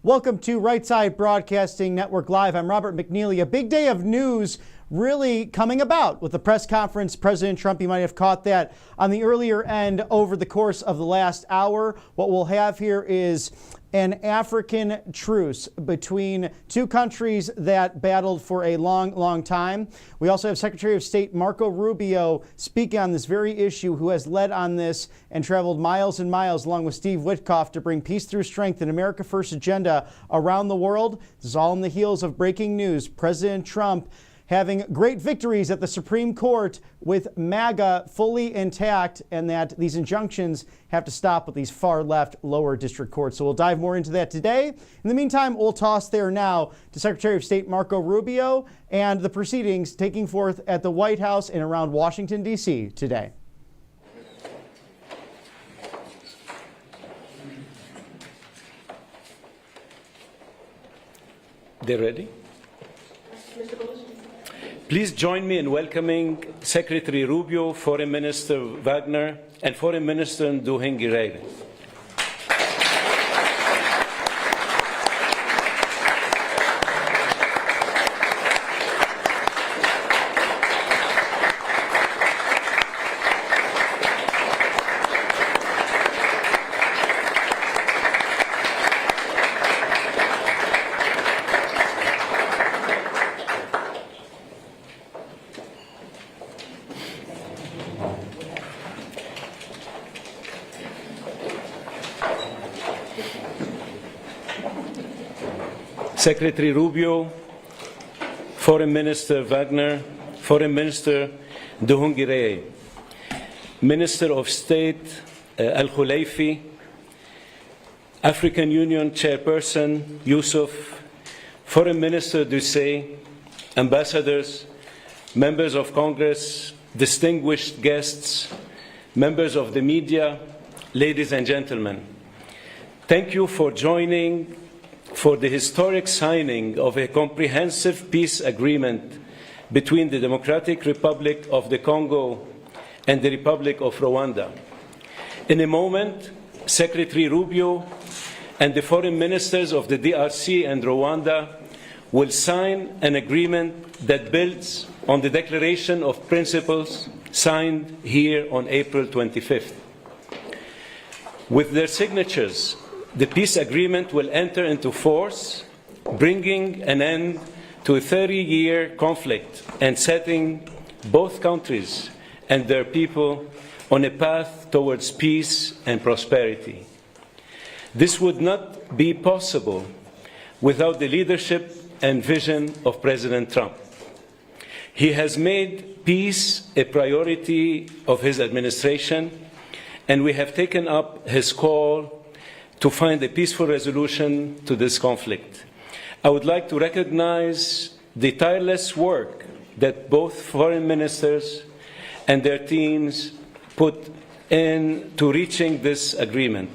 Welcome to Right Side Broadcasting Network Live. I'm Robert McNeely. A big day of news really coming about with the press conference. President Trump, you might have caught that on the earlier end over the course of the last hour. What we'll have here is an African truce between two countries that battled for a long time. We also have Secretary of State Marco Rubio speaking on this very issue, who has led on this and traveled miles and miles along with Steve Witkoff to bring peace through strength and America First agenda around the world. This is all in the heels of breaking news. President Trump having great victories at the Supreme Court with MAGA fully intact, and that these injunctions have to stop with these far left lower district courts. So we'll dive more into that today. In the meantime, we'll toss there now to Secretary of State Marco Rubio and the proceedings taking forth at the White House and around Washington, D.C. today. They ready? Please join me in welcoming Secretary Rubio, Foreign Minister Wagner, and Foreign Minister Nduhungirehe. Secretary Rubio, Foreign Minister Wagner, Foreign Minister Nduhungirehe, Minister of State Al-Khulaifi, African Union Chairperson Yusuf, Foreign Minister Ducey, ambassadors, members of Congress, distinguished guests, members of the media, ladies and gentlemen. Thank you for joining for the historic signing of a comprehensive peace agreement between the Democratic Republic of the Congo and the Republic of Rwanda. In a moment, Secretary Rubio and the foreign ministers of the DRC and Rwanda will sign an agreement that builds on the Declaration of Principles signed here on April 25th. With their signatures, the peace agreement will enter into force, bringing an end to a 30-year conflict and setting both countries and their people on a path towards peace and prosperity. This would not be possible without the leadership and vision of President Trump. He has made peace a priority of his administration, and we have taken up his call to find a peaceful resolution to this conflict. I would like to recognize the tireless work that both foreign ministers and their teams put into reaching this agreement.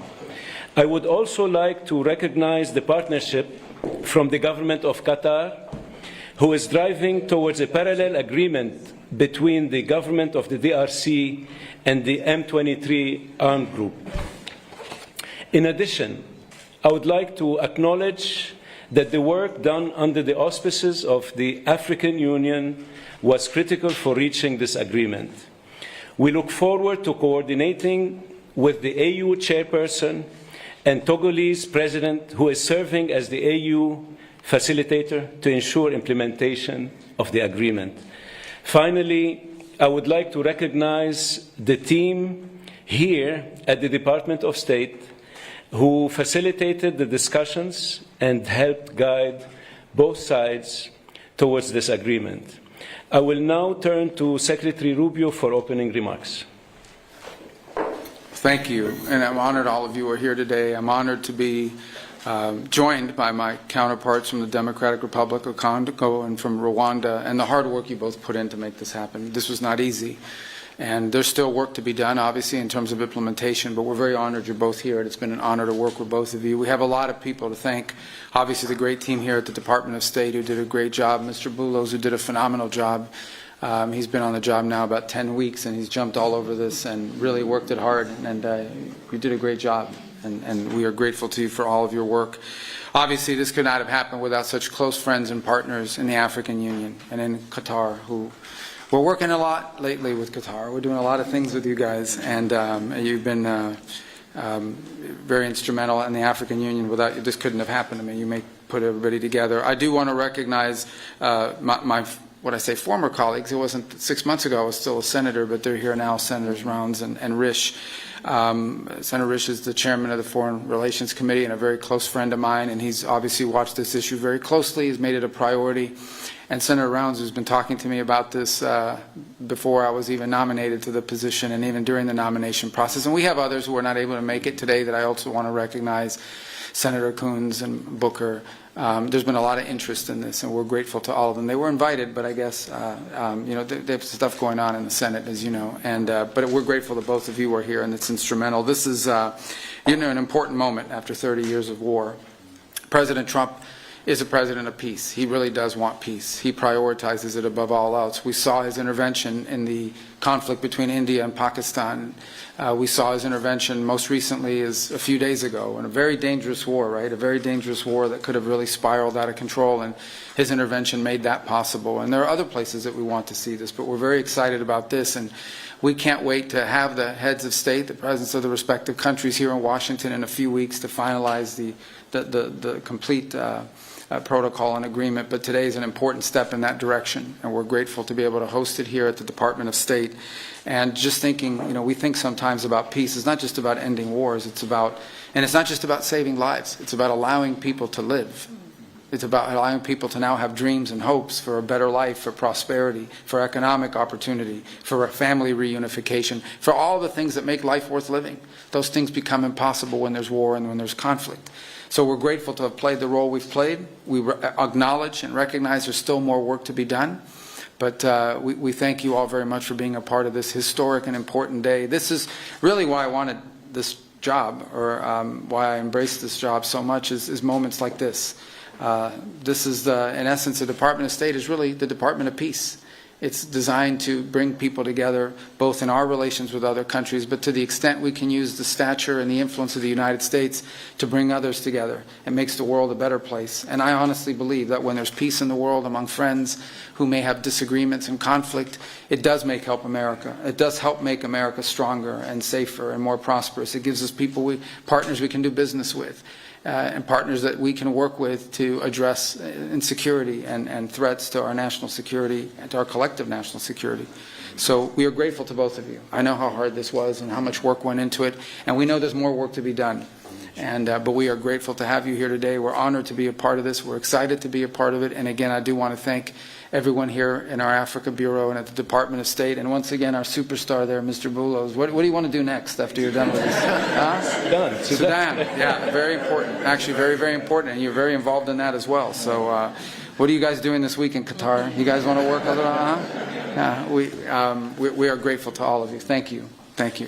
I would also like to recognize the partnership from the government of Qatar, who is driving towards a parallel agreement between the government of the DRC and the M23 armed group. In addition, I would like to acknowledge that the work done under the auspices of the African Union was critical for reaching this agreement. We look forward to coordinating with the AU chairperson and Togolese president, who is serving as the AU facilitator, to ensure implementation of the agreement. Finally, I would like to recognize the team here at the Department of State who facilitated the discussions and helped guide both sides towards this agreement. I will now turn to Secretary Rubio for opening remarks. Thank you, and I'm honored all of you are here today. I'm honored to be joined by my counterparts from the Democratic Republic of Congo and from Rwanda, and the hard work you both put in to make this happen. This was not easy. And there's still work to be done, obviously, in terms of implementation, but we're very honored you're both here, and it's been an honor to work with both of you. We have a lot of people to thank. Obviously, the great team here at the Department of State who did a great job, Mr. Boulos who did a phenomenal job, He's been on the job now about 10 weeks, and he's jumped all over this and really worked it hard, and you did a great job, and we are grateful to you for all of your work. Obviously, this could not have happened without such close friends and partners in the African Union and in Qatar, who we're working a lot lately with Qatar. We're doing a lot of things with you guys, and you've been very instrumental in the African Union. Without you, this couldn't have happened. I mean, you may put everybody together. I do want to recognize my what I say, former colleagues. It wasn't 6 months ago, I was still a senator, but they're here now, Senators Rounds and Risch. Senator Risch is the chairman of the Foreign Relations Committee and a very close friend of mine, and he's obviously watched this issue very closely. He's made it a priority. And Senator Rounds, who's been talking to me about this before I was even nominated to the position and even during the nomination process. And we have others who are not able to make it today that I also want to recognize, Senator Coons and Booker. There's been a lot of interest in this, and we're grateful to all of them. They were invited, but I guess you know, there's stuff going on in the Senate, as you know. And but we're grateful that both of you are here, and it's instrumental. This is you know, an important moment after 30 years of war. President Trump is a president of peace. He really does want peace. He prioritizes it above all else. We saw his intervention in the conflict between India and Pakistan. We saw his intervention most recently is a few days ago in a very dangerous war, right? A very dangerous war that could have really spiraled out of control, and his intervention made that possible. And there are other places that we want to see this, but we're very excited about this, and we can't wait to have the heads of state, the presidents of the respective countries here in Washington in a few weeks to finalize the complete protocol and agreement. But today is an important step in that direction, and we're grateful to be able to host it here at the Department of State. And just thinking, you know, we think sometimes about peace. It's not just about ending wars. It's about, and it's not just about saving lives. It's about allowing people to live. It's about allowing people to now have dreams and hopes for a better life, for prosperity, for economic opportunity, for family reunification, for all the things that make life worth living. Those things become impossible when there's war and when there's conflict. So we're grateful to have played the role we've played. We acknowledge and recognize there's still more work to be done. But we thank you all very much for being a part of this historic and important day. This is really why I wanted this job, or why I embraced this job so much, is moments like this. This is, in essence, the Department of State is really the Department of Peace. It's designed to bring people together, both in our relations with other countries, but to the extent we can use the stature and the influence of the United States to bring others together. It makes the world a better place. And I honestly believe that when there's peace in the world among friends who may have disagreements and conflict, it does help America. It does help make America stronger and safer and more prosperous. It gives us people, partners we can do business with. And partners that we can work with to address insecurity and threats to our national security and to our collective national security. So we are grateful to both of you. I know how hard this was and how much work went into it, and we know there's more work to be done. And but we are grateful to have you here today. We're honored to be a part of this. We're excited to be a part of it. And again, I do want to thank everyone here in our Africa Bureau and at the Department of State. And once again, our superstar there, Mr. Boulos. What do you want to do next after you're done with this? Sudan. Yeah, very important. Actually, very, very important. And you're very involved in that as well. So what are you guys doing this week in Qatar? You guys want to work a little? Yeah, we are grateful to all of you. Thank you. Thank you.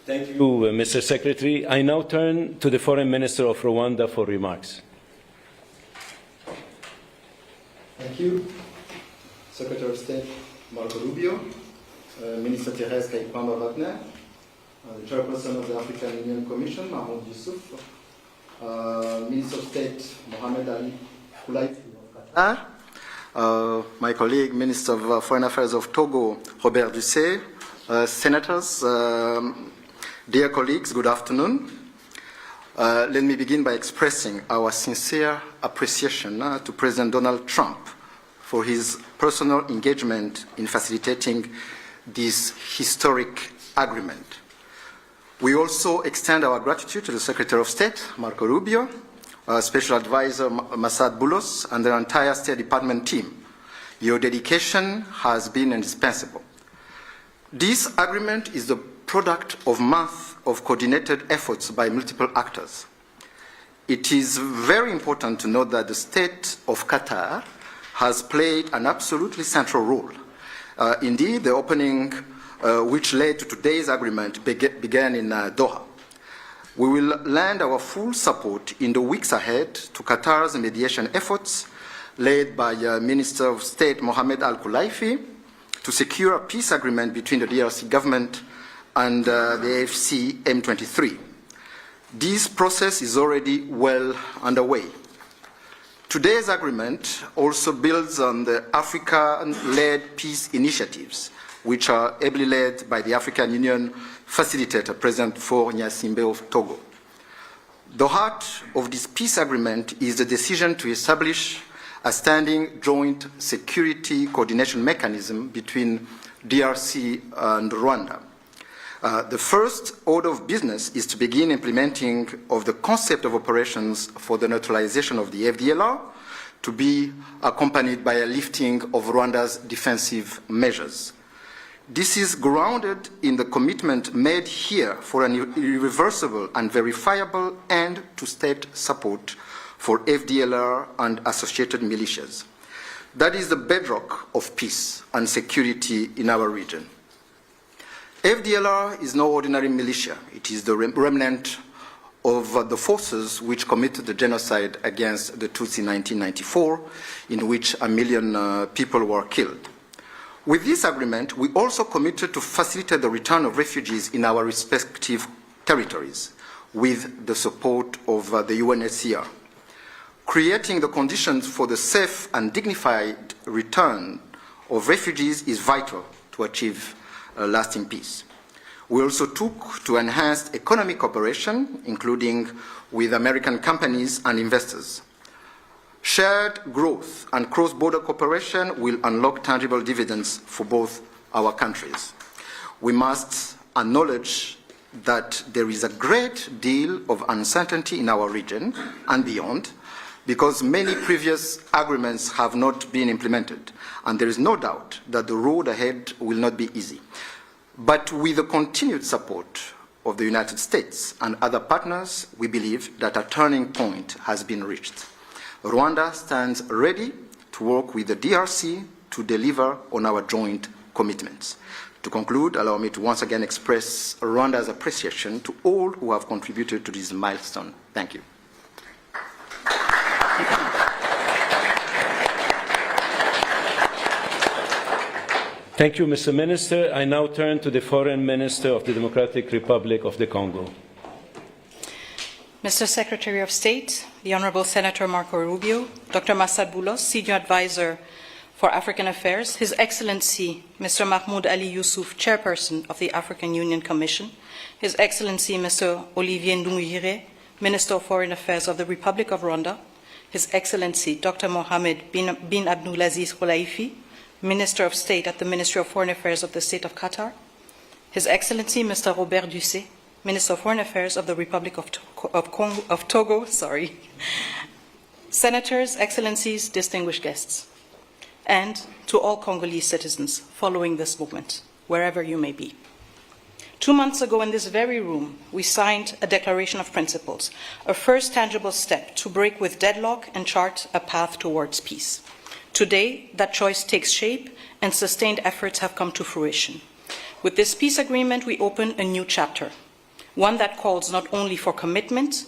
Thank you, Mr. Secretary. I now turn to the Foreign Minister of Rwanda for remarks. Thank you. Secretary of State Marco Rubio, Minister Therese Wagner, the Chairperson of the African Union Commission, Mahmoud Yusuf, Minister of State Mohamed Ali Koulaïfi of Qatar, my colleague, Minister of Foreign Affairs of Togo, Robert Dussé, Senators, dear colleagues, good afternoon. Let me begin by expressing our sincere appreciation to President Donald Trump for his personal engagement in facilitating this historic agreement. We also extend our gratitude to the Secretary of State, Marco Rubio, Special Advisor Masad Boulos, and the entire State Department team. Your dedication has been indispensable. This agreement is the product of months of coordinated efforts by multiple actors. It is very important to note that the State of Qatar has played an absolutely central role. Indeed, the opening which led to today's agreement began in Doha. We will lend our full support in the weeks ahead to Qatar's mediation efforts led by Minister of State Mohamed Al Koulaifi to secure a peace agreement between the DRC government and the AFC M23. This process is already well underway. Today's agreement also builds on the African-led peace initiatives, which are ably led by the African Union facilitator, President Faure Gnassingbé of Togo. The heart of this peace agreement is the decision to establish a standing joint security coordination mechanism between DRC and Rwanda. The first order of business is to begin implementing of the concept of operations for the neutralization of the FDLR, to be accompanied by a lifting of Rwanda's defensive measures. This is grounded in the commitment made here for an irreversible and verifiable end to state support for FDLR and associated militias. That is the bedrock of peace and security in our region. FDLR is no ordinary militia. It is the remnant of the forces which committed the genocide against the Tutsi in 1994, in which 1 million people were killed. With this agreement, we also committed to facilitate the return of refugees in our respective territories with the support of the UNHCR. Creating the conditions for the safe and dignified return of refugees is vital to achieve lasting peace. We also took to enhance economic cooperation, including with American companies and investors. Shared growth and cross-border cooperation will unlock tangible dividends for both our countries. We must acknowledge that there is a great deal of uncertainty in our region and beyond, because many previous agreements have not been implemented, and there is no doubt that the road ahead will not be easy. But with the continued support of the United States and other partners, we believe that a turning point has been reached. Rwanda stands ready to work with the DRC to deliver on our joint commitments. To conclude, allow me to once again express Rwanda's appreciation to all who have contributed to this milestone. Thank you. Thank you, Mr. Minister. I now turn to the Foreign Minister of the Democratic Republic of the Congo. Mr. Secretary of State, the Honorable Senator Marco Rubio, Dr. Massad Boulos, Senior Advisor for African Affairs, His Excellency Mr. Mahmoud Ali Yusuf, Chairperson of the African Union Commission, His Excellency Mr. Olivier Nduhungirehe, Minister of Foreign Affairs of the Republic of Rwanda, His Excellency Dr. Mohamed bin Abdulaziz Khulaifi, Minister of State at the Ministry of Foreign Affairs of the State of Qatar, His Excellency Mr. Robert Dussé, Minister of Foreign Affairs of the Republic of Togo, Senators, Excellencies, distinguished guests, and to all Congolese citizens following this movement, wherever you may be. 2 months ago in this very room, we signed a Declaration of Principles, a first tangible step to break with deadlock and chart a path towards peace. Today, that choice takes shape and sustained efforts have come to fruition. With this peace agreement, we open a new chapter, one that calls not only for commitment,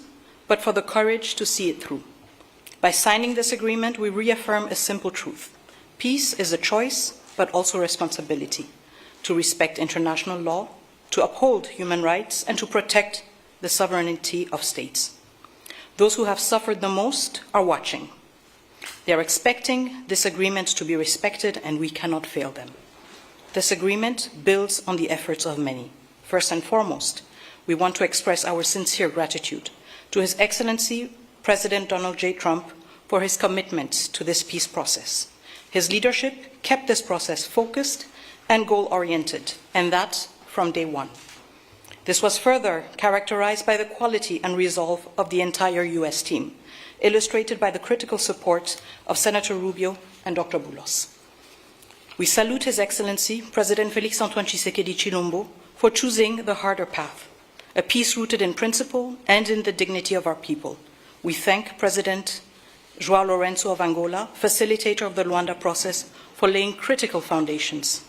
but for the courage to see it through. By signing this agreement, we reaffirm a simple truth. Peace is a choice, but also responsibility, to respect international law, to uphold human rights, and to protect the sovereignty of states. Those who have suffered the most are watching. They are expecting this agreement to be respected, and we cannot fail them. This agreement builds on the efforts of many. First and foremost, we want to express our sincere gratitude to His Excellency President Donald J. Trump for his commitment to this peace process. His leadership kept this process focused and goal-oriented, and that from day one. This was further characterized by the quality and resolve of the entire U.S. team, illustrated by the critical support of Senator Rubio and Dr. Boulos. We salute His Excellency President Félix Antoine Tshisekedi Chilombo for choosing the harder path, a peace rooted in principle and in the dignity of our people. We thank President João Lourenço of Angola, facilitator of the Luanda process, for laying critical foundations.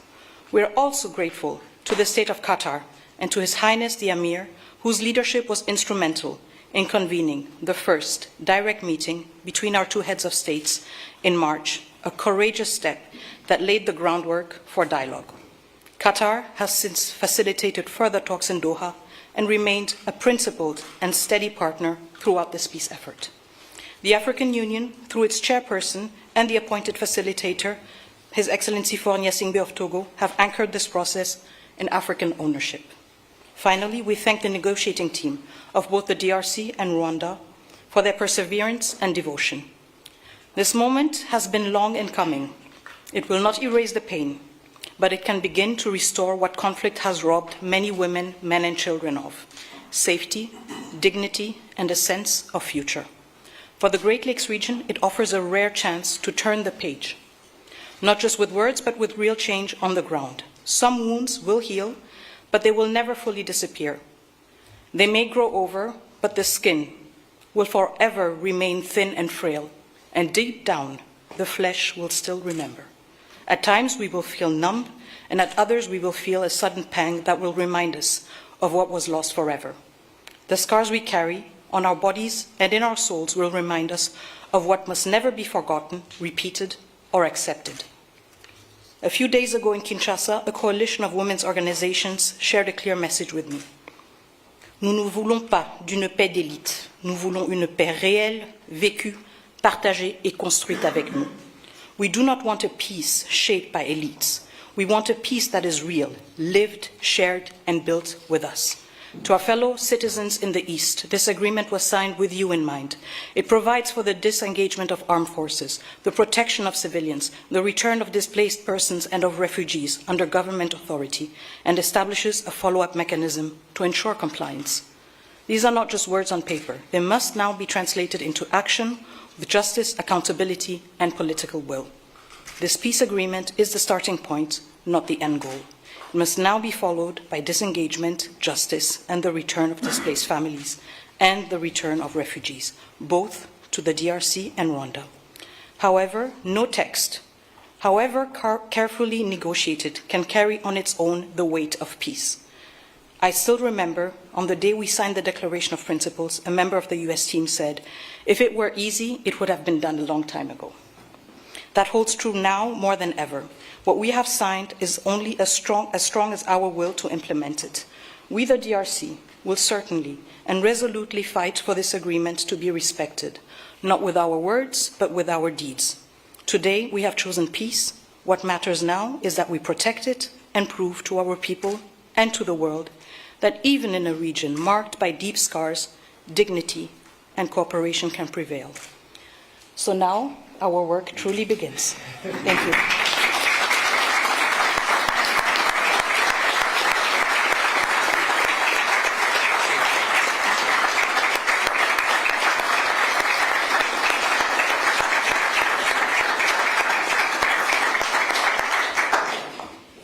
We are also grateful to the State of Qatar and to His Highness the Emir, whose leadership was instrumental in convening the first direct meeting between our two heads of states in March a courageous step that laid the groundwork for dialogue. Qatar has since facilitated further talks in Doha and remained a principled and steady partner throughout this peace effort. The African Union, through its chairperson and the appointed facilitator, His Excellency Faure Gnassingbé of Togo, have anchored this process in African ownership. Finally, we thank the negotiating team of both the DRC and Rwanda for their perseverance and devotion. This moment has been long in coming. It will not erase the pain, but it can begin to restore what conflict has robbed many women, men, and children of: safety, dignity, and a sense of future. For the Great Lakes region, it offers a rare chance to turn the page, not just with words, but with real change on the ground. Some wounds will heal, but they will never fully disappear. They may grow over, but the skin will forever remain thin and frail, and deep down, the flesh will still remember. At times we will feel numb, and at others we will feel a sudden pang that will remind us of what was lost forever. The scars we carry on our bodies and in our souls will remind us of what must never be forgotten, repeated, or accepted. A few days ago in Kinshasa, a coalition of women's organizations shared a clear message with me. Nous ne voulons pas d'une paix d'élite, nous voulons une paix réelle, vécue, partagée et construite avec nous. We do not want a peace shaped by elites. We want a peace that is real, lived, shared, and built with us. To our fellow citizens in the East, this agreement was signed with you in mind. It provides for the disengagement of armed forces, the protection of civilians, the return of displaced persons and of refugees under government authority, and establishes a follow-up mechanism to ensure compliance. These are not just words on paper. They must now be translated into action with justice, accountability, and political will. This peace agreement is the starting point, not the end goal. It must now be followed by disengagement, justice, and the return of displaced families, and the return of refugees, both to the DRC and Rwanda. However, no text, however carefully negotiated, can carry on its own the weight of peace. I still remember, on the day we signed the Declaration of Principles, a member of the US team said, "If it were easy, it would have been done a long time ago." That holds true now more than ever. What we have signed is only as strong as our will to implement it. We, the DRC, will certainly and resolutely fight for this agreement to be respected, not with our words, but with our deeds. Today, we have chosen peace. What matters now is that we protect it and prove to our people and to the world that even in a region marked by deep scars, dignity and cooperation can prevail. So now, our work truly begins. Thank you.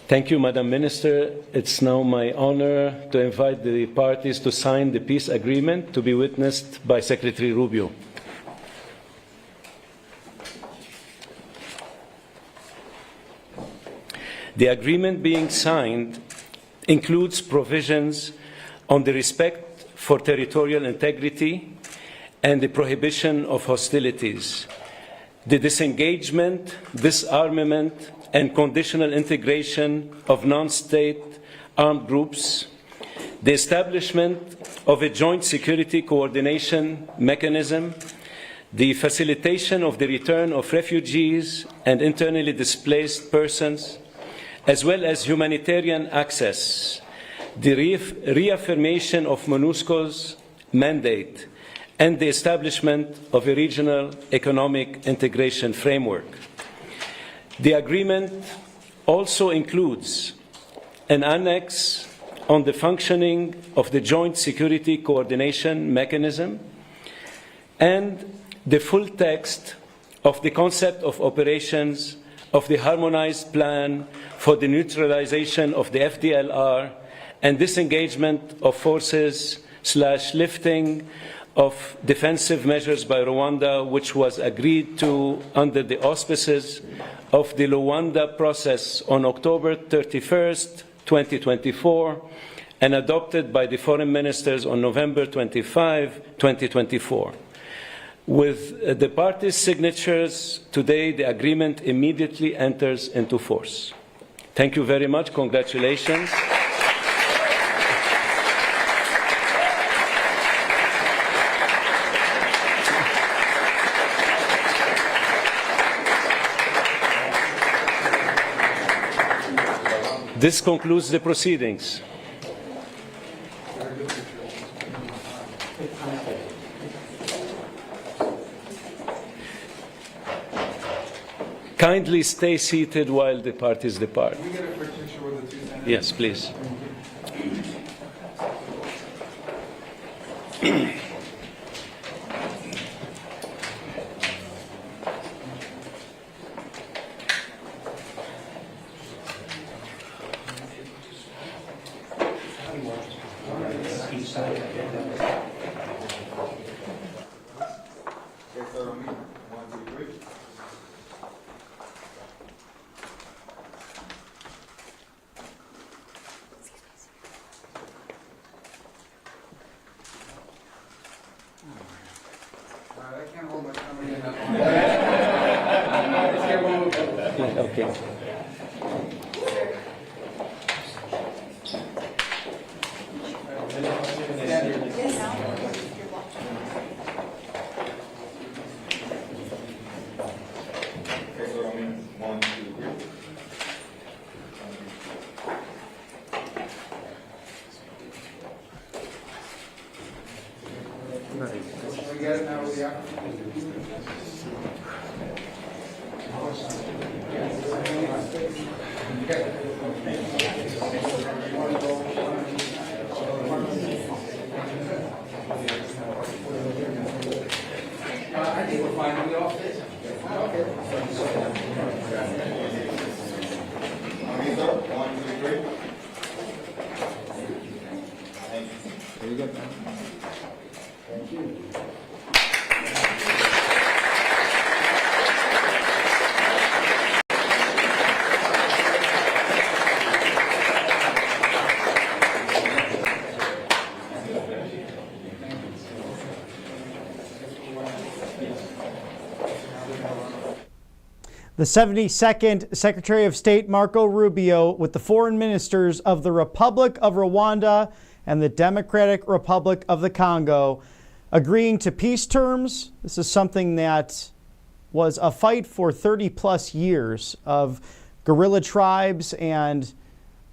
Thank you, Madam Minister. It's now my honor to invite the parties to sign the peace agreement to be witnessed by Secretary Rubio. The agreement being signed includes provisions on the respect for territorial integrity and the prohibition of hostilities, the disengagement, disarmament, and conditional integration of non-state armed groups, the establishment of a joint security coordination mechanism, the facilitation of the return of refugees and internally displaced persons, as well as humanitarian access, the reaffirmation of MONUSCO's mandate, and the establishment of a regional economic integration framework. The agreement also includes an annex on the functioning of the Joint Security Coordination Mechanism and the full text of the concept of operations of the Harmonized Plan for the Neutralization of the FDLR and disengagement of forces / lifting of defensive measures by Rwanda, which was agreed to under the auspices of the Luanda process on October 31st, 2024, and adopted by the foreign ministers on November 25, 2024. With the parties' signatures today, the agreement immediately enters into force. Thank you very much. Congratulations. This concludes the proceedings. Kindly stay seated while the parties depart. Can we get a quick picture with the two senators? Yes, please. Okay, so on me. 1, 2, 3. I can't hold my camera in that long. Okay. Okay, so on me. 1, 2, 3. Can we get it now with the applicant? I think we're fine. We all fit. On me, sir. 1, 2, 3. Thank you. There you go. Thank you. The 72nd Secretary of State Marco Rubio with the foreign ministers of the Republic of Rwanda and the Democratic Republic of the Congo agreeing to peace terms. This is something that was a fight for 30 plus years of guerrilla tribes and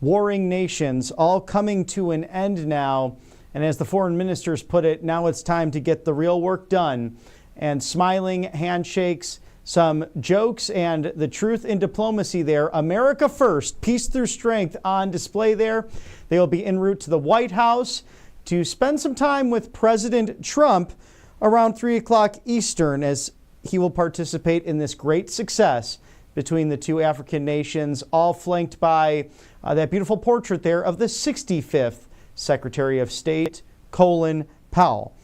warring nations all coming to an end now. And as the foreign ministers put it, now it's time to get the real work done. And smiling handshakes, some jokes, and the truth in diplomacy there. America first, peace through strength on display there. They will be en route to the White House to spend some time with President Trump around 3 o'clock Eastern as he will participate in this great success between the two African nations, all flanked by that beautiful portrait there of the 65th Secretary of State, Colin Powell.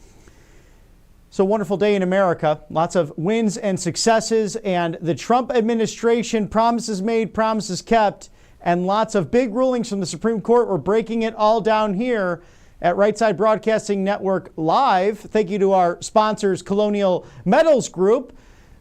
So wonderful day in America. Lots of wins and successes, and the Trump administration, promises made, promises kept, and lots of big rulings from the Supreme Court. We're breaking it all down here at Right Side Broadcasting Network Live. Thank you to our sponsors, Colonial Metals Group.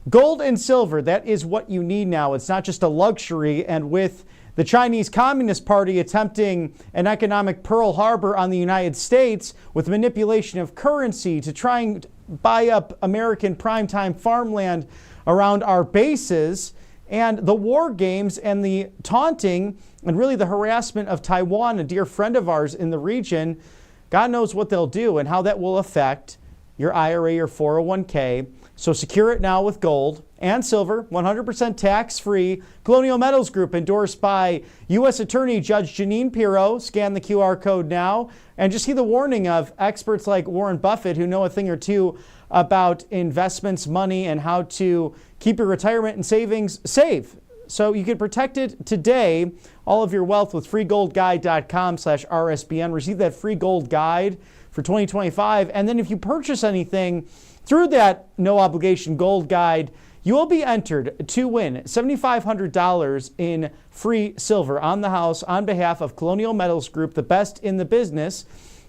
Gold and silver, that is what you need now. It's not just a luxury, and with the Chinese Communist Party attempting an economic Pearl Harbor on the United States with manipulation of currency to try and buy up American primetime farmland around our bases, and the war games and the taunting and really the harassment of Taiwan, a dear friend of ours in the region, God knows what they'll do and how that will affect your IRA or 401k. So secure it now with gold and silver, 100% tax-free. Colonial Metals Group, endorsed by U.S. Attorney Judge Jeanine Pirro. Scan the QR code now and just see the warning of experts like Warren Buffett, who know a thing or two about investments, money, and how to keep your retirement and savings safe. So you can protect it today, all of your wealth, with freegoldguide.com/RSBN. Receive that free gold guide for 2025. And then if you purchase anything through that no obligation gold guide, you will be entered to win $7,500 in free silver on the house on behalf of Colonial Metals Group, the best in the business.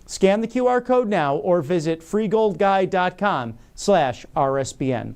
Scan the QR code now or visit freegoldguide.com/RSBN.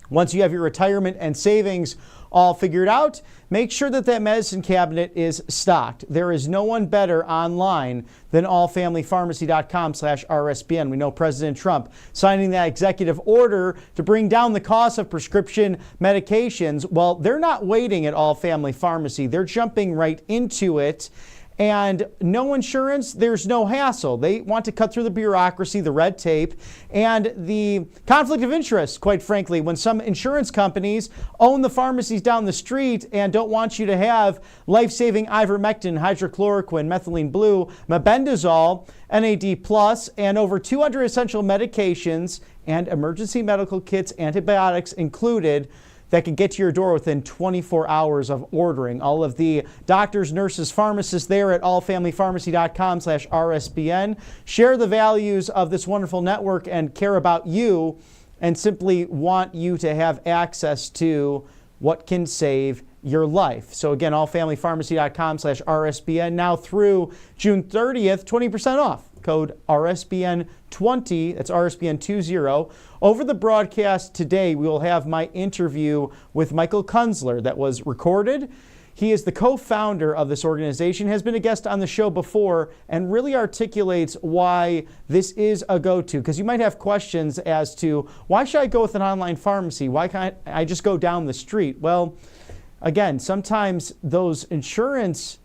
Once you have your retirement and savings all figured out, make sure that that medicine cabinet is stocked. There is no one better online than allfamilypharmacy.com/RSBN. We know President Trump signing that executive order to bring down the cost of prescription medications. Well, they're not waiting at All Family Pharmacy. They're jumping right into it. And no insurance, there's no hassle. They want to cut through the bureaucracy, the red tape, and the conflict of interest, quite frankly, when some insurance companies own the pharmacies down the street and don't want you to have life-saving ivermectin, hydrochloroquine, methylene blue, mebendazole, NAD+, and over 200 essential medications and emergency medical kits, antibiotics included, that can get to your door within 24 hours of ordering. All of the doctors, nurses, pharmacists there at allfamilypharmacy.com/RSBN share the values of this wonderful network and care about you and simply want you to have access to what can save your life. So again, allfamilypharmacy.com/RSBN now through June 30th, 20% off. Code RSBN20, that's RSBN20. Over the broadcast today, we will have my interview with Michael Kunzler that was recorded. He is the co-founder of this organization, has been a guest on the show before, and really articulates why this is a go-to. Because you might have questions as to, why should I go with an online pharmacy? Why can't I just go down the street? Well, again, sometimes those insurance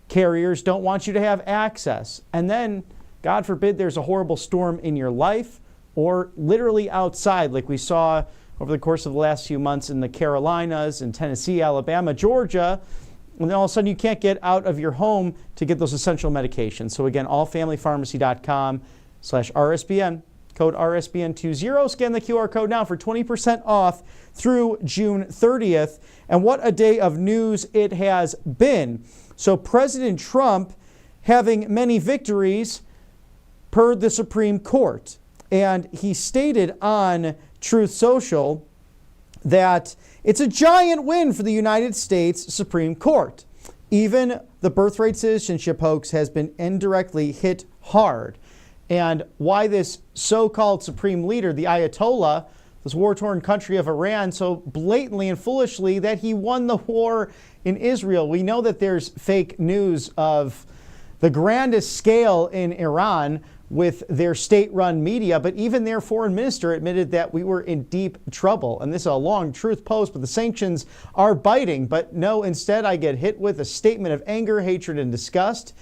carriers don't want you to have access. And then, God forbid, there's a horrible storm in your life or literally outside, like we saw over the course of the last few months in the Carolinas, in Tennessee, Alabama, Georgia, and then all of a sudden you can't get out of your home to get those essential medications. So again, allfamilypharmacy.com/RSBN, code RSBN20. Scan the QR code now for 20% off through June 30th. And what a day of news it has been. So President Trump having many victories per the Supreme Court. And he stated on Truth Social that it's a giant win for the United States Supreme Court. Even the birthright citizenship hoax has been indirectly hit hard. And why this so-called supreme leader, the Ayatollah, this war-torn country of Iran, so blatantly and foolishly that he won the war in Israel. We know that there's fake news of the grandest scale in Iran with their state-run media, but even their foreign minister admitted that we were in deep trouble. And this is a long truth post, but the sanctions are biting. But no, instead I get hit with a statement of anger, hatred, and disgust,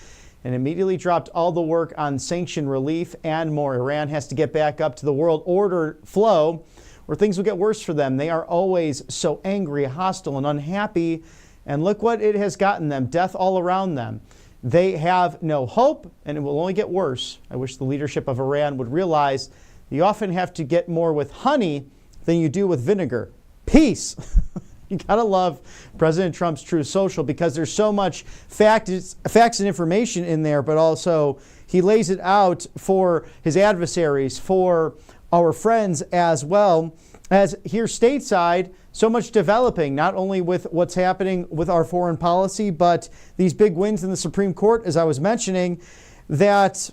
and immediately dropped all the work on sanction relief and more. Iran has to get back up to the world order flow, where things will get worse for them. They are always so angry, hostile, and unhappy, and look what it has gotten them, death all around them. They have no hope, and it will only get worse. I wish the leadership of Iran would realize you often have to get more with honey than you do with vinegar. Peace. You gotta love President Trump's Truth Social because there's so much facts and information in there, but also he lays it out for his adversaries, for our friends as well. As here stateside, so much developing, not only with what's happening with our foreign policy, but these big wins in the Supreme Court, as I was mentioning, that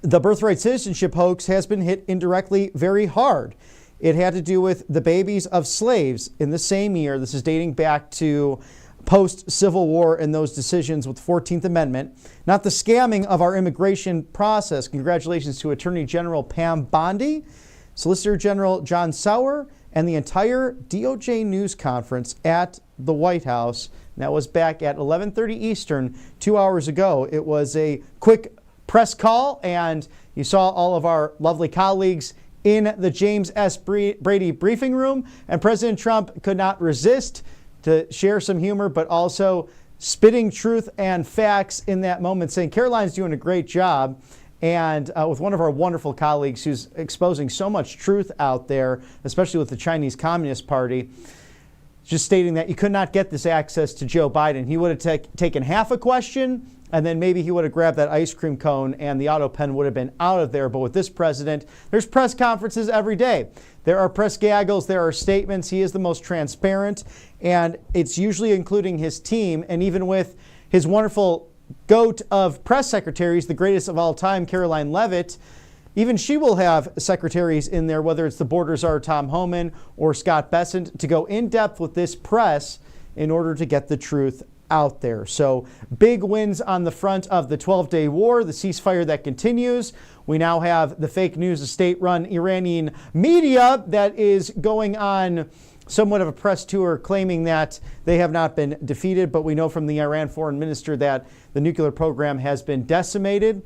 the birthright citizenship hoax has been hit indirectly very hard. It had to do with the babies of slaves in the same year. This is dating back to post-Civil War and those decisions with the 14th Amendment, not the scamming of our immigration process. Congratulations to Attorney General Pam Bondi, Solicitor General John Sauer, and the entire DOJ news conference at the White House. And that was back at 11:30 Eastern, 2 hours ago. It was a quick press call, and you saw all of our lovely colleagues in the James S. Brady briefing room, and President Trump could not resist to share some humor, but also spitting truth and facts in that moment, saying Caroline's doing a great job. And with one of our wonderful colleagues who's exposing so much truth out there, especially with the Chinese Communist Party, just stating that you could not get this access to Joe Biden. He would have taken half a question, and then maybe he would have grabbed that ice cream cone and the auto pen would have been out of there. But with this president, there's press conferences every day. There are press gaggles, there are statements. He is the most transparent, and it's usually including his team. And even with his wonderful GOAT of press secretaries, the greatest of all time, Caroline Leavitt, even she will have secretaries in there, whether it's the border czar Tom Homan or Scott Bessent, to go in depth with this press in order to get the truth out there. So big wins on the front of the 12-day war, the ceasefire that continues. We now have the fake news, the state-run Iranian media that is going on somewhat of a press tour claiming that they have not been defeated. But we know from the Iran foreign minister that the nuclear program has been decimated.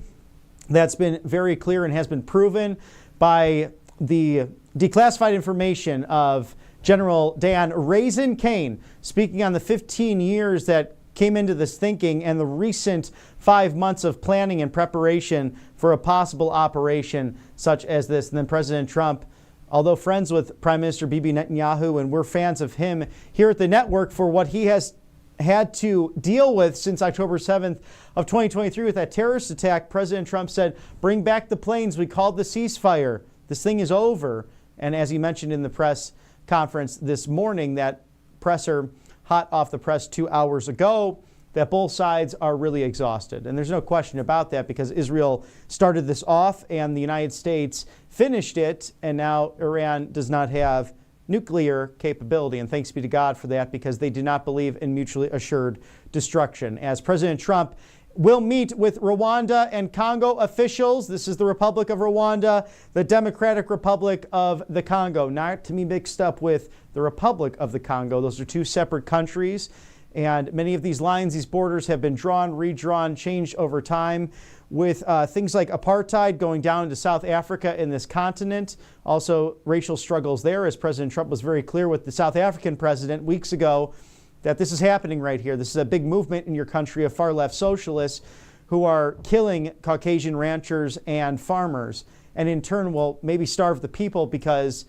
That's been very clear and has been proven by the declassified information of General Dan Raisin Kane speaking on the 15 years that came into this thinking and the recent 5 months of planning and preparation for a possible operation such as this. And then President Trump, although friends with Prime Minister Bibi Netanyahu, and we're fans of him here at the network for what he has had to deal with since October 7th of 2023 with that terrorist attack, President Trump said, bring back the planes. We called the ceasefire. This thing is over. And as he mentioned in the press conference this morning, that presser hot off the press 2 hours ago, that both sides are really exhausted. And there's no question about that because Israel started this off and the United States finished it. And now Iran does not have nuclear capability, and thanks be to God for that, because they do not believe in mutually assured destruction. As President Trump will meet with Rwanda and Congo officials, this is the Republic of Rwanda, the Democratic Republic of the Congo, not to be mixed up with the Republic of the Congo. Those are two separate countries, and many of these lines, these borders have been drawn, redrawn, changed over time, with things like apartheid going down into South Africa in this continent. Also, racial struggles there, as President Trump was very clear with the South African president weeks ago that this is happening right here. This is a big movement in your country of far-left socialists who are killing Caucasian ranchers and farmers, and in turn will maybe starve the people because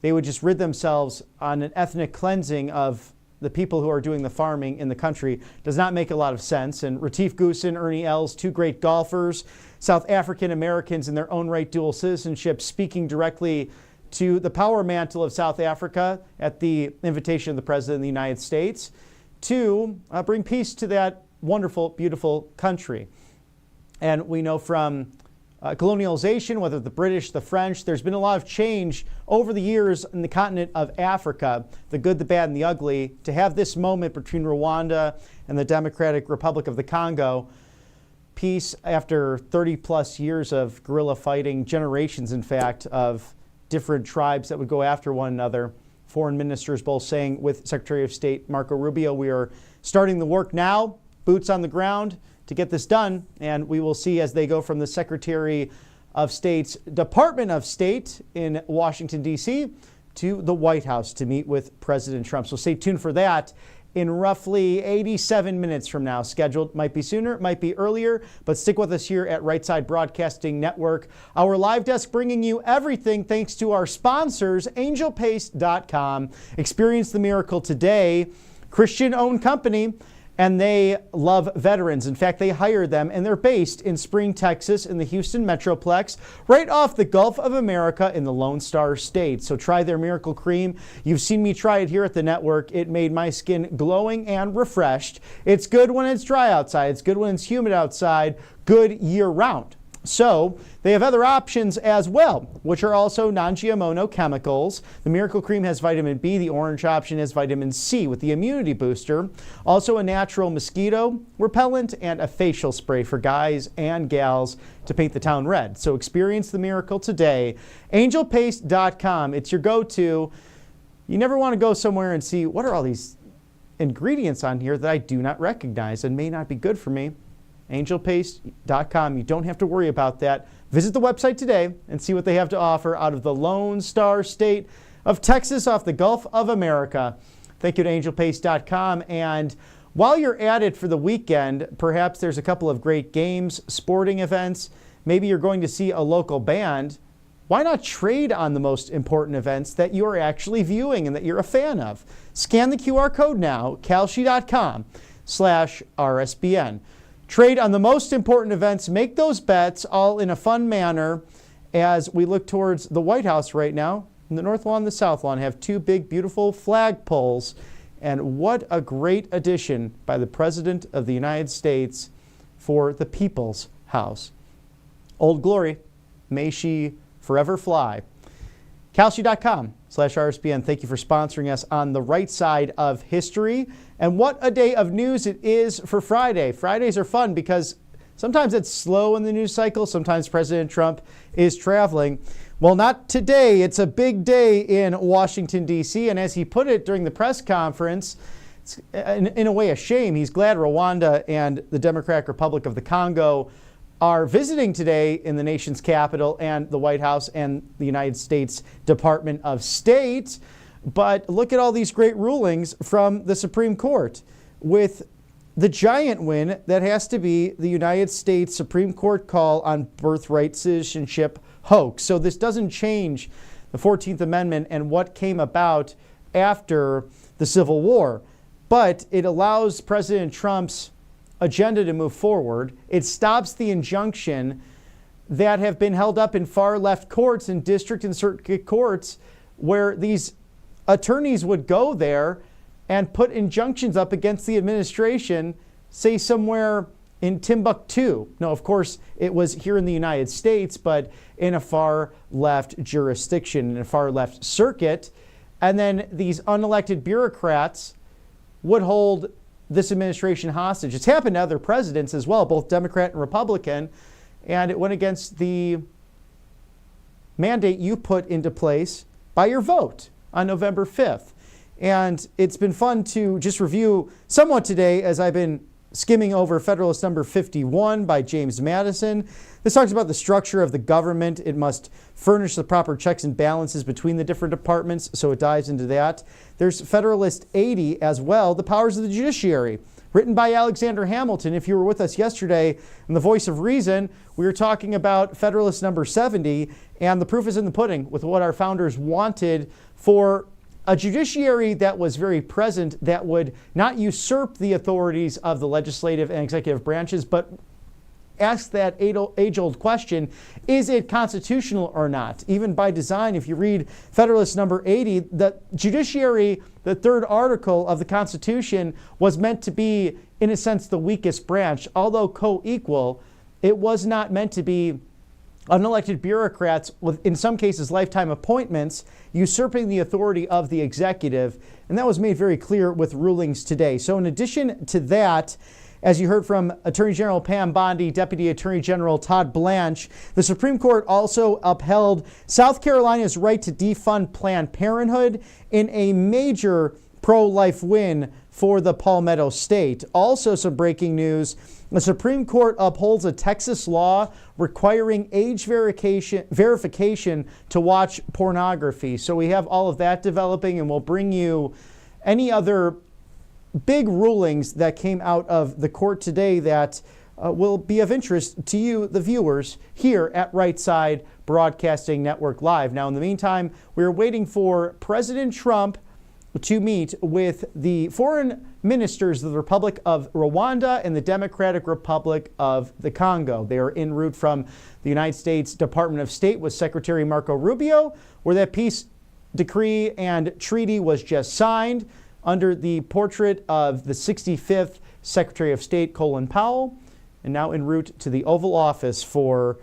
they would just rid themselves on an ethnic cleansing of the people who are doing the farming in the country. Does not make a lot of sense. And Retief Goosen, Ernie Els, two great golfers, South African Americans in their own right, dual citizenship, speaking directly to the power mantle of South Africa at the invitation of the President of the United States to bring peace to that wonderful, beautiful country. And we know from colonialization, whether the British, the French, there's been a lot of change over the years in the continent of Africa, the good, the bad, and the ugly. To have this moment between Rwanda and the Democratic Republic of the Congo, peace after 30 plus years of guerrilla fighting, generations, in fact, of different tribes that would go after one another. Foreign ministers both saying with Secretary of State Marco Rubio, we are starting the work now, boots on the ground, to get this done, and we will see as they go from the Secretary of State's Department of State in Washington, D.C. to the White House to meet with President Trump. So stay tuned for that in roughly 87 minutes from now. Scheduled, might be sooner, might be earlier, but stick with us here at Right Side Broadcasting Network. Our live desk bringing you everything thanks to our sponsors, angelpaste.com. Experience the miracle today. Christian-owned company. And they love veterans. In fact, they hire them, and they're based in Spring, Texas, in the Houston Metroplex, right off the Gulf of America in the Lone Star State. So try their miracle cream. You've seen me try it here at the network. It made my skin glowing and refreshed. It's good when it's dry outside. It's good when it's humid outside. Good year-round. So they have other options as well, which are also non-GMO, no chemicals. The Miracle Cream has vitamin B. The orange option has vitamin C with the immunity booster. Also a natural mosquito repellent and a facial spray for guys and gals to paint the town red. So experience the miracle today. Angelpaste.com. It's your go-to. You never want to go somewhere and see what are all these ingredients on here that I do not recognize and may not be good for me. Angelpaste.com. You don't have to worry about that. Visit the website today and see what they have to offer out of the Lone Star State of Texas off the Gulf of America. Thank you to angelpaste.com. And while you're at it for the weekend, perhaps there's a couple of great games, sporting events. Maybe you're going to see a local band. Why not trade on the most important events that you're actually viewing and that you're a fan of? Scan the QR code now, kalshi.com/RSBN. Trade on the most important events, make those bets all in a fun manner as we look towards the White House right now. In the North Lawn and the South Lawn have two big, beautiful flag poles. And what a great addition by the President of the United States for the people's house. Old Glory, may she forever fly. Calci.com/RSBN. Thank you for sponsoring us on the right side of history. And what a day of news it is for Friday. Fridays are fun because sometimes it's slow in the news cycle. Sometimes President Trump is traveling. Well, not today. It's a big day in Washington, D.C. And as he put it during the press conference, it's in a way a shame. He's glad Rwanda and the Democratic Republic of the Congo are visiting today in the nation's capital and the White House and the United States Department of State. But look at all these great rulings from the Supreme Court, with the giant win that has to be the United States Supreme Court call on birthright citizenship hoax. So this doesn't change the 14th Amendment and what came about after the Civil War, but it allows President Trump's agenda to move forward. It stops the injunction that have been held up in far left courts and district and circuit courts, where these attorneys would go there and put injunctions up against the administration, say somewhere in Timbuktu. No, of course, it was here in the United States, but in a far left jurisdiction, in a far left circuit. And then these unelected bureaucrats would hold this administration hostage. It's happened to other presidents as well, both Democrat and Republican, and it went against the mandate you put into place by your vote on November 5th. And it's been fun to just review somewhat today as I've been skimming over Federalist number 51 by James Madison. This talks about the structure of the government. It must furnish the proper checks and balances between the different departments, so it dives into that. There's Federalist 80 as well, the powers of the judiciary, written by Alexander Hamilton. If you were with us yesterday in the Voice of Reason, we were talking about Federalist number 70, and the proof is in the pudding with what our founders wanted for a judiciary that was very present, that would not usurp the authorities of the legislative and executive branches, but ask that age-old question, is it constitutional or not? Even by design, if you read Federalist number 80, the judiciary, the third article of the Constitution, was meant to be, in a sense, the weakest branch. Although co-equal, it was not meant to be unelected bureaucrats with, in some cases, lifetime appointments, usurping the authority of the executive. And that was made very clear with rulings today. So in addition to that, as you heard from Attorney General Pam Bondi, Deputy Attorney General Todd Blanche, the Supreme Court also upheld South Carolina's right to defund Planned Parenthood in a major pro-life win for the Palmetto State. Also some breaking news. The Supreme Court upholds a Texas law requiring age verification to watch pornography. So we have all of that developing, and we'll bring you any other big rulings that came out of the court today that will be of interest to you, the viewers, here at Right Side Broadcasting Network Live. Now, in the meantime, we're waiting for President Trump to meet with the foreign ministers of the Republic of Rwanda and the Democratic Republic of the Congo. They are en route from the United States Department of State with Secretary Marco Rubio, where that peace decree and treaty was just signed under the portrait of the 65th Secretary of State, Colin Powell, and now en route to the Oval Office for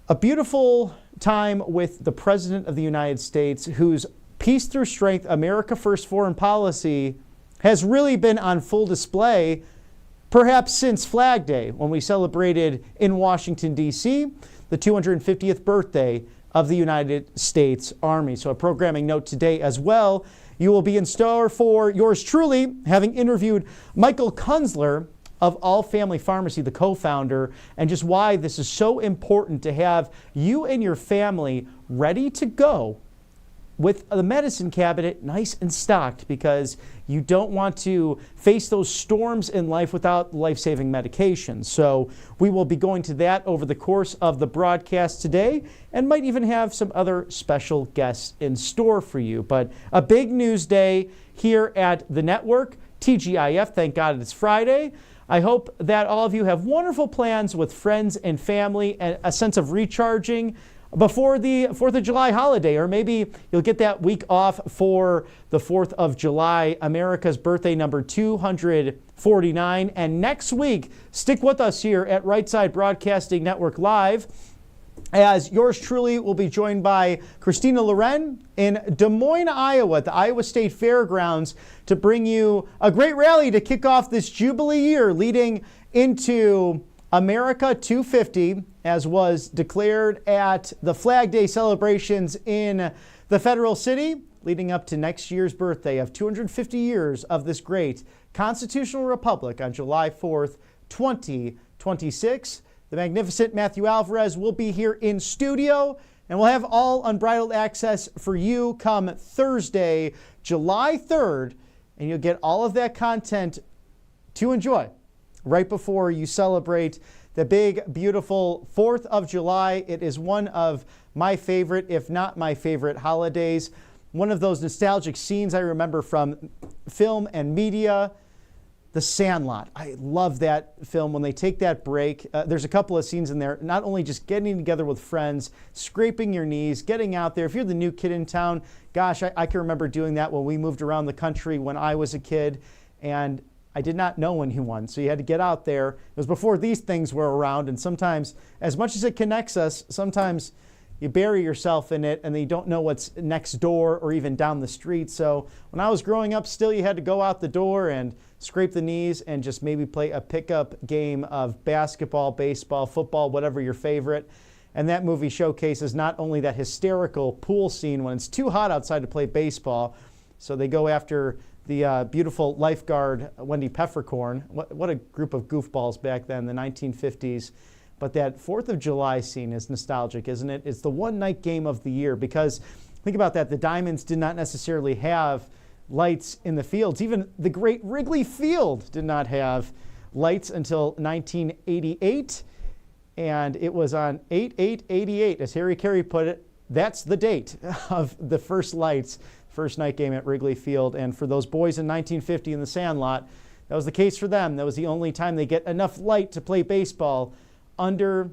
a beautiful time with the President of the United States, whose peace through strength, America First foreign policy has really been on full display, perhaps since Flag Day, when we celebrated in Washington, D.C., the 250th birthday of the United States Army. So a programming note today as well. You will be in store for yours truly, having interviewed Michael Kunzler of All Family Pharmacy, the co-founder, and just why this is so important to have you and your family ready to go with the medicine cabinet nice and stocked, because you don't want to face those storms in life without life-saving medications. So we will be going to that over the course of the broadcast today, and might even have some other special guests in store for you. But a big news day here at the network, TGIF. Thank God it's Friday. I hope that all of you have wonderful plans with friends and family, and a sense of recharging before the 4th of July holiday, or maybe you'll get that week off for the 4th of July, America's birthday number 249. And next week, stick with us here at Right Side Broadcasting Network Live, as yours truly will be joined by Christina Loren in Des Moines, Iowa, at the Iowa State Fairgrounds, to bring you a great rally to kick off this Jubilee year leading into America 250, as was declared at the Flag Day celebrations in the Federal City, leading up to next year's birthday of 250 years of this great constitutional republic on July 4th, 2026. The magnificent Matthew Alvarez will be here in studio, and we'll have all unbridled access for you come Thursday, July 3rd, and you'll get all of that content to enjoy right before you celebrate the big, beautiful 4th of July. It is one of my favorite, if not my favorite, holidays. One of those nostalgic scenes I remember from film and media, The Sandlot. I love that film. When they take that break, there's a couple of scenes in there, not only just getting together with friends, scraping your knees, getting out there. If you're the new kid in town, gosh, I can remember doing that when we moved around the country when I was a kid, and I did not know when he won, so you had to get out there. It was before these things were around, and sometimes, as much as it connects us, sometimes you bury yourself in it and then you don't know what's next door or even down the street. So when I was growing up, still you had to go out the door and scrape the knees and just maybe play a pickup game of basketball, baseball, football, whatever your favorite. And that movie showcases not only that hysterical pool scene when it's too hot outside to play baseball, so they go after the beautiful lifeguard, Wendy Peppercorn. What a group of goofballs back then, the 1950s. But that 4th of July scene is nostalgic, isn't it? It's the one night game of the year, because think about that. The Diamonds did not necessarily have lights in the fields. Even the great Wrigley Field did not have lights until 1988. And it was on 8/8/88, as Harry Carey put it. That's the date of the first lights, first night game at Wrigley Field. And for those boys in 1950 in the Sandlot, that was the case for them. That was the only time they get enough light to play baseball under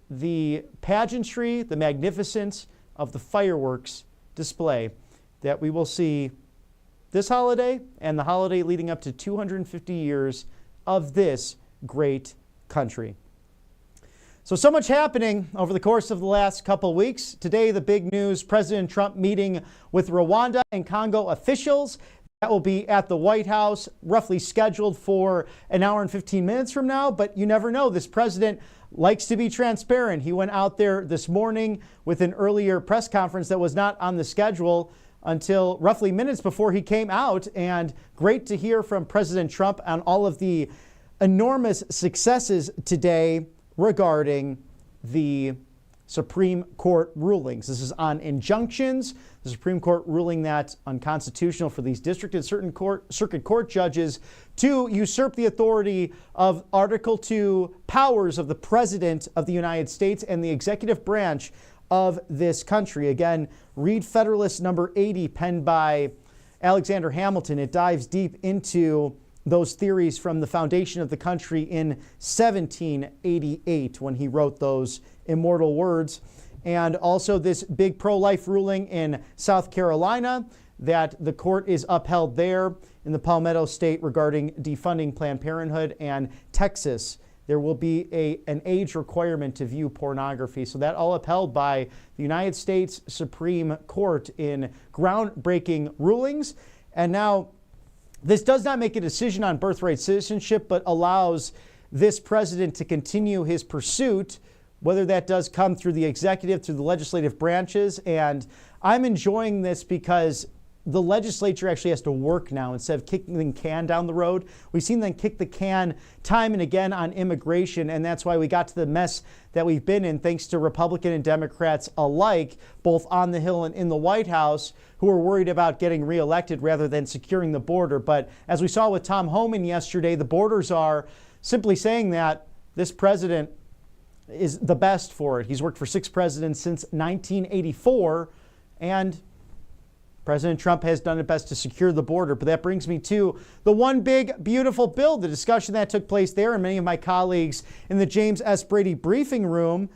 the pageantry, the magnificence of the fireworks display that we will see this holiday and the holiday leading up to 250 years of this great country. So much happening over the course of the last couple weeks. Today, the big news, President Trump meeting with Rwanda and Congo officials. That will be at the White House, roughly scheduled for an hour and 15 minutes from now. But you never know. This president likes to be transparent. He went out there this morning with an earlier press conference that was not on the schedule until roughly minutes before he came out. And great to hear from President Trump on all of the enormous successes today regarding the Supreme Court rulings. This is on injunctions. The Supreme Court ruling that unconstitutional for these district and circuit court judges to usurp the authority of Article 2 powers of the President of the United States and the executive branch of this country. Again, read Federalist number 80, penned by Alexander Hamilton. It dives deep into those theories from the foundation of the country in 1788 when he wrote those immortal words. And also this big pro-life ruling in South Carolina that the court is upheld there in the Palmetto State regarding defunding Planned Parenthood. And Texas, there will be an age requirement to view pornography. So that all upheld by the United States Supreme Court in groundbreaking rulings. And now this does not make a decision on birthright citizenship, but allows this president to continue his pursuit, whether that does come through the executive, through the legislative branches. And I'm enjoying this because the legislature actually has to work now instead of kicking the can down the road. We've seen them kick the can time and again on immigration, and that's why we got to the mess that we've been in, thanks to Republican and Democrats alike, both on the Hill and in the White House, who are worried about getting reelected rather than securing the border. But as we saw with Tom Homan yesterday, the borders are simply saying that this president is the best for it. He's worked for 6 presidents since 1984, and President Trump has done it best to secure the border. But that brings me to the one big, beautiful bill, the discussion that took place there, and many of my colleagues in the James S. Brady briefing room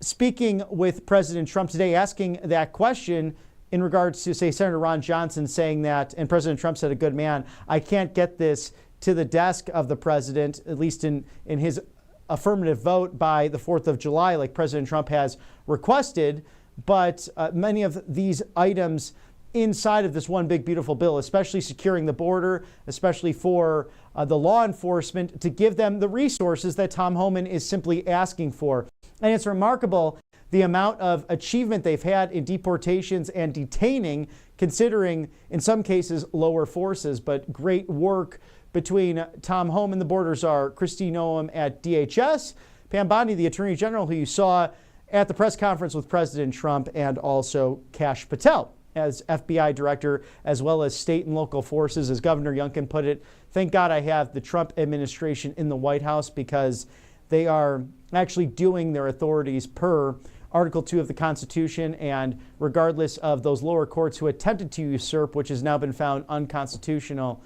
speaking with President Trump today, asking that question in regards to, say, Senator Ron Johnson saying that, and President Trump said, a good man, I can't get this to the desk of the president, at least in his affirmative vote by the 4th of July, like President Trump has requested. But many of these items inside of this one big beautiful bill, especially securing the border, especially for the law enforcement, to give them the resources that Tom Homan is simply asking for. And it's remarkable the amount of achievement they've had in deportations and detaining, considering in some cases lower forces, but great work between Tom Homan, the border czar, Kristi Noem at DHS, Pam Bondi, the Attorney General, who you saw at the press conference with President Trump, and also Kash Patel as FBI director, as well as state and local forces. As Governor Youngkin put it, thank God I have the Trump administration in the White House, because they are actually doing their authorities per Article 2 of the Constitution, and regardless of those lower courts who attempted to usurp, which has now been found unconstitutional,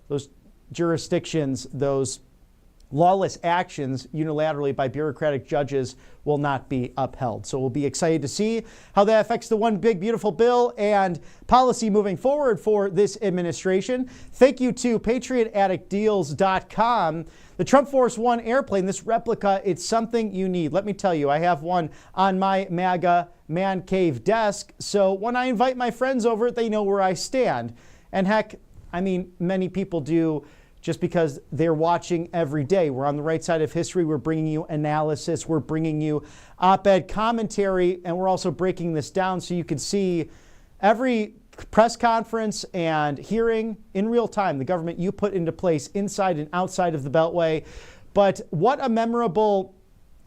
those jurisdictions, those lawless actions unilaterally by bureaucratic judges will not be upheld. So we'll be excited to see how that affects the one big beautiful bill and policy moving forward for this administration. Thank you to PatriotAddictDeals.com. The Trump Force One airplane, this replica, it's something you need. Let me tell you, I have one on my MAGA man cave desk. So when I invite my friends over, they know where I stand. And heck, I mean, many people do, just because they're watching every day. We're on the right side of history. We're bringing you analysis. We're bringing you op-ed commentary, and we're also breaking this down so you can see every press conference and hearing in real time, the government you put into place inside and outside of the Beltway. But what a memorable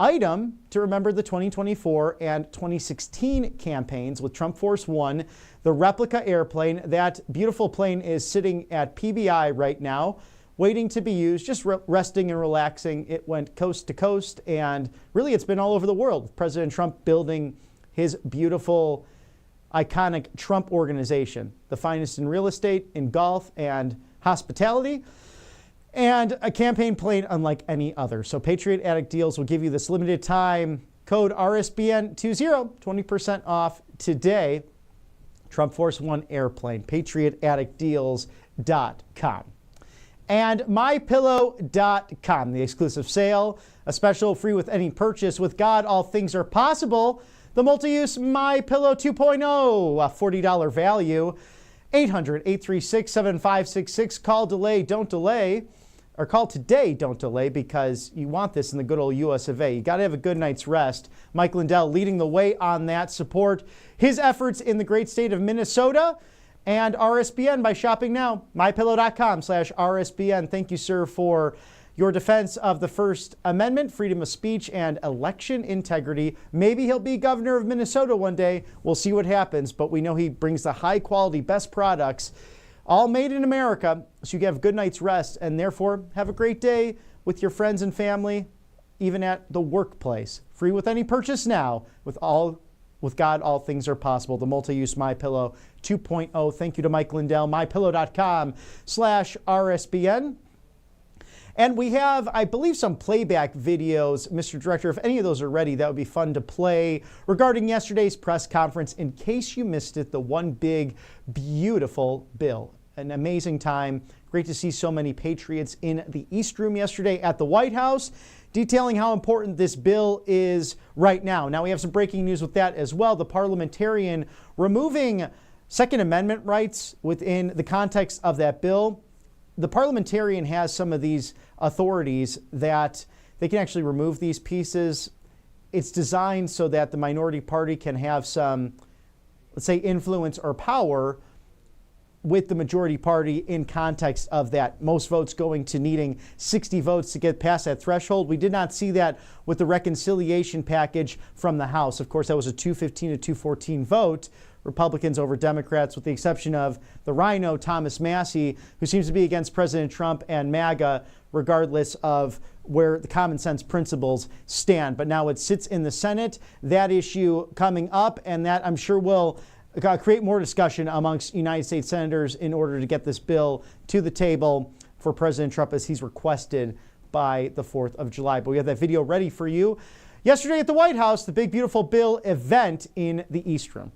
item to remember the 2024 and 2016 campaigns with Trump Force One, the replica airplane. That beautiful plane is sitting at PBI right now, waiting to be used, just resting and relaxing. It went coast to coast, and really it's been all over the world. President Trump building his beautiful, iconic Trump organization, the finest in real estate, in golf, and hospitality, and a campaign plane unlike any other. So Patriot Addict Deals will give you this limited time code RSBN20, 20% off today. Trump Force One airplane, PatriotAddictDeals.com. And MyPillow.com, the exclusive sale, a special free with any purchase. With God, all things are possible. The multi-use MyPillow 2.0, a $40 value. 800-836-7566. Call delay, don't delay. Or call today, don't delay, because you want this in the good old US of A. You got to have a good night's rest. Mike Lindell leading the way on that. Support his efforts in the great state of Minnesota. And RSBN by shopping now. MyPillow.com/RSBN. Thank you, sir, for your defense of the First Amendment, freedom of speech, and election integrity. Maybe he'll be governor of Minnesota one day. We'll see what happens. But we know he brings the high quality, best products, all made in America, so you can have a good night's rest and therefore have a great day with your friends and family, even at the workplace. Free with any purchase now. With God, all things are possible. The multi-use MyPillow 2.0. Thank you to Mike Lindell. MyPillow.com/RSBN. And we have, I believe, some playback videos. Mr. Director, if any of those are ready, that would be fun to play regarding yesterday's press conference. In case you missed it, the one big, beautiful bill. An amazing time. Great to see so many patriots in the East Room yesterday at the White House, detailing how important this bill is right now. Now we have some breaking news with that as well. The parliamentarian removing Second Amendment rights within the context of that bill. The parliamentarian has some of these authorities that they can actually remove these pieces. It's designed so that the minority party can have some, let's say, influence or power with the majority party in context of that. Most votes going to needing 60 votes to get past that threshold. We did not see that with the reconciliation package from the House. Of course, that was a 215 to 214 vote. Republicans over Democrats, with the exception of the Rhino, Thomas Massie, who seems to be against President Trump and MAGA, regardless of where the common sense principles stand. But now it sits in the Senate. That issue coming up, and that I'm sure will create more discussion amongst United States senators in order to get this bill to the table for President Trump as he's requested by the 4th of July. But we have that video ready for you. Yesterday at the White House, the Big Beautiful Bill event in the East Room.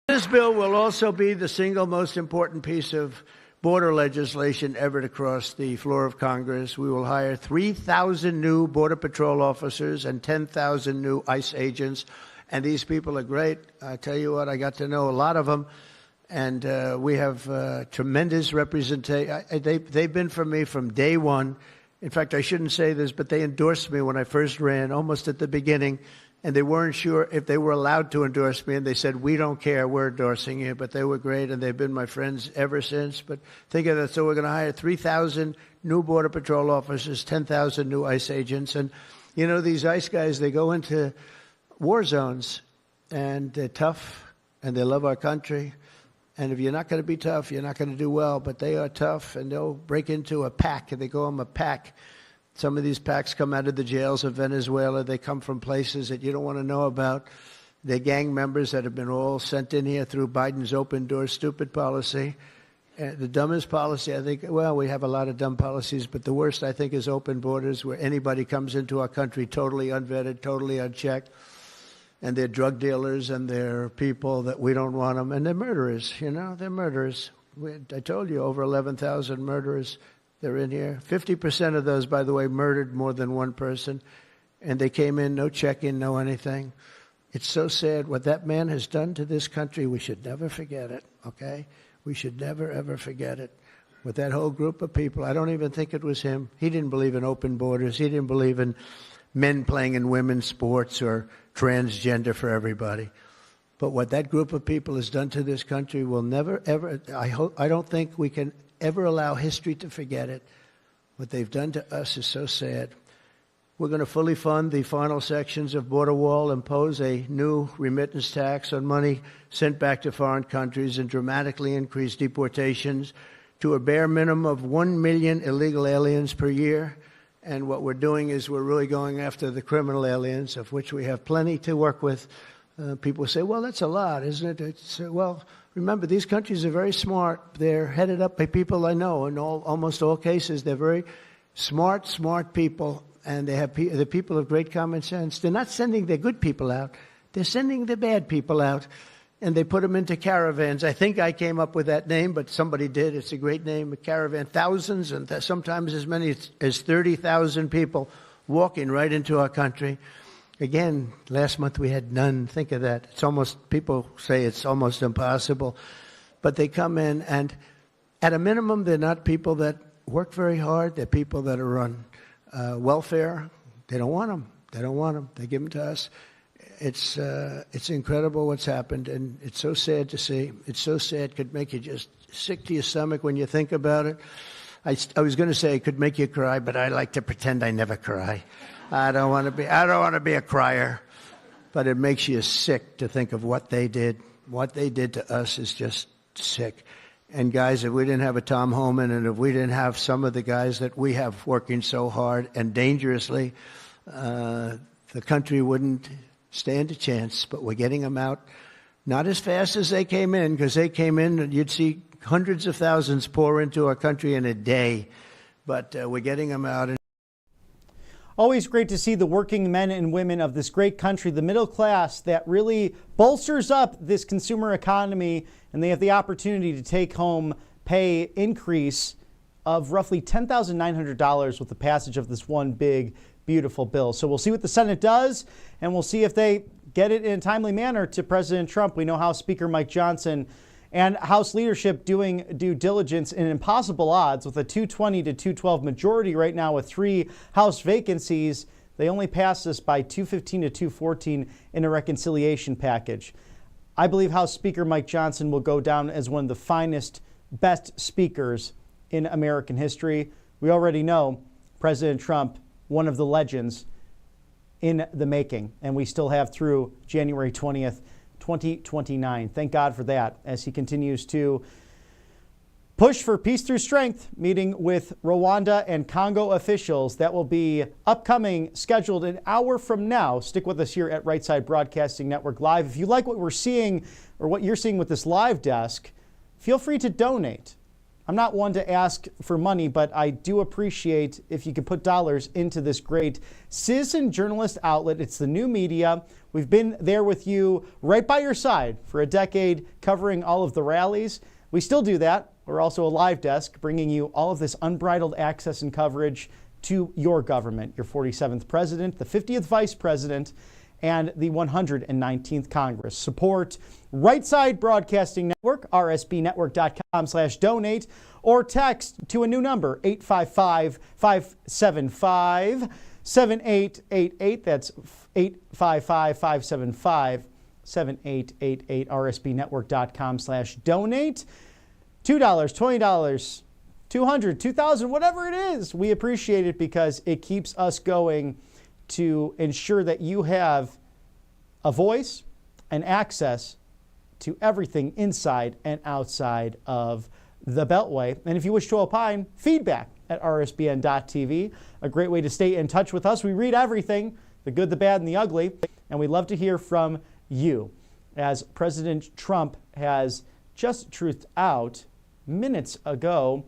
This bill will also be the single most important piece of border legislation ever to cross the floor of Congress. We will hire 3,000 new Border Patrol officers and 10,000 new ICE agents. And these people are great. I tell you what, I got to know a lot of them. And we have tremendous representation. They've been for me from day one. In fact, I shouldn't say this, but they endorsed me when I first ran, almost at the beginning. And they weren't sure if they were allowed to endorse me. And they said, we don't care, we're endorsing you. But they were great, and they've been my friends ever since. But think of that. So we're going to hire 3,000 new Border Patrol officers, 10,000 new ICE agents. And, you know, these ICE guys, they go into war zones, and they're tough, and they love our country. And if you're not going to be tough, you're not going to do well. But they are tough, and they'll break into a pack, and they go on a pack. Some of these packs come out of the jails of Venezuela. They come from places that you don't want to know about. They're gang members that have been all sent in here through Biden's open door stupid policy. The dumbest policy, I think, well, we have a lot of dumb policies, but the worst, I think, is open borders, where anybody comes into our country totally unvetted, totally unchecked. And they're drug dealers, and they're people that we don't want them. And they're murderers, you know, they're murderers. I told you, over 11,000 murderers. They're in here. 50% of those, by the way, murdered more than one person. And they came in, no check-in, no anything. It's so sad. What that man has done to this country, we should never forget it, okay? We should never, ever forget it. With that whole group of people, I don't even think it was him. He didn't believe in open borders. He didn't believe in men playing in women's sports or transgender for everybody. But what that group of people has done to this country will never, ever, I don't think we can ever allow history to forget it. What they've done to us is so sad. We're going to fully fund the final sections of Border Wall, impose a new remittance tax on money sent back to foreign countries, and dramatically increase deportations to a bare minimum of 1 million illegal aliens per year. And what we're doing is we're really going after the criminal aliens, of which we have plenty to work with. People say, well, that's a lot, isn't it? Well, remember, these countries are very smart. They're headed up by people I know. In almost all cases, they're very smart people, and they're people of great common sense. They're not sending their good people out. They're sending the bad people out, and they put them into caravans. I think I came up with that name, but somebody did. It's a great name, a caravan. Thousands, and sometimes as many as 30,000 people walking right into our country. Again, last month we had none. Think of that. It's almost, people say it's almost impossible. But they come in, and at a minimum, they're not people that work very hard. They're people that are on welfare. They don't want them. They don't want them. They give them to us. It's incredible what's happened, and it's so sad to see. It's so sad. It could make you just sick to your stomach when you think about it. I was going to say it could make you cry, but I like to pretend I never cry. I don't want to be a crier, but it makes you sick to think of what they did. What they did to us is just sick. And guys, if we didn't have a Tom Homan, and if we didn't have some of the guys that we have working so hard and dangerously, the country wouldn't stand a chance. But we're getting them out, not as fast as they came in, because they came in and you'd see hundreds of thousands pour into our country in a day. But we're getting them out. Always great to see the working men and women of this great country, the middle class, that really bolsters up this consumer economy, and they have the opportunity to take home pay increase of roughly $10,900 with the passage of this one big, beautiful bill. So we'll see what the Senate does, and we'll see if they get it in a timely manner to President Trump. We know House Speaker Mike Johnson and House leadership doing due diligence in impossible odds with a 220 to 212 majority right now with 3 House vacancies. They only passed this by 215 to 214 in a reconciliation package. I believe House Speaker Mike Johnson will go down as one of the finest, best speakers in American history. We already know President Trump, one of the legends in the making, and we still have through January 20th, 2029. Thank God for that, as he continues to push for peace through strength, meeting with Rwanda and Congo officials. That will be upcoming, scheduled an hour from now. Stick with us here at Right Side Broadcasting Network Live. If you like what we're seeing or what you're seeing with this live desk, feel free to donate I'm not one to ask for money, but I do appreciate if you could put dollars into this great citizen journalist outlet. It's the new media. We've been there with you right by your side for a decade, covering all of the rallies. We still do that. We're also a live desk, bringing you all of this unbridled access and coverage to your government, your 47th president, the 50th vice president, and the 119th Congress. Support Right Side Broadcasting Network, rsbnetwork.com/donate, or text to a new number, 855-575-7888. That's 855-575-7888, rsbnetwork.com/donate. $2, $20, $200, $2,000, whatever it is. We appreciate it because it keeps us going to ensure that you have a voice and access to everything inside and outside of the Beltway. And if you wish to opine, feedback at rsbn.tv, a great way to stay in touch with us. We read everything, the good, the bad, and the ugly, and we love to hear from you. As President Trump has just truthed out minutes ago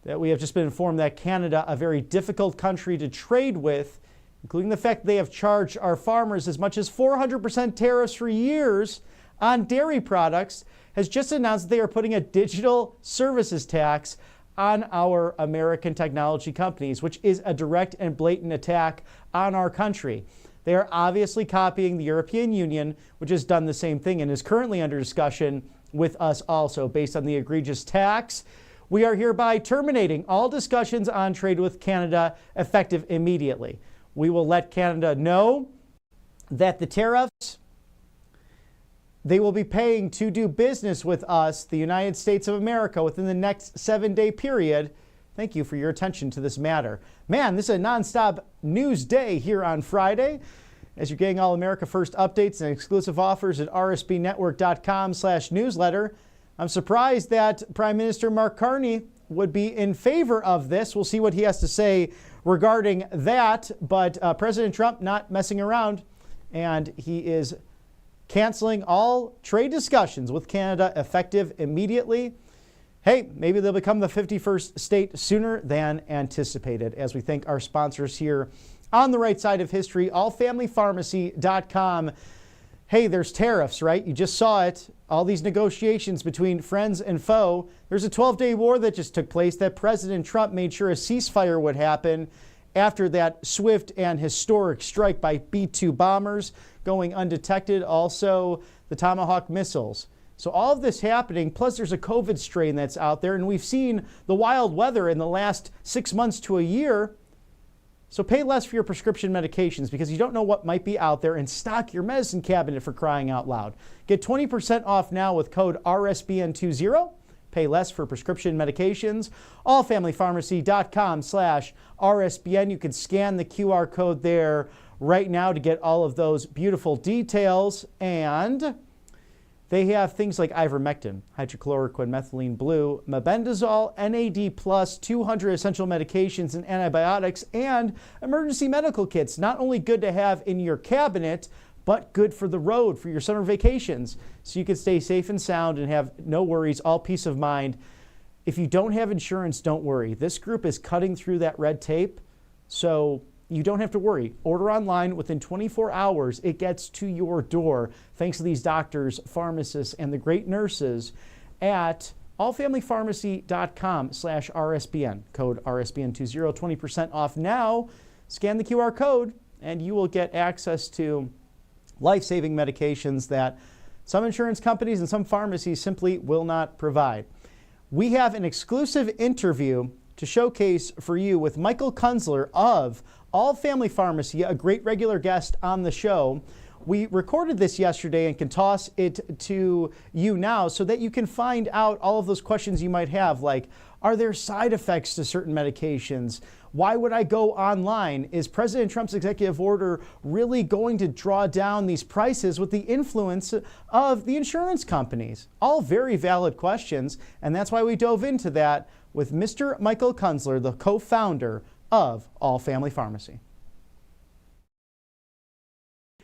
that we have just been informed that Canada, a very difficult country to trade with, including the fact they have charged our farmers as much as 400% tariffs for years on dairy products, has just announced that they are putting a digital services tax on our American technology companies, which is a direct and blatant attack on our country. They are obviously copying the European Union, which has done the same thing and is currently under discussion with us also based on the egregious tax. We are hereby terminating all discussions on trade with Canada effective immediately. We will let Canada know that the tariffs they will be paying to do business with us, the United States of America, within the next 7-day period. Thank you for your attention to this matter. Man, this is a nonstop news day here on Friday. As you're getting all America First updates and exclusive offers at rsbnetwork.com/newsletter. I'm surprised that Prime Minister Mark Carney would be in favor of this. We'll see what he has to say regarding that. But President Trump not messing around, and he is canceling all trade discussions with Canada effective immediately. Hey, maybe they'll become the 51st state sooner than anticipated, as we thank our sponsors here on the right side of history, allfamilypharmacy.com. Hey, there's tariffs, right? You just saw it. All these negotiations between friends and foe. There's a 12-day war that just took place that President Trump made sure a ceasefire would happen after that swift and historic strike by B-2 bombers going undetected. Also, the Tomahawk missiles. So all of this happening, plus there's a COVID strain that's out there, and we've seen the wild weather in the last 6 months to a year. So pay less for your prescription medications because you don't know what might be out there, and stock your medicine cabinet for crying out loud. Get 20% off now with code RSBN20. Pay less for prescription medications. Allfamilypharmacy.com/RSBN. You can scan the QR code there right now to get all of those beautiful details. And they have things like ivermectin, hydrochloroquine, methylene blue, mebendazole, NAD+, 200 essential medications and antibiotics, and emergency medical kits. Not only good to have in your cabinet, but good for the road, for your summer vacations, so you can stay safe and sound and have no worries, all peace of mind. If you don't have insurance, don't worry. This group is cutting through that red tape, so you don't have to worry. Order online within 24 hours. It gets to your door thanks to these doctors, pharmacists, and the great nurses at allfamilypharmacy.com/RSBN. Code RSBN20, 20% off now. Scan the QR code and you will get access to life-saving medications that some insurance companies and some pharmacies simply will not provide. We have an exclusive interview to showcase for you with Michael Kunzler of All Family Pharmacy, a great regular guest on the show. We recorded this yesterday and can toss it to you now so that you can find out all of those questions you might have, like, are there side effects to certain medications? Why would I go online? Is President Trump's executive order really going to draw down these prices with the influence of the insurance companies? All very valid questions, and that's why we dove into that with Mr. Michael Kunzler, the co-founder of All Family Pharmacy.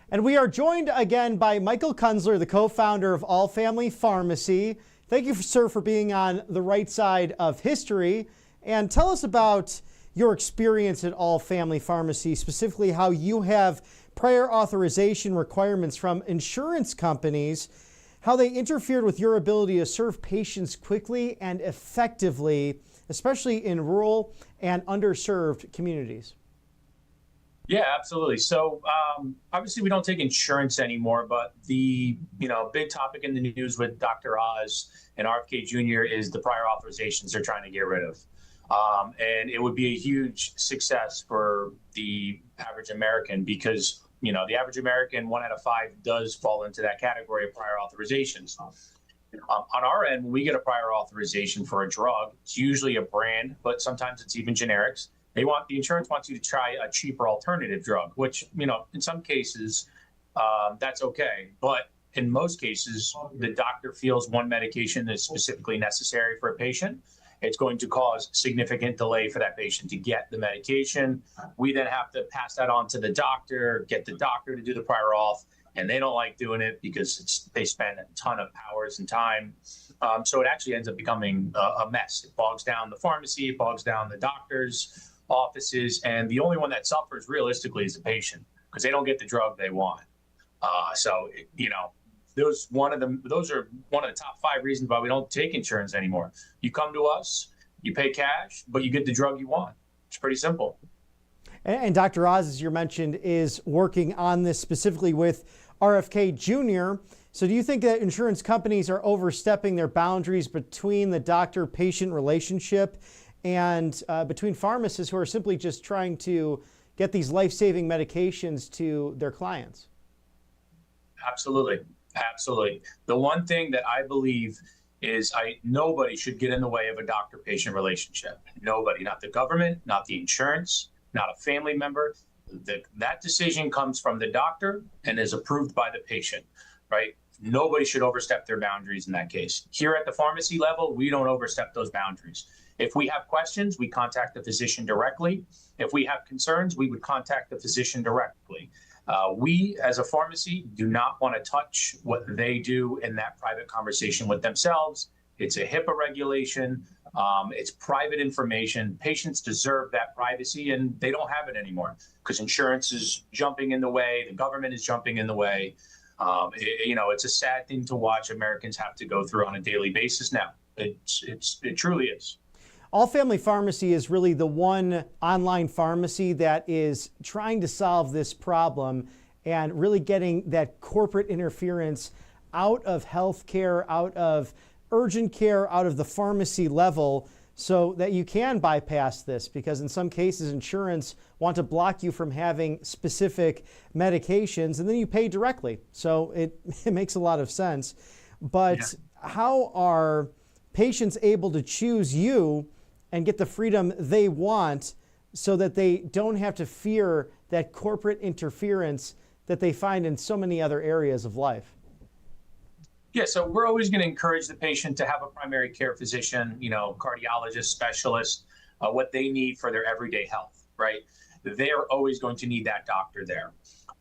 And we are joined again by Michael Kunzler, the co-founder of All Family Pharmacy. Thank you, sir, for being on the right side of history. And tell us about your experience at All Family Pharmacy, specifically how you have prior authorization requirements from insurance companies, how they interfered with your ability to serve patients quickly and effectively, especially in rural and underserved communities. Yeah, absolutely. So obviously we don't take insurance anymore, but the big topic in the news with Dr. Oz and RFK Jr. is the prior authorizations they're trying to get rid of. And it would be a huge success for the average American because, the average American, 1 out of 5 does fall into that category of prior authorizations. On our end, when we get a prior authorization for a drug, it's usually a brand, but sometimes it's even generics. The insurance wants you to try a cheaper alternative drug, which, in some cases, that's okay. But in most cases, the doctor feels one medication is specifically necessary for a patient. It's going to cause significant delay for that patient to get the medication. We then have to pass that on to the doctor, get the doctor to do the prior auth, and they don't like doing it because they spend a ton of hours and time. So it actually ends up becoming a mess. It bogs down the pharmacy, it bogs down the doctor's offices, and the only one that suffers realistically is the patient because they don't get the drug they want. Those are one of the top 5 reasons why we don't take insurance anymore. You come to us, you pay cash, but you get the drug you want. It's pretty simple. And Dr. Oz, as you mentioned, is working on this specifically with RFK Jr. So do you think that insurance companies are overstepping their boundaries between the doctor-patient relationship and between pharmacists who are simply just trying to get these life-saving medications to their clients? Absolutely. Absolutely. The one thing that I believe is nobody should get in the way of a doctor-patient relationship. Nobody, not the government, not the insurance, not a family member. That decision comes from the doctor and is approved by the patient, right? Nobody should overstep their boundaries in that case. Here at the pharmacy level, we don't overstep those boundaries. If we have questions, we contact the physician directly. If we have concerns, we would contact the physician directly. We, as a pharmacy, do not want to touch what they do in that private conversation with themselves. It's a HIPAA regulation. It's private information. Patients deserve that privacy, and they don't have it anymore because insurance is jumping in the way. The government is jumping in the way. It's a sad thing to watch Americans have to go through on a daily basis now. It truly is. All Family Pharmacy is really the one online pharmacy that is trying to solve this problem and really getting that corporate interference out of healthcare, out of urgent care, out of the pharmacy level so that you can bypass this, because in some cases insurance want to block you from having specific medications and then you pay directly. So it makes a lot of sense. But how are patients able to choose you and get the freedom they want so that they don't have to fear that corporate interference that they find in so many other areas of life? Yeah, so we're always going to encourage the patient to have a primary care physician, cardiologist, specialist, what they need for their everyday health, right? They are always going to need that doctor there.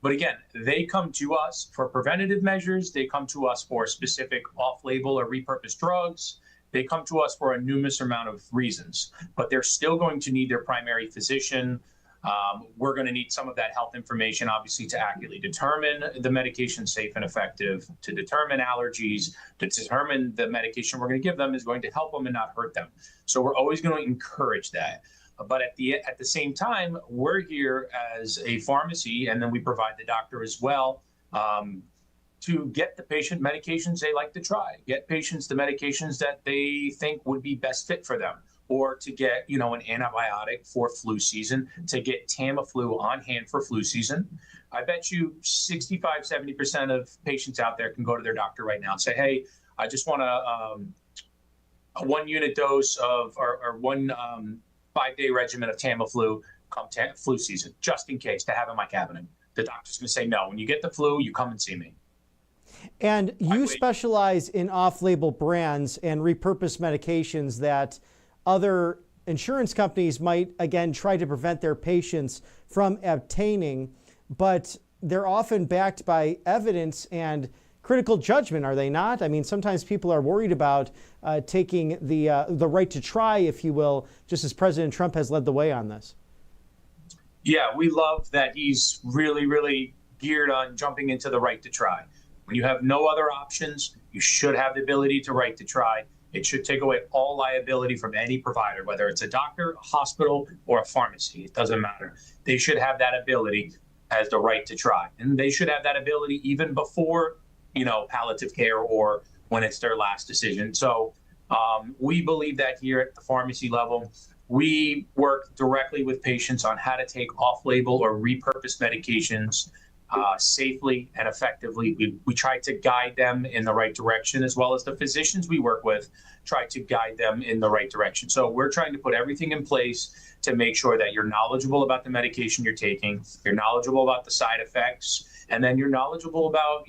But again, they come to us for preventative measures. They come to us for specific off-label or repurposed drugs. They come to us for a numerous amount of reasons, but they're still going to need their primary physician. We're going to need some of that health information, obviously, to accurately determine the medication safe and effective, to determine allergies, to determine the medication we're going to give them is going to help them and not hurt them. So we're always going to encourage that. But at the same time, we're here as a pharmacy, and then we provide the doctor as well, to get the patient medications they like to try, get patients the medications that they think would be best fit for them, or to get, an antibiotic for flu season, to get Tamiflu on hand for flu season. I bet you 65, 70% of patients out there can go to their doctor right now and say, hey, I just want a 1 unit dose of, or 1 5-day regimen of Tamiflu come flu season, just in case, to have in my cabinet. The doctor's going to say, no, when you get the flu, you come and see me. And you specialize in off-label brands and repurposed medications that other insurance companies might, again, try to prevent their patients from obtaining, but they're often backed by evidence and critical judgment, are they not? I mean, sometimes people are worried about taking the right to try, if you will, just as President Trump has led the way on this. Yeah, we love that he's really, really geared on jumping into the right to try. When you have no other options, you should have the ability to right to try. It should take away all liability from any provider, whether it's a doctor, a hospital, or a pharmacy. It doesn't matter. They should have that ability as the right to try. And they should have that ability even before, palliative care or when it's their last decision. So we believe that here at the pharmacy level. We work directly with patients on how to take off-label or repurposed medications safely and effectively. We try to guide them in the right direction, as well as the physicians we work with try to guide them in the right direction. So we're trying to put everything in place to make sure that you're knowledgeable about the medication you're taking, you're knowledgeable about the side effects, and then you're knowledgeable about,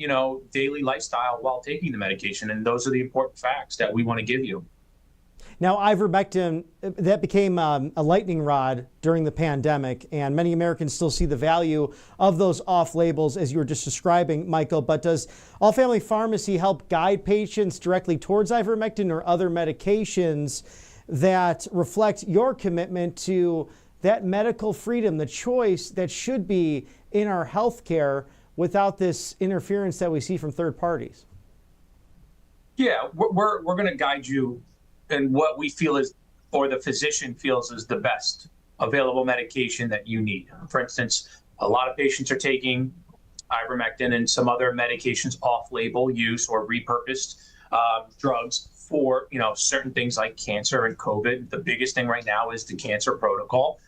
daily lifestyle while taking the medication. And those are the important facts that we want to give you. Now, ivermectin, that became a lightning rod during the pandemic, and many Americans still see the value of those off labels, as you were just describing, Michael. But does All Family Pharmacy help guide patients directly towards ivermectin or other medications that reflect your commitment to that medical freedom, the choice that should be in our healthcare without this interference that we see from third parties? Yeah, we're going to guide you in what we feel is, or the physician feels is the best available medication that you need. For instance, a lot of patients are taking ivermectin and some other medications off-label use or repurposed drugs for, certain things like cancer and COVID. The biggest thing right now is the cancer protocol.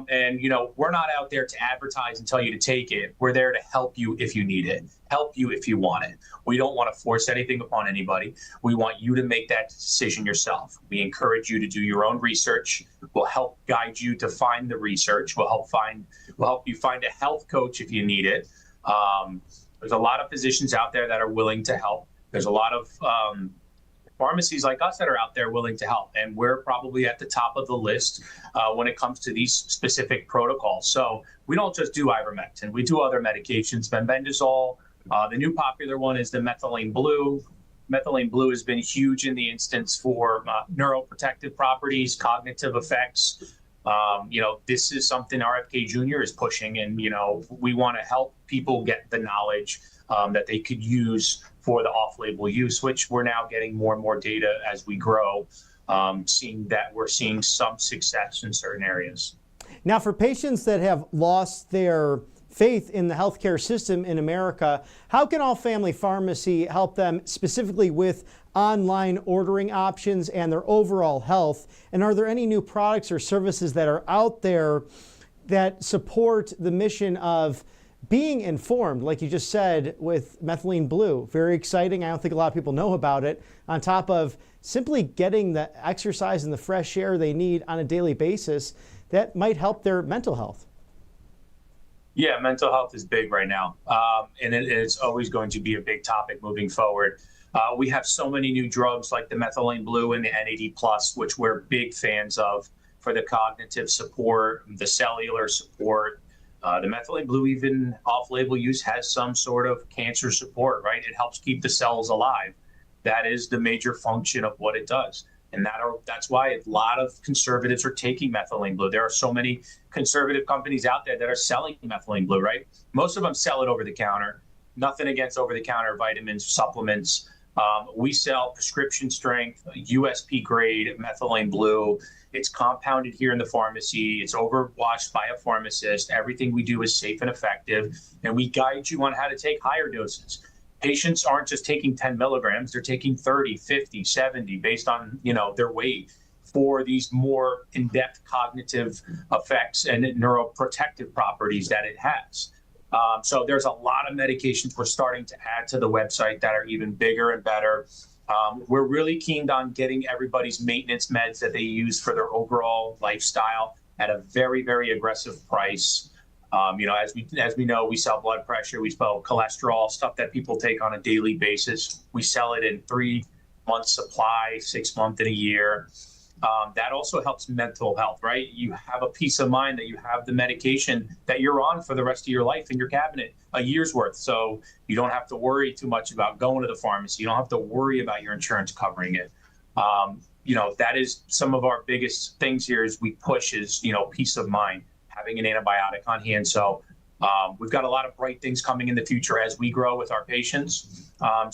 And we're not out there to advertise and tell you to take it. We're there to help you if you need it, help you if you want it. We don't want to force anything upon anybody. We want you to make that decision yourself. We encourage you to do your own research. We'll help guide you to find the research. We'll help you find a health coach if you need it. There's a lot of physicians out there that are willing to help. There's a lot of pharmacies like us that are out there willing to help. And we're probably at the top of the list when it comes to these specific protocols. So we don't just do ivermectin. We do other medications, bendazole. The new popular one is the methylene blue. Methylene blue has been huge in the instance for neuroprotective properties, cognitive effects. This is something RFK Jr. is pushing, and, we want to help people get the knowledge that they could use for the off-label use, which we're now getting more and more data as we grow, seeing that we're seeing some success in certain areas. Now, for patients that have lost their faith in the healthcare system in America, how can All Family Pharmacy help them specifically with online ordering options and their overall health? And are there any new products or services that are out there that support the mission of being informed, like you just said, with methylene blue? Very exciting. I don't think a lot of people know about it. On top of simply getting the exercise and the fresh air they need on a daily basis, that might help their mental health. Yeah, mental health is big right now. And it's always going to be a big topic moving forward. We have so many new drugs like the methylene blue and the NAD+, which we're big fans of for the cognitive support, the cellular support. The methylene blue, even off-label use, has some sort of cancer support, right? It helps keep the cells alive. That is the major function of what it does. And that's why a lot of conservatives are taking methylene blue. There are so many conservative companies out there that are selling methylene blue, right? Most of them sell it over the counter. Nothing against over-the-counter vitamins, supplements. We sell prescription strength, USP grade methylene blue. It's compounded here in the pharmacy. It's overwashed by a pharmacist. Everything we do is safe and effective. And we guide you on how to take higher doses. Patients aren't just taking 10 milligrams. They're taking 30, 50, 70 based on, their weight for these more in-depth cognitive effects and neuroprotective properties that it has. So there's a lot of medications we're starting to add to the website that are even bigger and better. We're really keen on getting everybody's maintenance meds that they use for their overall lifestyle at a very, very aggressive price. As we know, we sell blood pressure, we sell cholesterol, stuff that people take on a daily basis. We sell it in 3 months supply, 6 months, and a year. That also helps mental health, right? You have a peace of mind that you have the medication that you're on for the rest of your life in your cabinet, a year's worth. So you don't have to worry too much about going to the pharmacy. You don't have to worry about your insurance covering it. That is some of our biggest things here is we push is, peace of mind, having an antibiotic on hand. So we've got a lot of bright things coming in the future as we grow with our patients. I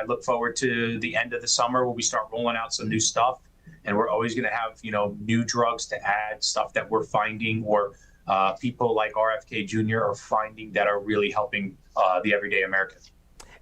look forward to the end of the summer where we start rolling out some new stuff. And we're always going to have, new drugs to add, stuff that we're finding or people like RFK Jr. are finding that are really helping the everyday American.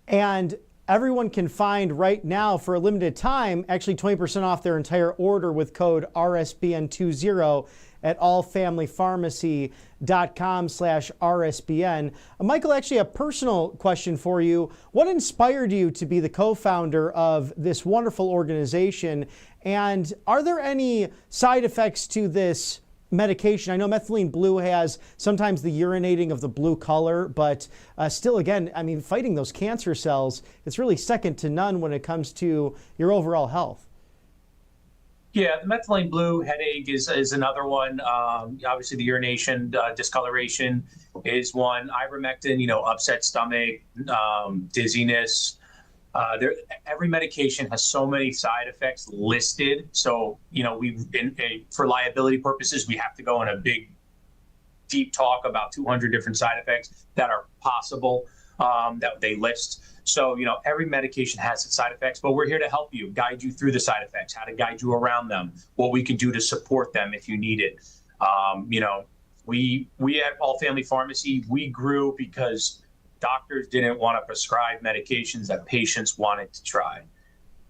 And everyone can find right now for a limited time, actually 20% off their entire order with code RSBN20 at allfamilypharmacy.com/RSBN. Michael, actually a personal question for you. What inspired you to be the co-founder of this wonderful organization? And are there any side effects to this medication? I know methylene blue has sometimes the urinating of the blue color, but still, again, fighting those cancer cells, it's really second to none when it comes to your overall health. Yeah, the methylene blue headache is another one. Obviously, the urination discoloration is one. Ivermectin, upset stomach, dizziness. Every medication has so many side effects listed. So, for liability purposes, we have to go in a big, deep talk about 200 different side effects that are possible that they list. So, every medication has its side effects, but we're here to help you, guide you through the side effects, how to guide you around them, what we can do to support them if you need it. We at All Family Pharmacy, we grew because doctors didn't want to prescribe medications that patients wanted to try.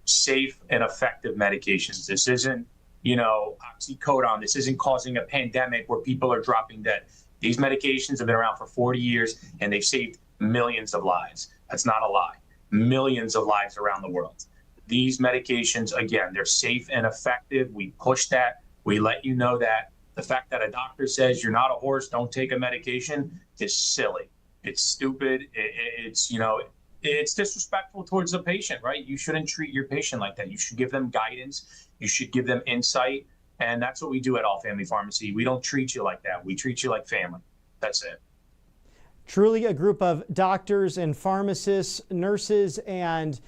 Safe and effective medications. This isn't, oxycodone. This isn't causing a pandemic where people are dropping dead. These medications have been around for 40 years and they've saved millions of lives. That's not a lie. Millions of lives around the world. These medications, again, they're safe and effective. We push that. We let you know that. The fact that a doctor says you're not a horse, don't take a medication is silly. It's stupid. It's disrespectful towards the patient, right? You shouldn't treat your patient like that. You should give them guidance. You should give them insight. And that's what we do at All Family Pharmacy. We don't treat you like that. We treat you like family. That's it. Truly a group of doctors and pharmacists, nurses, and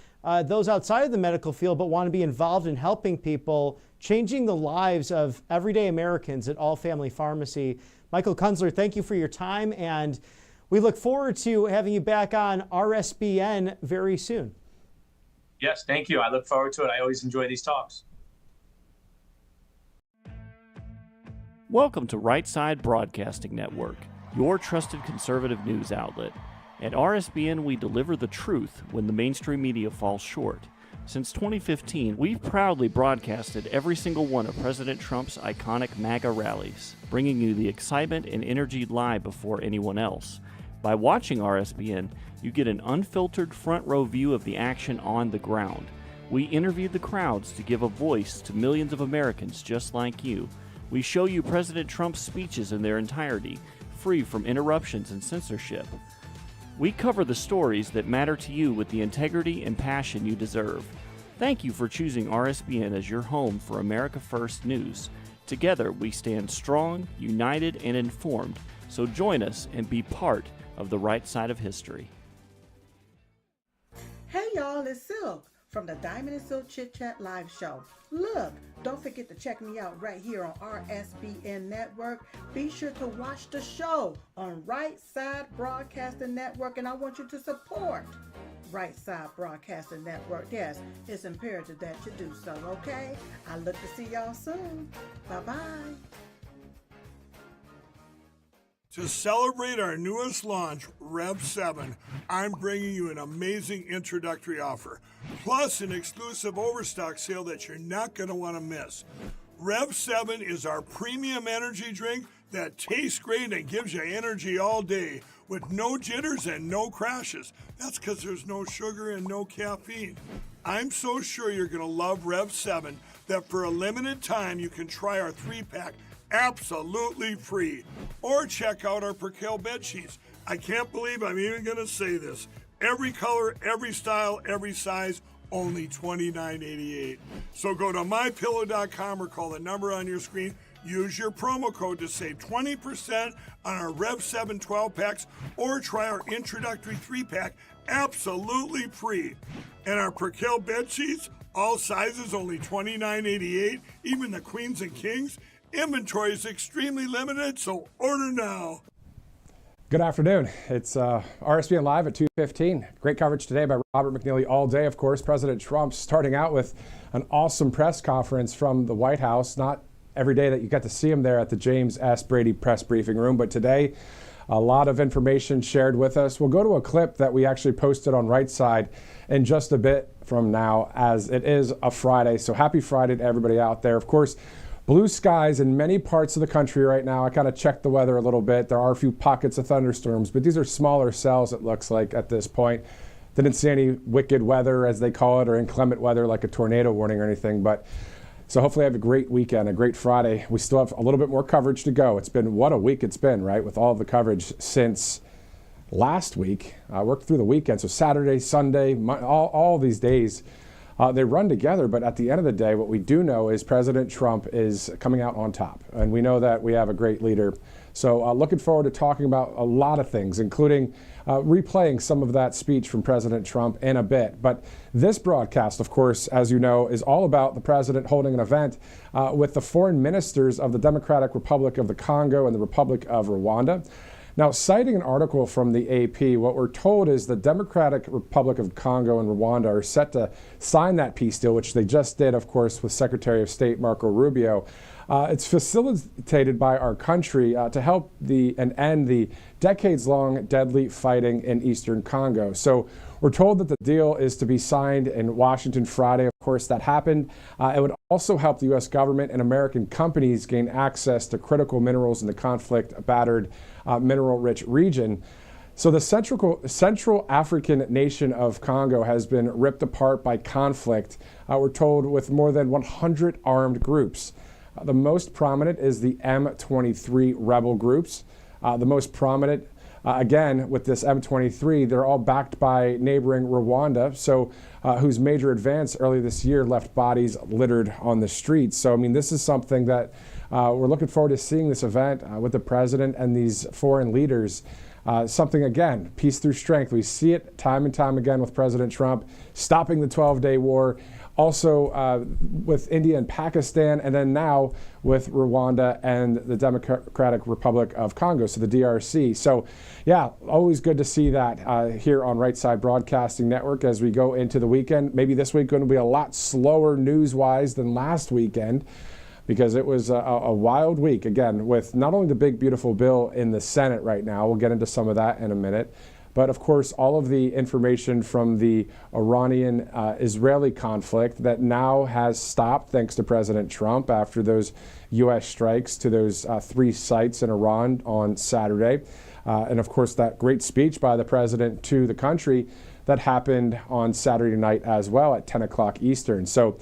those outside of the medical field but want to be involved in helping people, changing the lives of everyday Americans at All Family Pharmacy. Michael Kunzler, thank you for your time, and we look forward to having you back on RSBN very soon. Yes, thank you. I look forward to it. I always enjoy these talks. Welcome to Right Side Broadcasting Network, your trusted conservative news outlet. At RSBN, we deliver the truth when the mainstream media falls short. Since 2015, we've proudly broadcasted every single one of President Trump's iconic MAGA rallies, bringing you the excitement and energy live before anyone else. By watching RSBN, you get an unfiltered front row view of the action on the ground. We interview the crowds to give a voice to millions of Americans just like you. We show you President Trump's speeches in their entirety, free from interruptions and censorship. We cover the stories that matter to you with the integrity and passion you deserve. Thank you for choosing RSBN as your home for America First News. Together, we stand strong, united, and informed. So join us and be part of the right side of history. Hey y'all, it's Silk from the Diamond and Silk Chit Chat live show. Look, don't forget to check me out right here on RSBN Network. Be sure to watch the show on Right Side Broadcasting Network, and I want you to support Right Side Broadcasting Network. Yes, it's imperative that you do so, okay? I look to see y'all soon. Bye-bye. To celebrate our newest launch, Rev 7, I'm bringing you an amazing introductory offer, plus an exclusive overstock sale that you're not going to want to miss. Rev 7 is our premium energy drink that tastes great and gives you energy all day with no jitters and no crashes. That's because there's no sugar and no caffeine. I'm so sure you're going to love Rev 7 that for a limited time you can try our 3-pack absolutely free. Or check out our Percale bed sheets. I can't believe I'm even going to say this. Every color, every style, every size, only $29.88. So go to mypillow.com or call the number on your screen. Use your promo code to save 20% on our Rev 7 12-packs or try our introductory 3-pack absolutely free. And our Percale bed sheets, all sizes only $29.88, even the queens and kings. Inventory is extremely limited, so order now. Good afternoon. It's RSBN Live at 2:15. Great coverage today by Robert McNeely all day, of course. President Trump starting out with an awesome press conference from the White House. Not every day that you get to see him there at the James S. Brady press briefing room, but today a lot of information shared with us. We'll go to a clip that we actually posted on Right Side in just a bit from now, as it is a Friday. So happy Friday to everybody out there. Of course, blue skies in many parts of the country right now. I kind of checked the weather a little bit. There are a few pockets of thunderstorms, but these are smaller cells, it looks like, at this point. Didn't see any wicked weather, as they call it, or inclement weather like a tornado warning or anything. But so hopefully I have a great weekend, a great Friday. We still have a little bit more coverage to go. It's been, what a week it's been, right? With all of the coverage since last week. I worked through the weekend. So Saturday, Sunday, all these days, they run together. But at the end of the day, what we do know is President Trump is coming out on top. And we know that we have a great leader. So looking forward to talking about a lot of things, including replaying some of that speech from President Trump in a bit. But this broadcast, of course, as you know, is all about the president holding an event with the foreign ministers of the Democratic Republic of the Congo and the Republic of Rwanda. Now, citing an article from the AP, what we're told is the Democratic Republic of Congo and Rwanda are set to sign that peace deal, which they just did, of course, with Secretary of State Marco Rubio. It's facilitated by our country to help and end the decades-long deadly fighting in eastern Congo. So we're told that the deal is to be signed in Washington Friday. Of course, that happened. It would also help the U.S. government and American companies gain access to critical minerals in the conflict-battered, mineral-rich region. So the Central African nation of Congo has been ripped apart by conflict, we're told, with more than 100 armed groups. The most prominent is the M23 rebel groups. The most prominent, again, with this M23, they're all backed by neighboring Rwanda, so whose major advance earlier this year left bodies littered on the streets. So, I mean, this is something that we're looking forward to seeing this event with the president and these foreign leaders. Something, again, peace through strength. We see it time and time again with President Trump, stopping the 12-day war. Also with India and Pakistan, and then now with Rwanda and the Democratic Republic of Congo, so the DRC. So, yeah, always good to see that here on Right Side Broadcasting Network as we go into the weekend. Maybe this week going to be a lot slower news-wise than last weekend, because it was a wild week, again, with not only the big, beautiful bill in the Senate right now. We'll get into some of that in a minute. But of course, all of the information from the Iranian-Israeli conflict that now has stopped thanks to President Trump after those U.S. strikes to those 3 sites in Iran on Saturday. And of course, that great speech by the president to the country that happened on Saturday night as well at 10 o'clock Eastern. So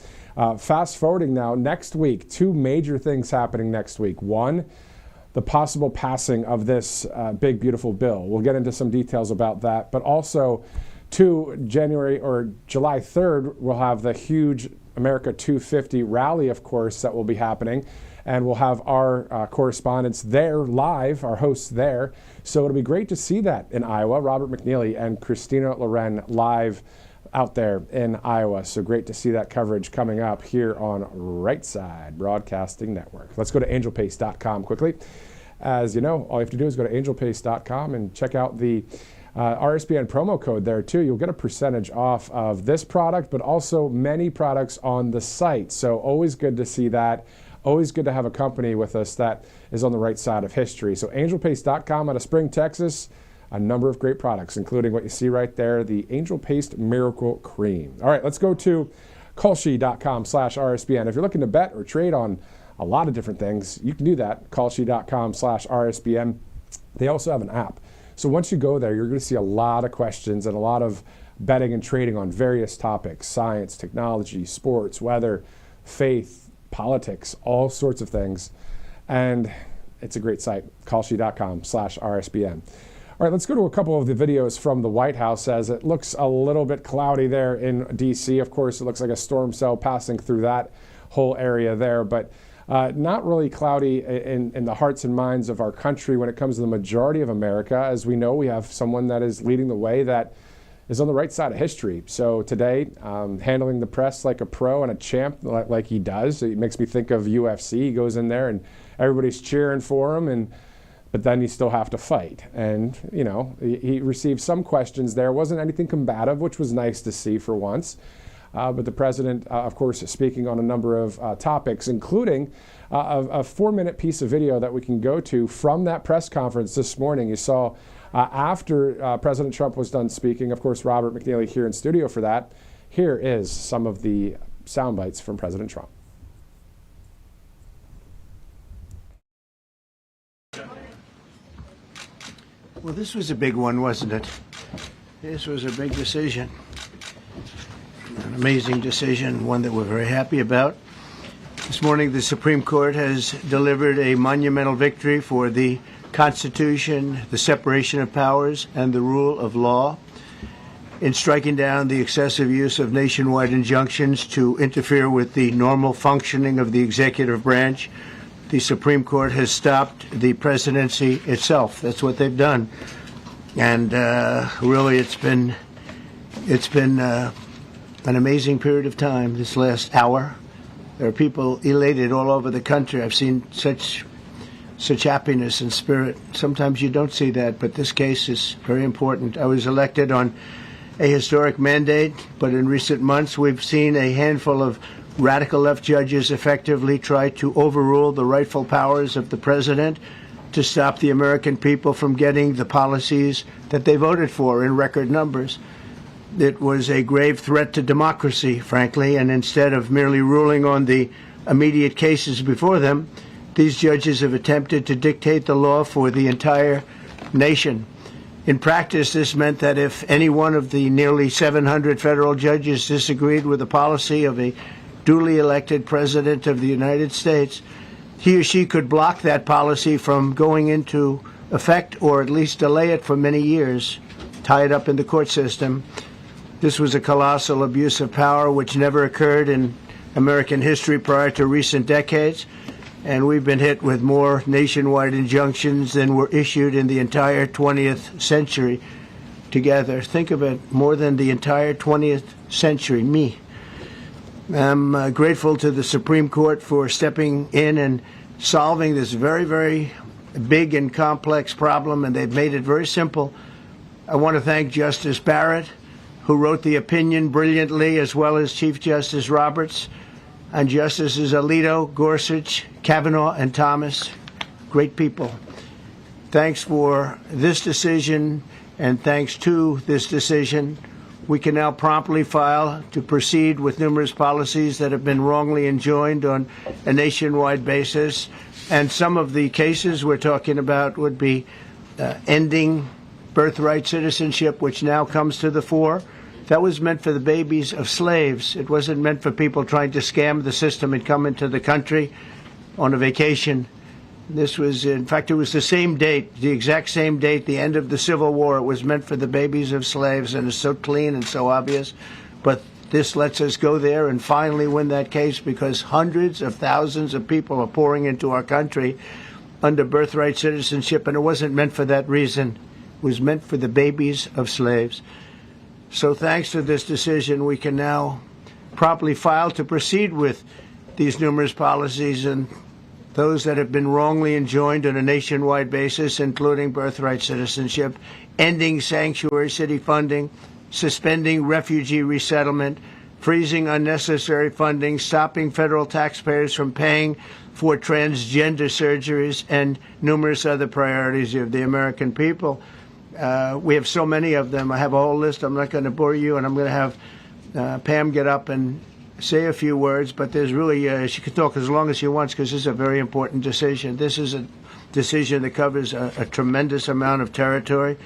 fast forwarding now, next week, 2 major things happening next week. One, the possible passing of this big, beautiful bill. We'll get into some details about that. But also, July 3rd, we'll have the huge America 250 rally, of course, that will be happening. And we'll have our correspondents there live, our hosts there. So it'll be great to see that in Iowa. Robert McNeely and Christina Loren live out there in Iowa. So great to see that coverage coming up here on Right Side Broadcasting Network. Let's go to angelpaste.com quickly. As you know, all you have to do is go to angelpaste.com and check out the RSBN promo code there too. You'll get a percentage off of this product, but also many products on the site. So always good to see that. Always good to have a company with us that is on the right side of history. So angelpaste.com out of Spring, Texas. A number of great products, including what you see right there, the Angel Paste Miracle Cream. All right, let's go to Kalshi.com/RSBN. If you're looking to bet or trade on a lot of different things, you can do that, Kalshi.com/RSBN. They also have an app. So once you go there, you're going to see a lot of questions and a lot of betting and trading on various topics: science, technology, sports, weather, faith, politics, all sorts of things. And it's a great site, Kalshi.com/RSBN. All right, let's go to a couple of the videos from the White House as it looks a little bit cloudy there in D.C. Of course, it looks like a storm cell passing through that whole area there, but not really cloudy in the hearts and minds of our country when it comes to the majority of America. As we know, we have someone that is leading the way that is on the right side of history. So today, handling the press like a pro and a champ like he does. It makes me think of UFC. He goes in there and everybody's cheering for him, but then you still have to fight. And, you know, he received some questions there. Wasn't anything combative, which was nice to see for once. But the president, of course, is speaking on a number of topics, including a 4-minute piece of video that we can go to from that press conference this morning. You saw after President Trump was done speaking, of course, Robert McNeely here in studio for that. Here is some of the sound bites from President Trump. Well, this was a big one, wasn't it? This was a big decision. An amazing decision, one that we're very happy about. This morning, the Supreme Court has delivered a monumental victory for the Constitution, the separation of powers, and the rule of law in striking down the excessive use of nationwide injunctions to interfere with the normal functioning of the executive branch. The Supreme Court has stopped the presidency itself. That's what they've done. And really, it's been an amazing period of time this last hour. There are people elated all over the country. I've seen such happiness and spirit. Sometimes you don't see that, but this case is very important. I was elected on a historic mandate, but in recent months we've seen a handful of radical left judges effectively try to overrule the rightful powers of the president to stop the American people from getting the policies that they voted for in record numbers. It was a grave threat to democracy, frankly, and instead of merely ruling on the immediate cases before them, these judges have attempted to dictate the law for the entire nation. In practice, this meant that if any one of the nearly 700 federal judges disagreed with the policy of a duly elected president of the United States, he or she could block that policy from going into effect or at least delay it for many years, tie it up in the court system. This was a colossal abuse of power which never occurred in American history prior to recent decades, and we've been hit with more nationwide injunctions than were issued in the entire 20th century together. Think of it, more than the entire 20th century. Me. I'm grateful to the Supreme Court for stepping in and solving this very, very big and complex problem, and they've made it very simple. I want to thank Justice Barrett, who wrote the opinion brilliantly, as well as Chief Justice Roberts, and Justices Alito, Gorsuch, Kavanaugh, and Thomas. Great people. Thanks for this decision, and thanks to this decision, we can now promptly file to proceed with numerous policies that have been wrongly enjoined on a nationwide basis. And some of the cases we're talking about would be ending birthright citizenship, which now comes to the fore. That was meant for the babies of slaves. It wasn't meant for people trying to scam the system and come into the country on a vacation. This was, in fact, it was the same date, the exact same date, the end of the Civil War. It was meant for the babies of slaves, and it's so clean and so obvious. But this lets us go there and finally win that case, because hundreds of thousands of people are pouring into our country under birthright citizenship, and it wasn't meant for that reason. It was meant for the babies of slaves. So thanks to this decision, we can now promptly file to proceed with these numerous policies and those that have been wrongly enjoined on a nationwide basis, including birthright citizenship, ending sanctuary city funding, suspending refugee resettlement, freezing unnecessary funding, stopping federal taxpayers from paying for transgender surgeries, and numerous other priorities of the American people. We have so many of them. I have a whole list. I'm not going to bore you, and I'm going to have Pam get up and say a few words, but there's really, she can talk as long as she wants, because this is a very important decision. This is a decision that covers a tremendous amount of territory.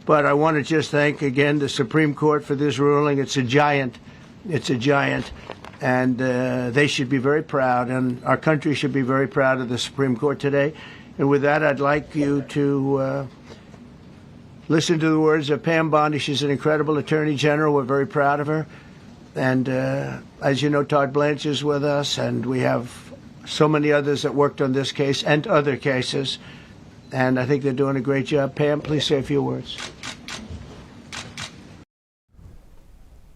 But I want to just thank again the Supreme Court for this ruling. It's a giant. It's a giant. And they should be very proud, and our country should be very proud of the Supreme Court today. And with that, I'd like you to listen to the words of Pam Bondi. She's an incredible attorney general. We're very proud of her. And as you know, Todd Blanche is with us, and we have so many others that worked on this case and other cases. And I think they're doing a great job. Pam, please say a few words.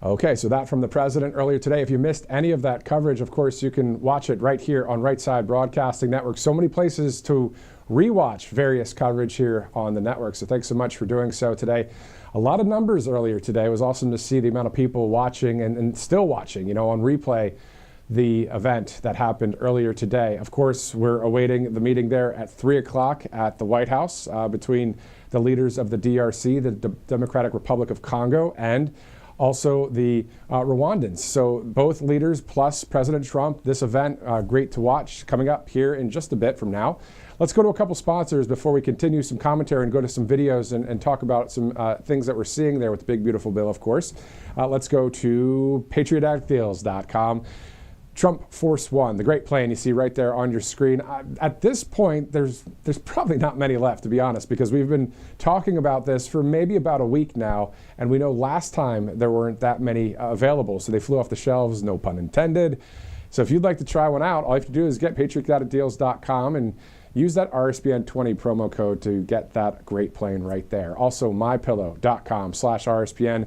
Okay, so that from the president earlier today. If you missed any of that coverage, of course, you can watch it right here on Right Side Broadcasting Network. So many places to rewatch various coverage here on the network. So thanks so much for doing so today. A lot of numbers earlier today. It was awesome to see the amount of people watching and still watching, on replay, the event that happened earlier today. Of course, we're awaiting the meeting there at 3 o'clock at the White House between the leaders of the DRC, the Democratic Republic of Congo, and also the Rwandans. So both leaders plus President Trump. This event, great to watch, coming up here in just a bit from now. Let's go to a couple sponsors before we continue some commentary and go to some videos and talk about some things that we're seeing there with the big, beautiful bill, of course. Let's go to patriotactdeals.com. Trump Force One, the great plane you see right there on your screen. At this point, there's probably not many left, to be honest, because we've been talking about this for maybe about a week now, and we know last time there weren't that many available, so they flew off the shelves, no pun intended. So if you'd like to try one out, all you have to do is get patriotactdeals.com and use that RSBN 20 promo code to get that great plane right there. Also, mypillow.com/RSBN.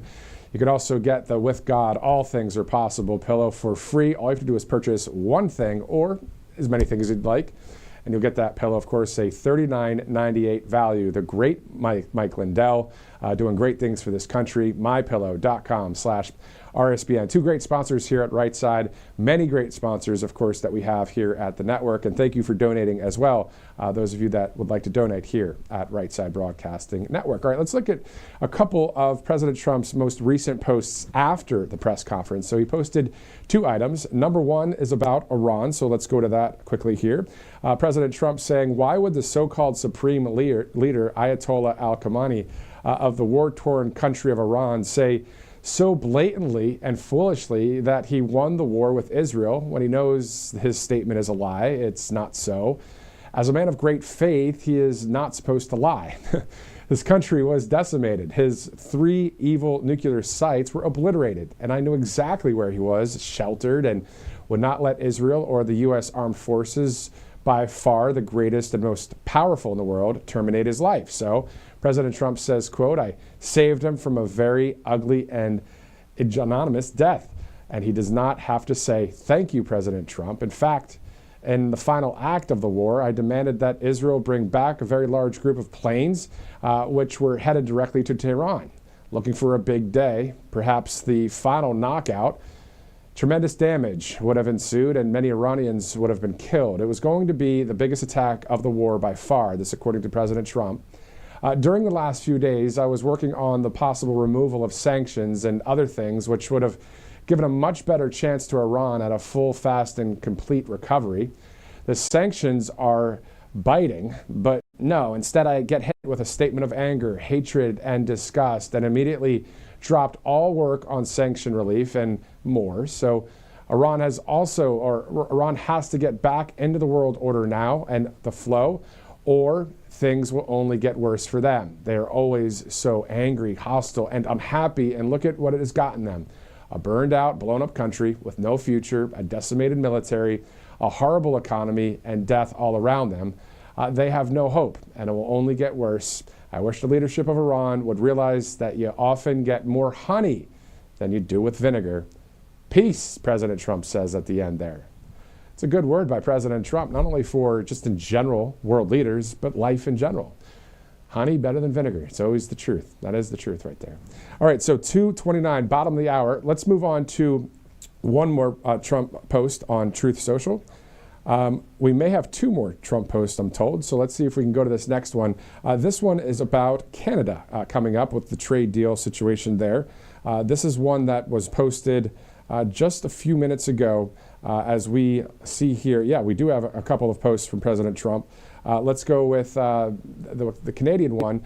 You can also get the With God, All Things Are Possible pillow for free. All you have to do is purchase one thing or as many things as you'd like, and you'll get that pillow, of course, a $39.98 value. The great Mike Lindell doing great things for this country. mypillow.com/RSBN. Two great sponsors here at Right Side. Many great sponsors, of course, that we have here at the network. And thank you for donating as well, those of you that would like to donate here at Right Side Broadcasting Network. All right, let's look at a couple of President Trump's most recent posts after the press conference. So he posted two items. Number one is about Iran, so let's go to that quickly here. President Trump saying, why would the so-called supreme leader Ayatollah al-Khamenei of the war-torn country of Iran say so blatantly and foolishly that he won the war with Israel when he knows his statement is a lie? It's not so. As a man of great faith, he is not supposed to lie. His country was decimated. His 3 evil nuclear sites were obliterated, and I knew exactly where he was, sheltered, and would not let Israel or the U.S. Armed Forces, by far the greatest and most powerful in the world, terminate his life. So President Trump says, quote, I saved him from a very ugly and ignominious death. And he does not have to say, thank you, President Trump. In fact, in the final act of the war, I demanded that Israel bring back a very large group of planes, which were headed directly to Tehran, looking for a big day, perhaps the final knockout. Tremendous damage would have ensued, and many Iranians would have been killed. It was going to be the biggest attack of the war by far, this according to President Trump. During the last few days, I was working on the possible removal of sanctions and other things, which would have given a much better chance to Iran at a full, fast, and complete recovery. The sanctions are biting, but no, instead I get hit with a statement of anger, hatred, and disgust, and immediately dropped all work on sanction relief and more. So Iran has to get back into the world order now and the flow, or things will only get worse for them. They are always so angry, hostile, and unhappy, and look at what it has gotten them. A burned out, blown up country with no future, a decimated military, a horrible economy, and death all around them. They have no hope, and it will only get worse. I wish the leadership of Iran would realize that you often get more honey than you do with vinegar. Peace, President Trump says at the end there. It's a good word by President Trump, not only for just in general world leaders, but life in general. Honey better than vinegar. It's always the truth. That is the truth right there. All right, so 2:29, bottom of the hour. Let's move on to one more Trump post on Truth Social. We may have 2 more Trump posts, I'm told, so let's see if we can go to this next one. This one is about Canada coming up with the trade deal situation there. This is one that was posted just a few minutes ago. As we see here, yeah, we do have a couple of posts from President Trump. Let's go with the Canadian one.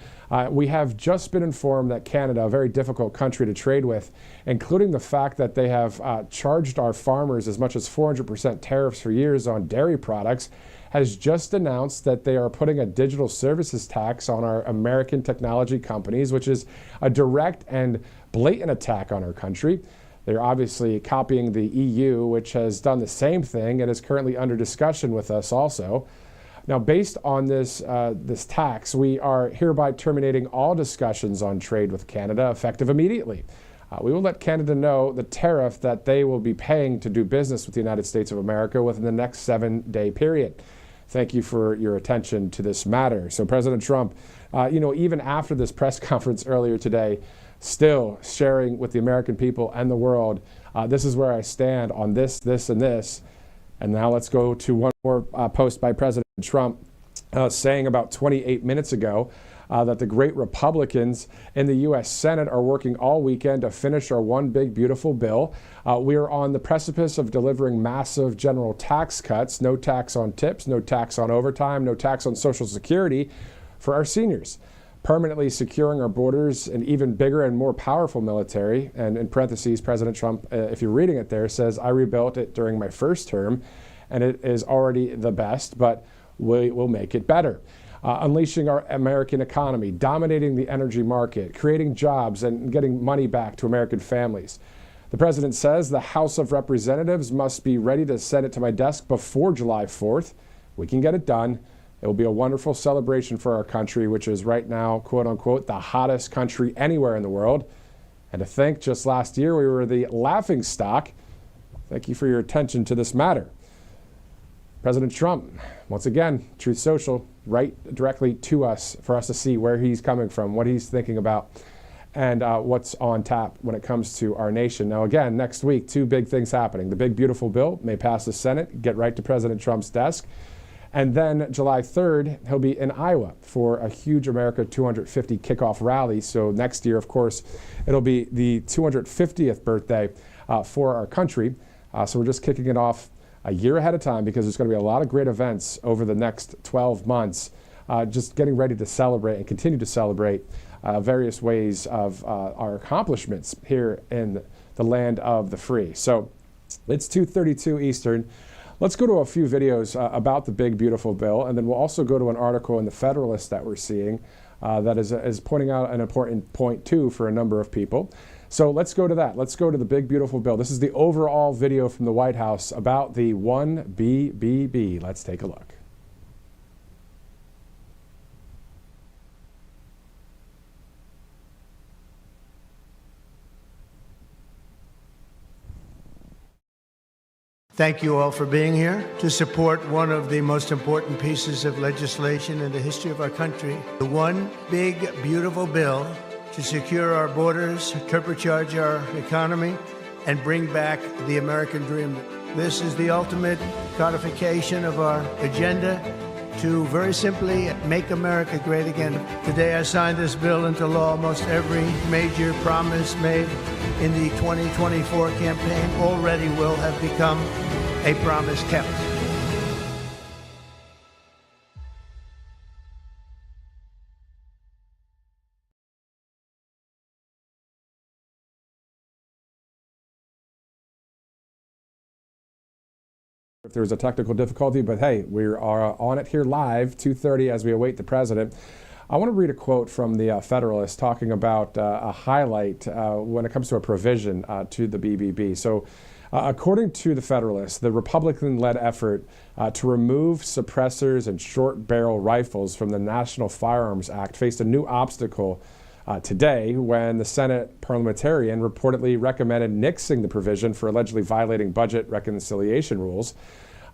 We have just been informed that Canada, a very difficult country to trade with, including the fact that they have charged our farmers as much as 400% tariffs for years on dairy products, has just announced that they are putting a digital services tax on our American technology companies, which is a direct and blatant attack on our country. They're obviously copying the EU, which has done the same thing and is currently under discussion with us also. Now, based on this tax, we are hereby terminating all discussions on trade with Canada, effective immediately. We will let Canada know the tariff that they will be paying to do business with the United States of America within the next 7-day period. Thank you for your attention to this matter. So President Trump, even after this press conference earlier today, still sharing with the American people and the world, this is where I stand on this, this, and this. And now let's go to one more post by President Trump saying about 28 minutes ago that the great Republicans in the U.S. Senate are working all weekend to finish our one big, beautiful bill. We are on the precipice of delivering massive general tax cuts, no tax on tips, no tax on overtime, no tax on Social Security for our seniors, permanently securing our borders, an even bigger and more powerful military. And in parentheses, President Trump, if you're reading it there, says, I rebuilt it during my first term, and it is already the best, but we will make it better. Unleashing our American economy, dominating the energy market, creating jobs, and getting money back to American families. The president says the House of Representatives must be ready to send it to my desk before July 4th. We can get it done. It will be a wonderful celebration for our country, which is right now, quote unquote, the hottest country anywhere in the world. And to think just last year we were the laughing stock. Thank you for your attention to this matter. President Trump, once again, Truth Social, right directly to us for us to see where he's coming from, what he's thinking about, and what's on tap when it comes to our nation. Now, again, next week, 2 big things happening. The big, beautiful bill may pass the Senate, get right to President Trump's desk. And then July 3rd, he'll be in Iowa for a huge America 250 kickoff rally. So next year, of course, it'll be the 250th birthday for our country. So we're just kicking it off a year ahead of time because there's going to be a lot of great events over the next 12 months, just getting ready to celebrate and continue to celebrate various ways of our accomplishments here in the land of the free. So it's 2:32 Eastern. Let's go to a few videos about the big, beautiful bill, and then we'll also go to an article in the Federalist that we're seeing that is pointing out an important point, too, for a number of people. So let's go to that. Let's go to the big, beautiful bill. This is the overall video from the White House about the 1BBB. Let's take a look. Thank you all for being here to support one of the most important pieces of legislation in the history of our country, the one big, beautiful bill to secure our borders, turbocharge our economy, and bring back the American dream. This is the ultimate codification of our agenda to very simply make America great again. Today I signed this bill into law. Almost every major promise made in the 2024 campaign already will have become a promise kept. If there was a technical difficulty, but hey, we are on it here live, 2:30 as we await the president. I want to read a quote from the Federalist talking about a highlight when it comes to a provision to the BBB. So according to the Federalist, the Republican-led effort to remove suppressors and short-barrel rifles from the National Firearms Act faced a new obstacle today when the Senate parliamentarian reportedly recommended nixing the provision for allegedly violating budget reconciliation rules.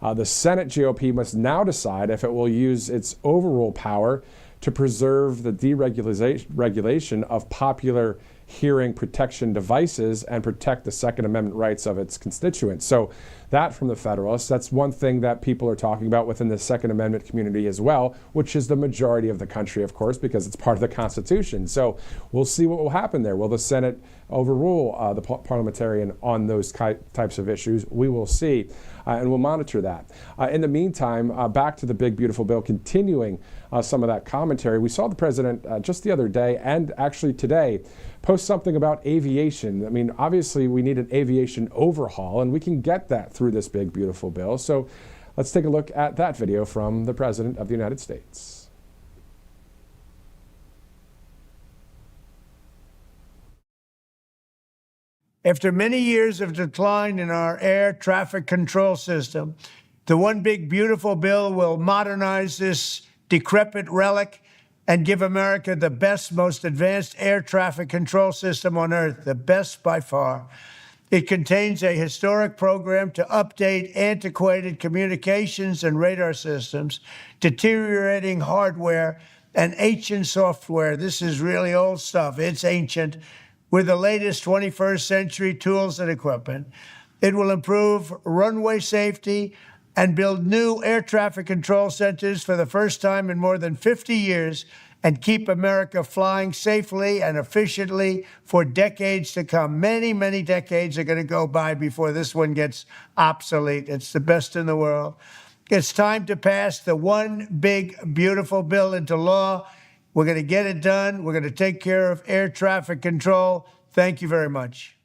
The Senate GOP must now decide if it will use its overrule power to preserve the deregulation of popular hearing protection devices and protect the Second Amendment rights of its constituents. So that from the Federalists, that's one thing that people are talking about within the Second Amendment community as well, which is the majority of the country, of course, because it's part of the Constitution. So we'll see what will happen there. Will the Senate overrule the parliamentarian on those types of issues? We will see, and we'll monitor that. In the meantime, back to the big, beautiful bill, continuing some of that commentary. We saw the president just the other day and actually today post something about aviation. I mean, obviously we need an aviation overhaul, and we can get that through this big, beautiful bill. So let's take a look at that video from the President of the United States. After many years of decline in our air traffic control system, the One Big Beautiful Bill will modernize this decrepit relic and give America the best, most advanced air traffic control system on earth, the best by far. It contains a historic program to update antiquated communications and radar systems, deteriorating hardware, and ancient software. This is really old stuff. It's ancient, with the latest 21st century tools and equipment. It will improve runway safety and build new air traffic control centers for the first time in more than 50 years and keep America flying safely and efficiently for decades to come. Many, many decades are going to go by before this one gets obsolete. It's the best in the world. It's time to pass the One Big Beautiful Bill into law. We're going to get it done. We're going to take care of air traffic control. Thank you very much.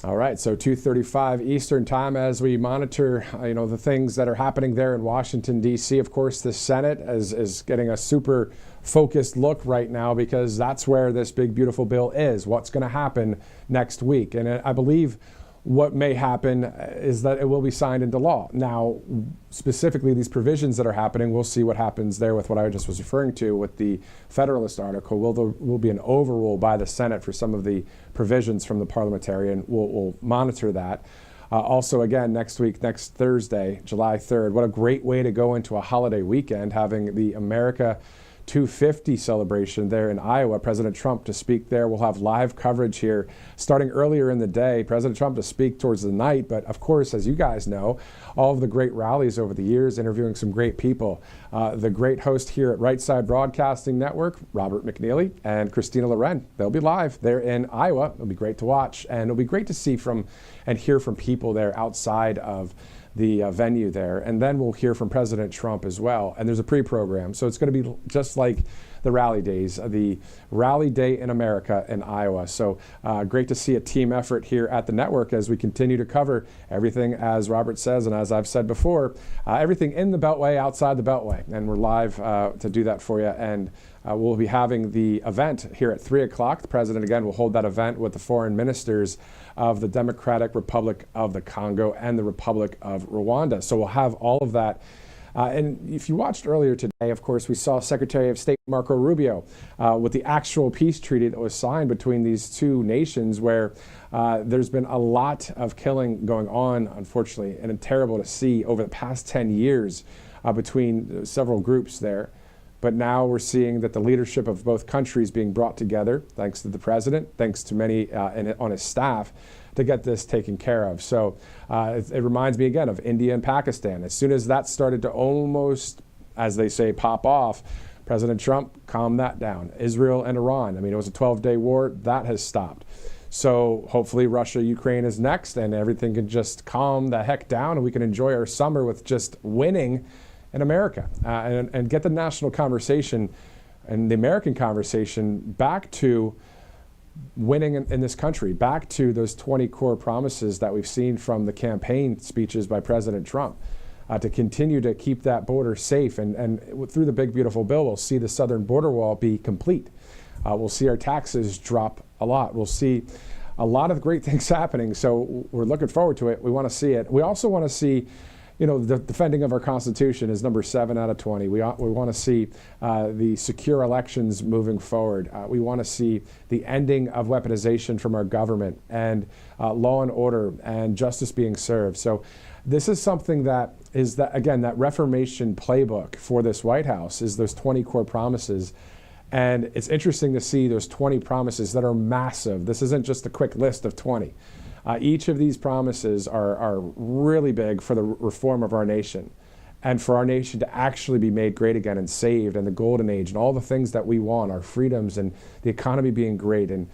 All right, so 2:35 Eastern Time as we monitor, the things that are happening there in Washington, D.C. Of course, the Senate is getting a super focused look right now because that's where this big, beautiful bill is, what's going to happen next week. And I believe what may happen is that it will be signed into law. Now, specifically these provisions that are happening, we'll see what happens there with what I just was referring to with the Federalist article. Will be an overrule by the Senate for some of the provisions from the parliamentarian. We'll monitor that. Also, again, next week, next Thursday, July 3rd, what a great way to go into a holiday weekend, having the America 250 celebration there in Iowa. President Trump to speak there. We'll have live coverage here starting earlier in the day. President Trump to speak towards the night. But of course, as you guys know, all of the great rallies over the years, interviewing some great people. The great host here at Right Side Broadcasting Network, Robert McNeely and Christina Loren. They'll be live there in Iowa. It'll be great to watch. And it'll be great to see from and hear from people there outside of the venue there. And then we'll hear from President Trump as well. And there's a pre-program. So it's going to be just like the rally days, the Rally Day in America in Iowa. So great to see a team effort here at the network as we continue to cover everything, as Robert says, and as I've said before, everything in the Beltway, outside the Beltway. And we're live to do that for you. And we'll be having the event here at 3 o'clock. The president, again, will hold that event with the foreign ministers of the Democratic Republic of the Congo and the Republic of Rwanda. So we'll have all of that. And if you watched earlier today, of course, we saw Secretary of State Marco Rubio with the actual peace treaty that was signed between these two nations, where there's been a lot of killing going on, unfortunately, and terrible to see over the past 10 years between several groups there. But now we're seeing that the leadership of both countries being brought together, thanks to the president, thanks to many on his staff, to get this taken care of. So it reminds me again of India and Pakistan. As soon as that started to almost, as they say, pop off, President Trump calmed that down. Israel and Iran, I mean, it was a 12-day war. That has stopped. So hopefully Russia, Ukraine is next, and everything can just calm the heck down, and we can enjoy our summer with just winning in America and get the national conversation and the American conversation back to winning in this country, back to those 20 core promises that we've seen from the campaign speeches by President Trump, to continue to keep that border safe. And through the big, beautiful bill, we'll see the southern border wall be complete. We'll see our taxes drop a lot. We'll see a lot of great things happening. So we're looking forward to it. We want to see it. We also want to see, the defending of our Constitution is number 7 out of 20. We want to see the secure elections moving forward. We want to see the ending of weaponization from our government, and law and order and justice being served. So this is something that is, that Reformation playbook for this White House is those 20 core promises. And it's interesting to see those 20 promises that are massive. This isn't just a quick list of 20. Each of these promises are really big for the reform of our nation, and for our nation to actually be made great again and saved, and the golden age and all the things that we want, our freedoms and the economy being great, and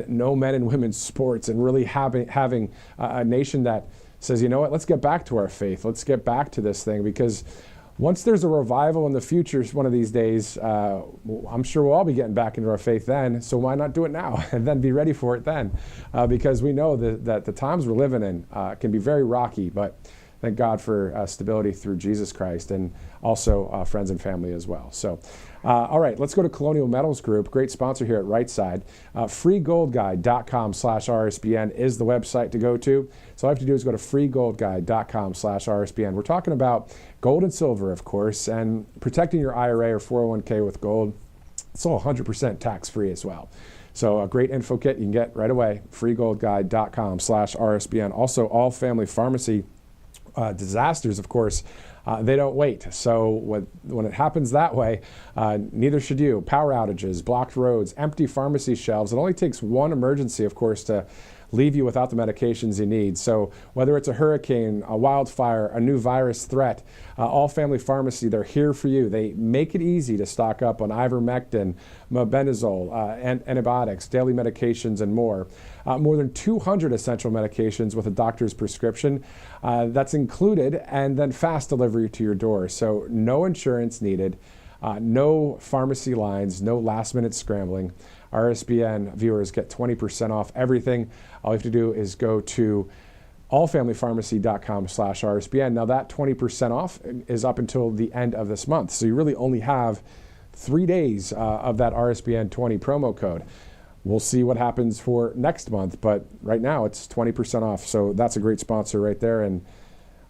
no men and women's sports, and really having a nation that says, you know what, let's get back to our faith. Let's get back to this thing, because once there's a revival in the future one of these days, I'm sure we'll all be getting back into our faith then, so why not do it now and then be ready for it then? Because we know that the times we're living in can be very rocky, but thank God for stability through Jesus Christ, and also friends and family as well. So, all right, let's go to Colonial Metals Group, great sponsor here at Right Side. freegoldguide.com/RSBN is the website to go to. So all you have to do is go to freegoldguide.com/RSBN. We're talking about gold and silver, of course, and protecting your IRA or 401k with gold. It's all 100% tax-free as well. So a great info kit you can get right away, freegoldguide.com/RSBN. Also, all family pharmacy disasters, of course, they don't wait. So when it happens that way, neither should you. Power outages, blocked roads, empty pharmacy shelves. It only takes one emergency, of course, to leave you without the medications you need. So whether it's a hurricane, a wildfire, a new virus threat, all family pharmacy, they're here for you. They make it easy to stock up on ivermectin, mebendazole, antibiotics, daily medications, and more. More than 200 essential medications with a doctor's prescription. That's included, and then fast delivery to your door. So no insurance needed, no pharmacy lines, no last-minute scrambling. RSBN viewers get 20% off everything. All you have to do is go to allfamilypharmacy.com/RSBN. Now that 20% off is up until the end of this month. So you really only have 3 days of that RSBN 20 promo code. We'll see what happens for next month, but right now it's 20% off. So that's a great sponsor right there. And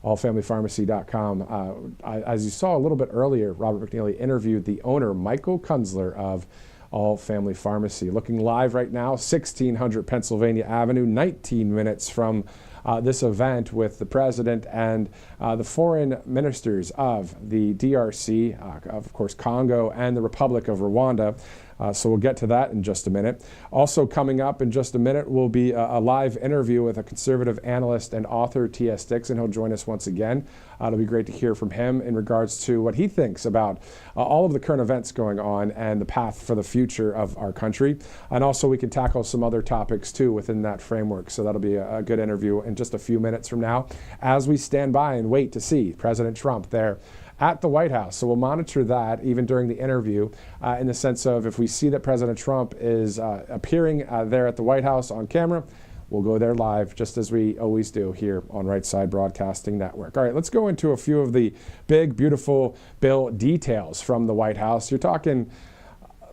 allfamilypharmacy.com. As you saw a little bit earlier, Robert McNeely interviewed the owner, Michael Kunzler of All Family Pharmacy. Looking live right now, 1600 Pennsylvania Avenue, 19 minutes from this event with the president and the foreign ministers of the DRC, of course, Congo, and the Republic of Rwanda. So we'll get to that in just a minute. Also coming up in just a minute will be a live interview with a conservative analyst and author, T.S. Dixon. He'll join us once again. It'll be great to hear from him in regards to what he thinks about all of the current events going on and the path for the future of our country. And also we can tackle some other topics too within that framework. So that'll be a good interview in just a few minutes from now as we stand by and wait to see President Trump there at the White House. So we'll monitor that even during the interview in the sense of if we see that President Trump is appearing there at the White House on camera, we'll go there live just as we always do here on Right Side Broadcasting Network. All right, let's go into a few of the big, beautiful bill details from the White House. You're talking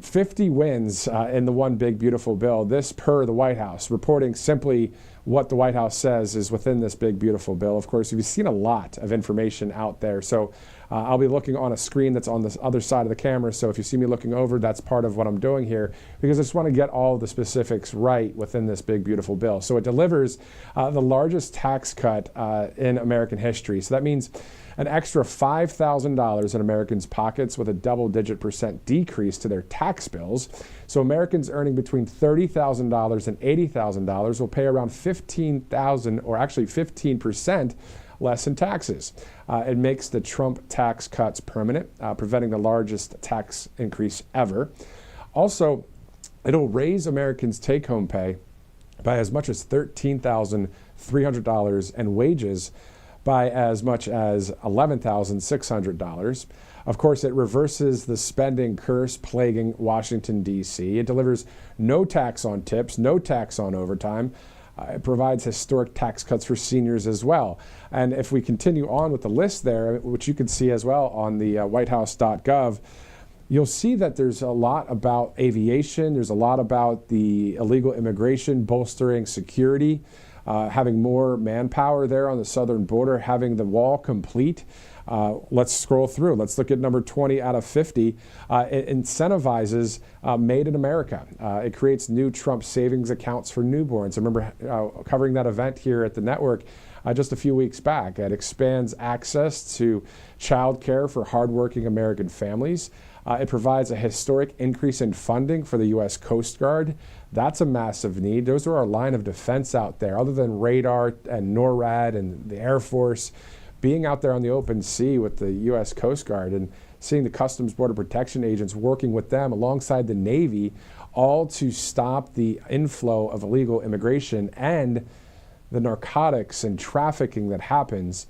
50 wins in the one big, beautiful bill. This per the White House, reporting simply what the White House says is within this big, beautiful bill. Of course, you've seen a lot of information out there. So I'll be looking on a screen that's on the other side of the camera. So if you see me looking over, that's part of what I'm doing here because I just want to get all the specifics right within this big, beautiful bill. So it delivers the largest tax cut in American history. So that means an extra $5,000 in Americans' pockets with a double-digit % decrease to their tax bills. So Americans earning between $30,000 and $80,000 will pay around $15,000 or actually 15% less in taxes. It makes the Trump tax cuts permanent, preventing the largest tax increase ever. Also, it'll raise Americans' take-home pay by as much as $13,300 and wages by as much as $11,600. Of course, it reverses the spending curse plaguing Washington, D.C. It delivers no tax on tips, no tax on overtime. It provides historic tax cuts for seniors as well. And if we continue on with the list there, which you can see as well on the whitehouse.gov, you'll see that there's a lot about aviation. There's a lot about the illegal immigration, bolstering security, having more manpower there on the southern border, having the wall complete. Let's scroll through. Let's look at number 20 out of 50. It incentivizes Made in America. It creates new Trump savings accounts for newborns. I remember covering that event here at the network just a few weeks back. It expands access to child care for hardworking American families. It provides a historic increase in funding for the U.S. Coast Guard. That's a massive need. Those are our line of defense out there. Other than radar and NORAD and the Air Force, being out there on the open sea with the U.S. Coast Guard and seeing the Customs Border Protection agents working with them alongside the Navy, all to stop the inflow of illegal immigration and the narcotics and trafficking that happens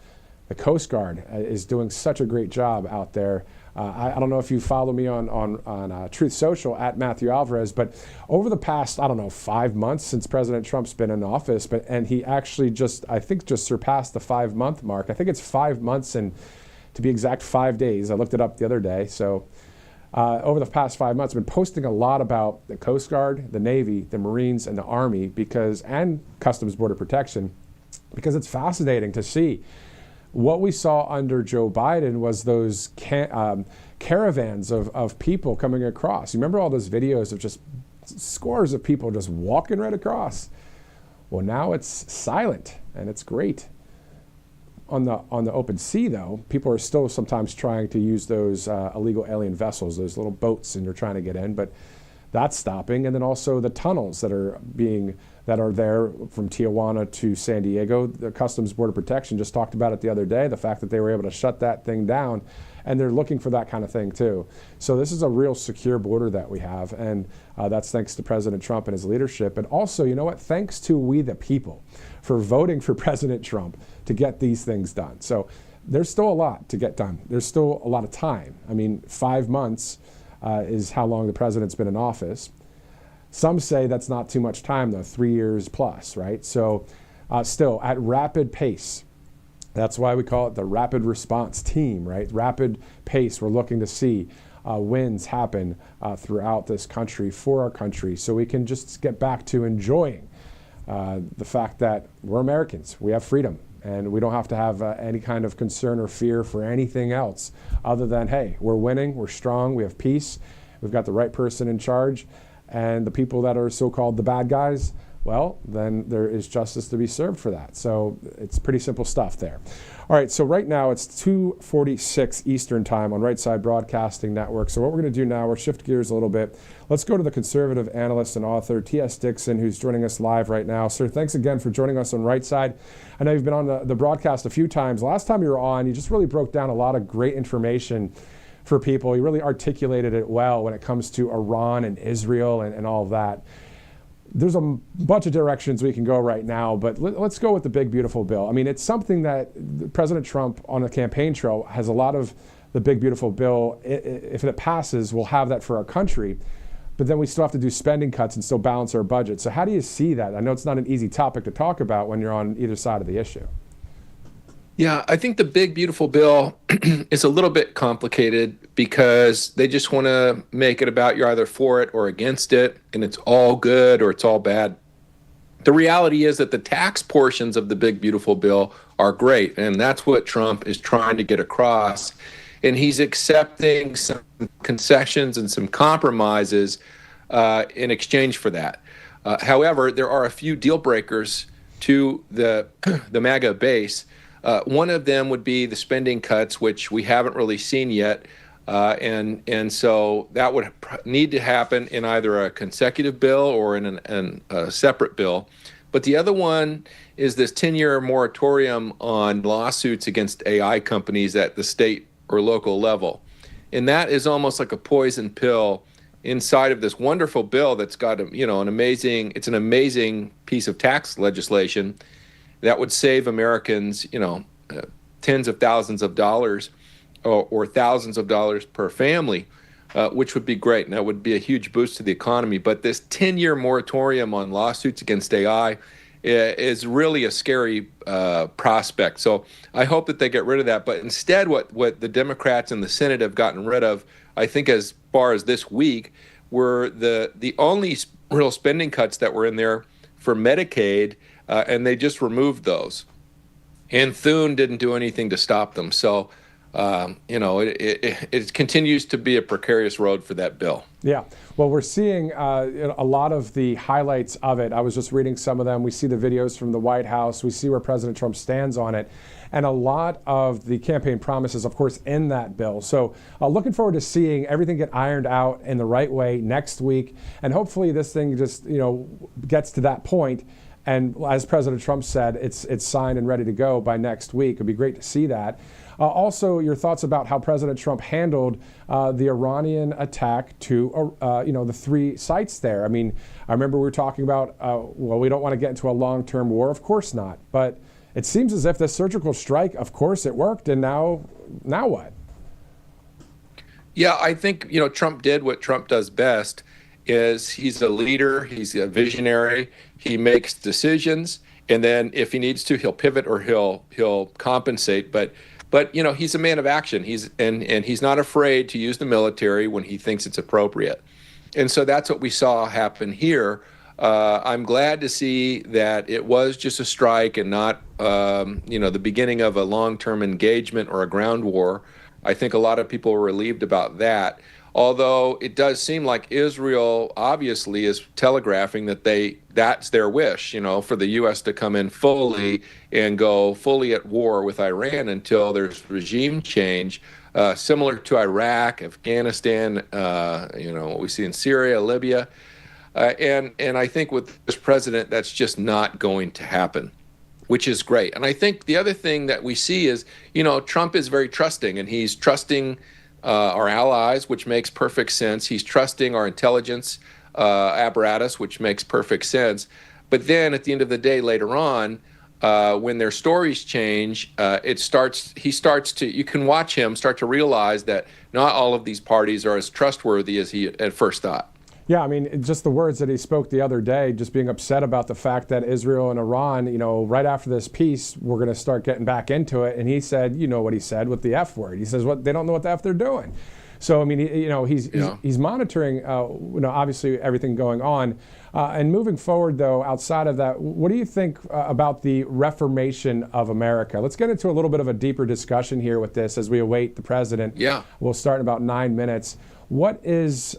The Coast Guard is doing such a great job out there. I don't know if you follow me on Truth Social at Matthew Alvarez, but over the past, 5 months since President Trump's been in office, and he actually just surpassed the 5-month mark. I think it's 5 months and, to be exact, 5 days. I looked it up the other day. So over the past 5 months, I've been posting a lot about the Coast Guard, the Navy, the Marines, and the Army and Customs Border Protection, because it's fascinating to see. What we saw under Joe Biden was those caravans of people coming across. You remember all those videos of just scores of people just walking right across? Well, now it's silent, and it's great. On the open sea, though, people are still sometimes trying to use those illegal alien vessels, those little boats, and they're trying to get in, but that's stopping. And then also the tunnels that are there from Tijuana to San Diego. The Customs Border Protection just talked about it the other day, the fact that they were able to shut that thing down, and they're looking for that kind of thing too. So this is a real secure border that we have, and that's thanks to President Trump and his leadership. And also, you know what, thanks to we the people for voting for President Trump to get these things done. So there's still a lot to get done. There's still a lot of time. I mean, 5 months is how long the president's been in office. Some say that's not too much time, though, 3 years plus, right? So still at rapid pace. That's why we call it the rapid response team, right? Rapid pace. We're looking to see wins happen throughout this country for our country, so we can just get back to enjoying the fact that we're Americans. We have freedom, and we don't have to have any kind of concern or fear for anything else other than, hey, we're winning, we're strong, we have peace, we've got the right person in charge. And the people that are so-called the bad guys, well, then there is justice to be served for that. So it's pretty simple stuff there. All right, so right now it's 2:46 Eastern Time on Right Side Broadcasting Network. So what we're going to do now, we'll shift gears a little bit. Let's go to the conservative analyst and author, T.S. Dixon, who's joining us live right now. Sir, thanks again for joining us on Right Side. I know you've been on the broadcast a few times. Last time you were on, you just really broke down a lot of great information for people. You really articulated it well when it comes to Iran and Israel and all of that. There's a bunch of directions we can go right now, but let's go with the big, beautiful bill. I mean, it's something that President Trump on the campaign trail has a lot of the big, beautiful bill. If it passes, we'll have that for our country, but then we still have to do spending cuts and still balance our budget. So how do you see that? I know it's not an easy topic to talk about when you're on either side of the issue. Yeah, I think the big, beautiful bill is a little bit complicated because they just want to make it about you're either for it or against it, and it's all good or it's all bad. The reality is that the tax portions of the big, beautiful bill are great, and that's what Trump is trying to get across. And he's accepting some concessions and some compromises in exchange for that. However, there are a few deal breakers to the MAGA base. One of them would be the spending cuts, which we haven't really seen yet. And so that would need to happen in either a consecutive bill or in a separate bill. But the other one is this 10-year moratorium on lawsuits against AI companies at the state or local level. And that is almost like a poison pill inside of this wonderful bill that's got an amazing piece of tax legislation that would save Americans, tens of thousands of dollars or thousands of dollars per family, which would be great. And that would be a huge boost to the economy. But this 10-year moratorium on lawsuits against AI is really a scary prospect. So I hope that they get rid of that. But instead, what the Democrats in the Senate have gotten rid of, I think as far as this week, were the only real spending cuts that were in there for Medicaid, and they just removed those. And Thune didn't do anything to stop them. So, it continues to be a precarious road for that bill. Yeah. Well, we're seeing a lot of the highlights of it. I was just reading some of them. We see the videos from the White House. We see where President Trump stands on it. And a lot of the campaign promises, of course, in that bill. So looking forward to seeing everything get ironed out in the right way next week. And hopefully this thing just, gets to that point. And as President Trump said, it's signed and ready to go by next week. It'd be great to see that. Also, your thoughts about how President Trump handled the Iranian attack to, the 3 sites there. I mean, I remember we were talking about, we don't want to get into a long-term war. Of course not. But it seems as if this surgical strike, of course, it worked, and now what? Yeah, I think, Trump did what Trump does best, is he's a leader, he's a visionary, he makes decisions, and then if he needs to, he'll pivot or he'll compensate. But he's a man of action. He's not afraid to use the military when he thinks it's appropriate. And so that's what we saw happen here. I'm glad to see that it was just a strike and not, the beginning of a long-term engagement or a ground war. I think a lot of people were relieved about that. Although it does seem like Israel obviously is telegraphing that that's their wish, for the U.S. to come in fully and go fully at war with Iran until there's regime change, similar to Iraq, Afghanistan, what we see in Syria, Libya. And I think with this president, that's just not going to happen, which is great. And I think the other thing that we see is, Trump is very trusting, and he's trusting our allies, which makes perfect sense. He's trusting our intelligence apparatus, which makes perfect sense. But then at the end of the day, later on, when their stories change, you can watch him start to realize that not all of these parties are as trustworthy as he at first thought. Yeah, I mean, just the words that he spoke the other day, just being upset about the fact that Israel and Iran, right after this peace, we're going to start getting back into it. And he said, what he said with the F word. He says, they don't know what the F they're doing. So, I mean, he's monitoring, obviously everything going on. And moving forward, though, outside of that, what do you think about the reformation of America? Let's get into a little bit of a deeper discussion here with this as we await the president. Yeah. We'll start in about 9 minutes. What is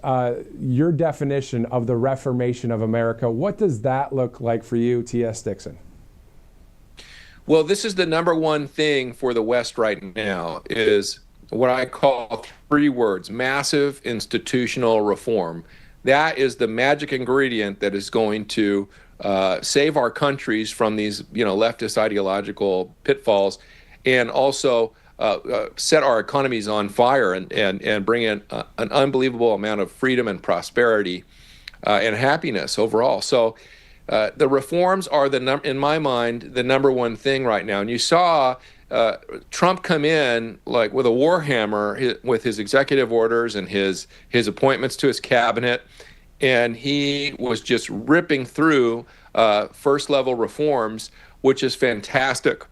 your definition of the reformation of America? What does that look like for you, T.S. Dixon? Well, this is the number one thing for the West right now, is what I call 3 words: massive institutional reform. That is the magic ingredient that is going to save our countries from these, leftist ideological pitfalls, and also set our economies on fire and bring in an unbelievable amount of freedom and prosperity and happiness overall. So the reforms are, in my mind, the number one thing right now. And you saw Trump come in like with a war hammer with his executive orders and his appointments to his cabinet, and he was just ripping through first-level reforms, which is fantastic.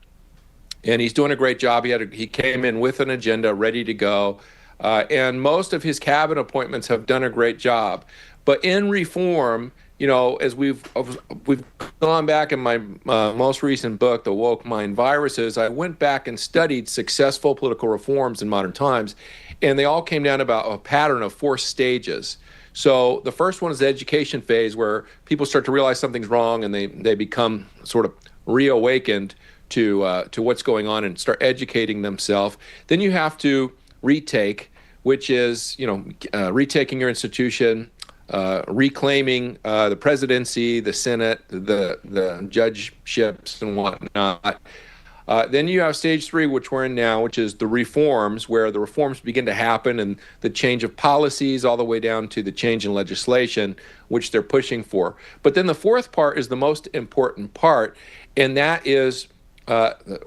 And he's doing a great job. He came in with an agenda ready to go. And most of his cabinet appointments have done a great job. But in reform, as we've gone back in my most recent book, The Woke Mind Viruses, I went back and studied successful political reforms in modern times. And they all came down about a pattern of 4 stages. So the first one is the education phase, where people start to realize something's wrong and they become sort of reawakened to what's going on and start educating themselves. Then you have to retake, which is, retaking your institution, reclaiming the presidency, the Senate, the judgeships and whatnot. Then you have stage 3, which we're in now, which is the reforms, where the reforms begin to happen and the change of policies all the way down to the change in legislation, which they're pushing for. But then the 4th part is the most important part, and that is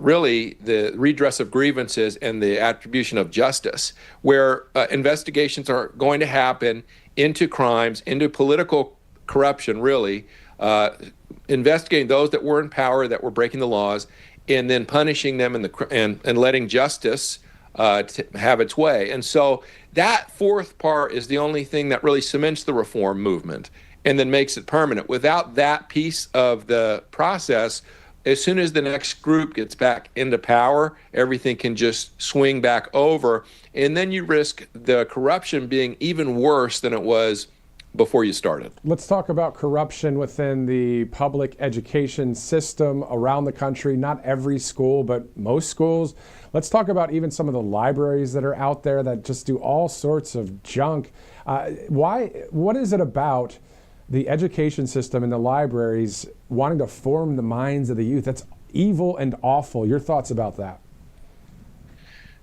really the redress of grievances and the attribution of justice, where investigations are going to happen into crimes, into political corruption, really, investigating those that were in power, that were breaking the laws, and then punishing them and letting justice have its way. And so that 4th part is the only thing that really cements the reform movement and then makes it permanent. Without that piece of the process, as soon as the next group gets back into power, everything can just swing back over. And then you risk the corruption being even worse than it was before you started. Let's talk about corruption within the public education system around the country. Not every school, but most schools. Let's talk about even some of the libraries that are out there that just do all sorts of junk. What is it about the education system and the libraries wanting to form the minds of the youth? That's evil and awful. Your thoughts about that?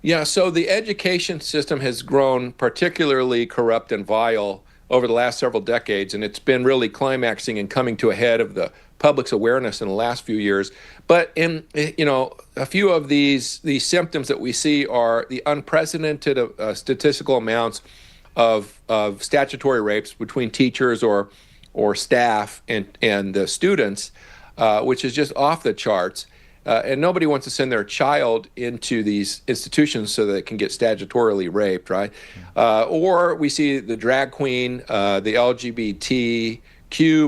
Yeah, so the education system has grown particularly corrupt and vile over the last several decades, and it's been really climaxing and coming to a head of the public's awareness in the last few years. But in a few of these symptoms that we see are the unprecedented statistical amounts of statutory rapes between teachers or staff and the students, which is just off the charts. And nobody wants to send their child into these institutions so that it can get statutorily raped, right? Or we see the drag queen, the LGBTQ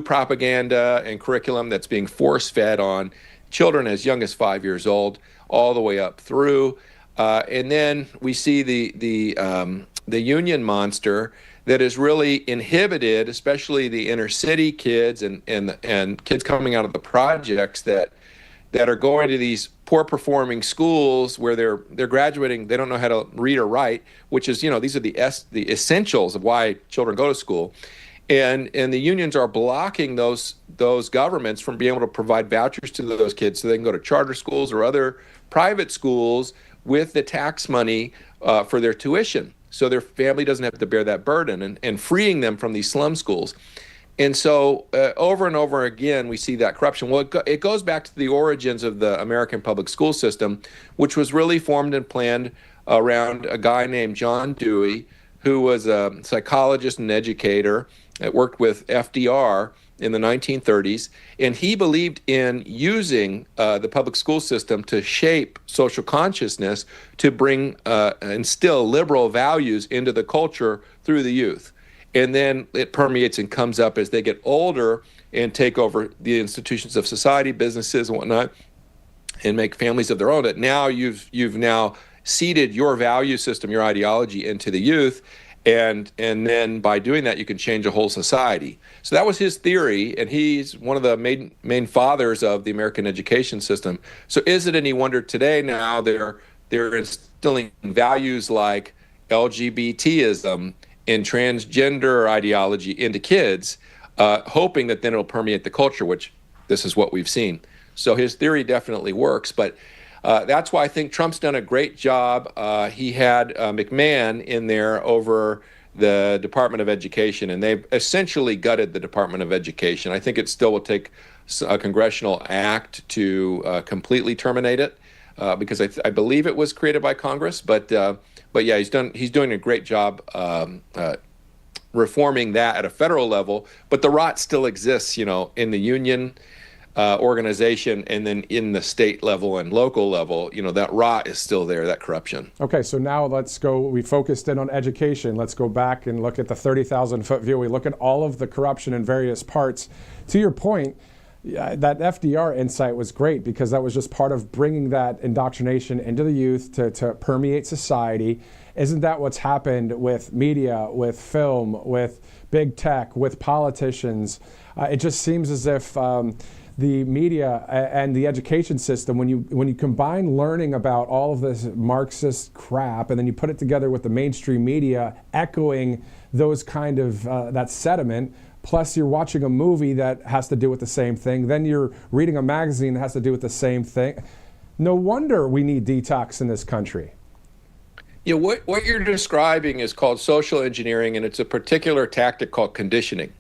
propaganda and curriculum that's being force-fed on children as young as 5 years old, all the way up through. And then we see the union monster that is really inhibited, especially the inner city kids and kids coming out of the projects that are going to these poor performing schools where they're graduating, they don't know how to read or write, which is, these are the essentials of why children go to school. And the unions are blocking those governments from being able to provide vouchers to those kids so they can go to charter schools or other private schools with the tax money for their tuition, so their family doesn't have to bear that burden, and freeing them from these slum schools. And so over and over again, we see that corruption. Well, it goes back to the origins of the American public school system, which was really formed and planned around a guy named John Dewey, who was a psychologist and educator that worked with FDR in the 1930s. And he believed in using the public school system to shape social consciousness, to bring instill liberal values into the culture through the youth. And then it permeates and comes up as they get older and take over the institutions of society, businesses and whatnot, and make families of their own. That now you've now seeded your value system, your ideology into the youth, and then by doing that you can change a whole society. So that was his theory, and he's one of the main fathers of the American education system. So is it any wonder today now they're instilling values like LGBTism and transgender ideology into kids, hoping that then it'll permeate the culture, which this is what we've seen. So his theory definitely works, but that's why I think Trump's done a great job. He had McMahon in there over the Department of Education, and they've essentially gutted the Department of Education. I think it still will take a congressional act to completely terminate it, because I believe it was created by Congress, but yeah, he's doing a great job reforming that at a federal level. But the rot still exists, in the union organization, and then in the state level and local level. That rot is still there, that corruption. Okay, so now let's go. We focused in on education. Let's go back and look at the 30,000-foot view. We look at all of the corruption in various parts. To your point, that FDR insight was great, because that was just part of bringing that indoctrination into the youth to permeate society. Isn't that what's happened with media, with film, with big tech, with politicians? It just seems as if the media and the education system, when you combine learning about all of this Marxist crap and then you put it together with the mainstream media echoing those kind of that sediment, plus you're watching a movie that has to do with the same thing, then you're reading a magazine that has to do with the same thing. No wonder we need detox in this country. What you're describing is called social engineering, and it's a particular tactic called conditioning.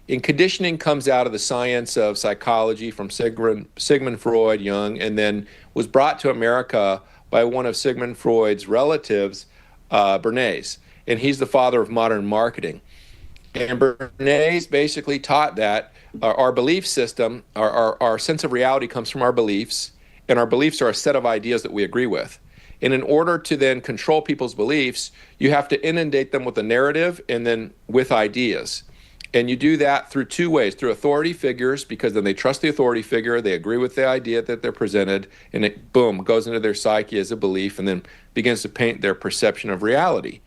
And conditioning comes out of the science of psychology from Sigmund Freud, Jung, and then was brought to America by one of Sigmund Freud's relatives, Bernays. And he's the father of modern marketing. And Bernays basically taught that our belief system, our sense of reality comes from our beliefs, and our beliefs are a set of ideas that we agree with. And in order to then control people's beliefs, you have to inundate them with a narrative and then with ideas. And you do that through two ways: through authority figures, because then they trust the authority figure, they agree with the idea that they're presented, and it, boom, goes into their psyche as a belief and then begins to paint their perception of reality.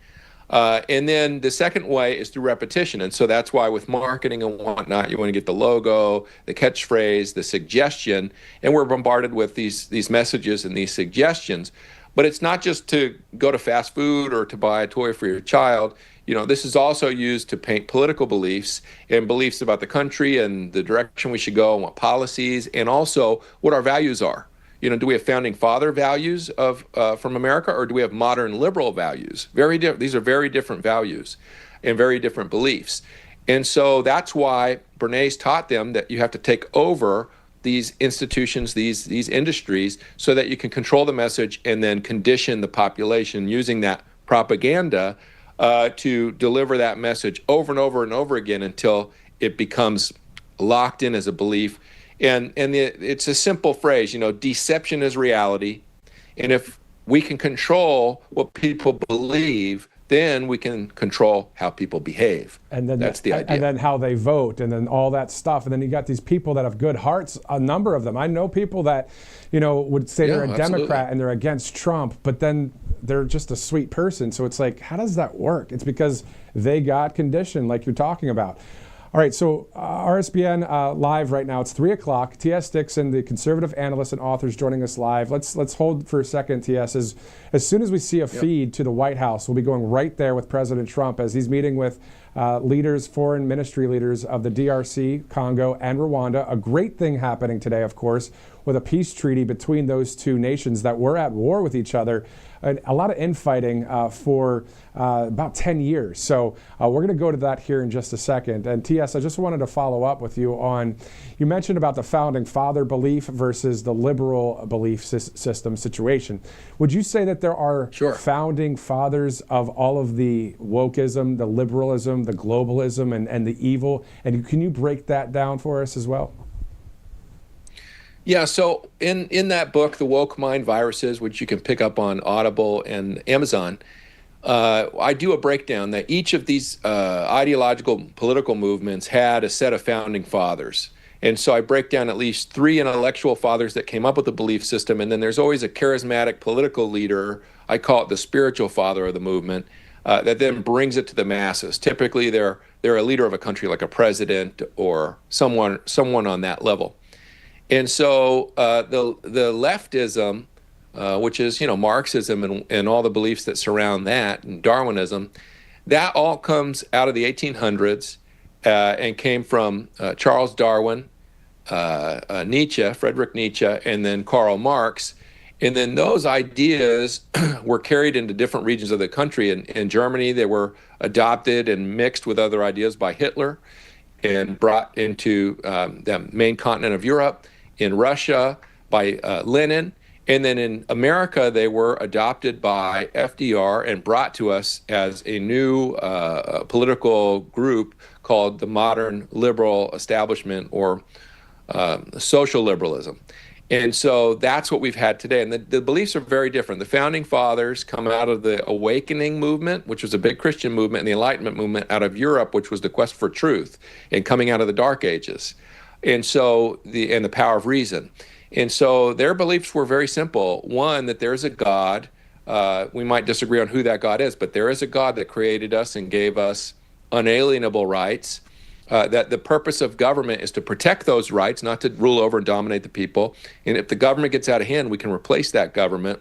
And then the second way is through repetition. And so that's why with marketing and whatnot, you want to get the logo, the catchphrase, the suggestion, and we're bombarded with these messages and these suggestions. But it's not just to go to fast food or to buy a toy for your child. This is also used to paint political beliefs and beliefs about the country and the direction we should go and what policies, and also what our values are. Do we have founding father values from America, or do we have modern liberal values? These are very different values and very different beliefs. And so that's why Bernays taught them that you have to take over these institutions, these industries, so that you can control the message and then condition the population using that propaganda to deliver that message over and over and over again until it becomes locked in as a belief. And it's a simple phrase, deception is reality. And if we can control what people believe, then we can control how people behave. And then that's the idea. And then how they vote, and then all that stuff. And then you got these people that have good hearts, a number of them. I know people that, would say they're a Democrat and they're against Trump, but then they're just a sweet person. So it's like, how does that work? It's because they got conditioned, like you're talking about. All right, so RSBN live right now. It's 3 o'clock. T.S. Dixon, the conservative analyst and author, is joining us live. Let's hold for a second, T.S. As soon as we see a feed to the White House, we'll be going right there with President Trump as he's meeting with leaders, foreign ministry leaders of the DRC, Congo, and Rwanda. A great thing happening today, of course, with a peace treaty between those two nations that were at war with each other. A lot of infighting for about 10 years. So we're going to go to that here in just a second. And T.S., I just wanted to follow up with you on, you mentioned about the founding father belief versus the liberal belief system situation. Would you say that there are founding fathers of all of the wokeism, the liberalism, the globalism, and the evil? And can you break that down for us as well? Yeah, so in that book, The Woke Mind Viruses, which you can pick up on Audible and Amazon, I do a breakdown that each of these ideological political movements had a set of founding fathers. And so I break down at least 3 intellectual fathers that came up with the belief system, and then there's always a charismatic political leader, I call it the spiritual father of the movement, that then brings it to the masses. Typically, they're a leader of a country like a president or someone on that level. And so the leftism, which is Marxism and all the beliefs that surround that, and Darwinism, that all comes out of the 1800s and came from Charles Darwin, Nietzsche, Friedrich Nietzsche, and then Karl Marx. And then those ideas were carried into different regions of the country. In Germany, they were adopted and mixed with other ideas by Hitler and brought into the main continent of Europe. In Russia by Lenin, and then in America they were adopted by FDR and brought to us as a new political group called the modern liberal establishment or social liberalism. And so that's what we've had today. And the beliefs are very different. The founding fathers come out of the awakening movement, which was a big Christian movement, and the Enlightenment movement out of Europe, which was the quest for truth and coming out of the Dark Ages. And so the power of reason. And so their beliefs were very simple. One, that there's a God. We might disagree on who that God is, but there is a God that created us and gave us unalienable rights. That the purpose of government is to protect those rights, not to rule over and dominate the people. And if the government gets out of hand, we can replace that government.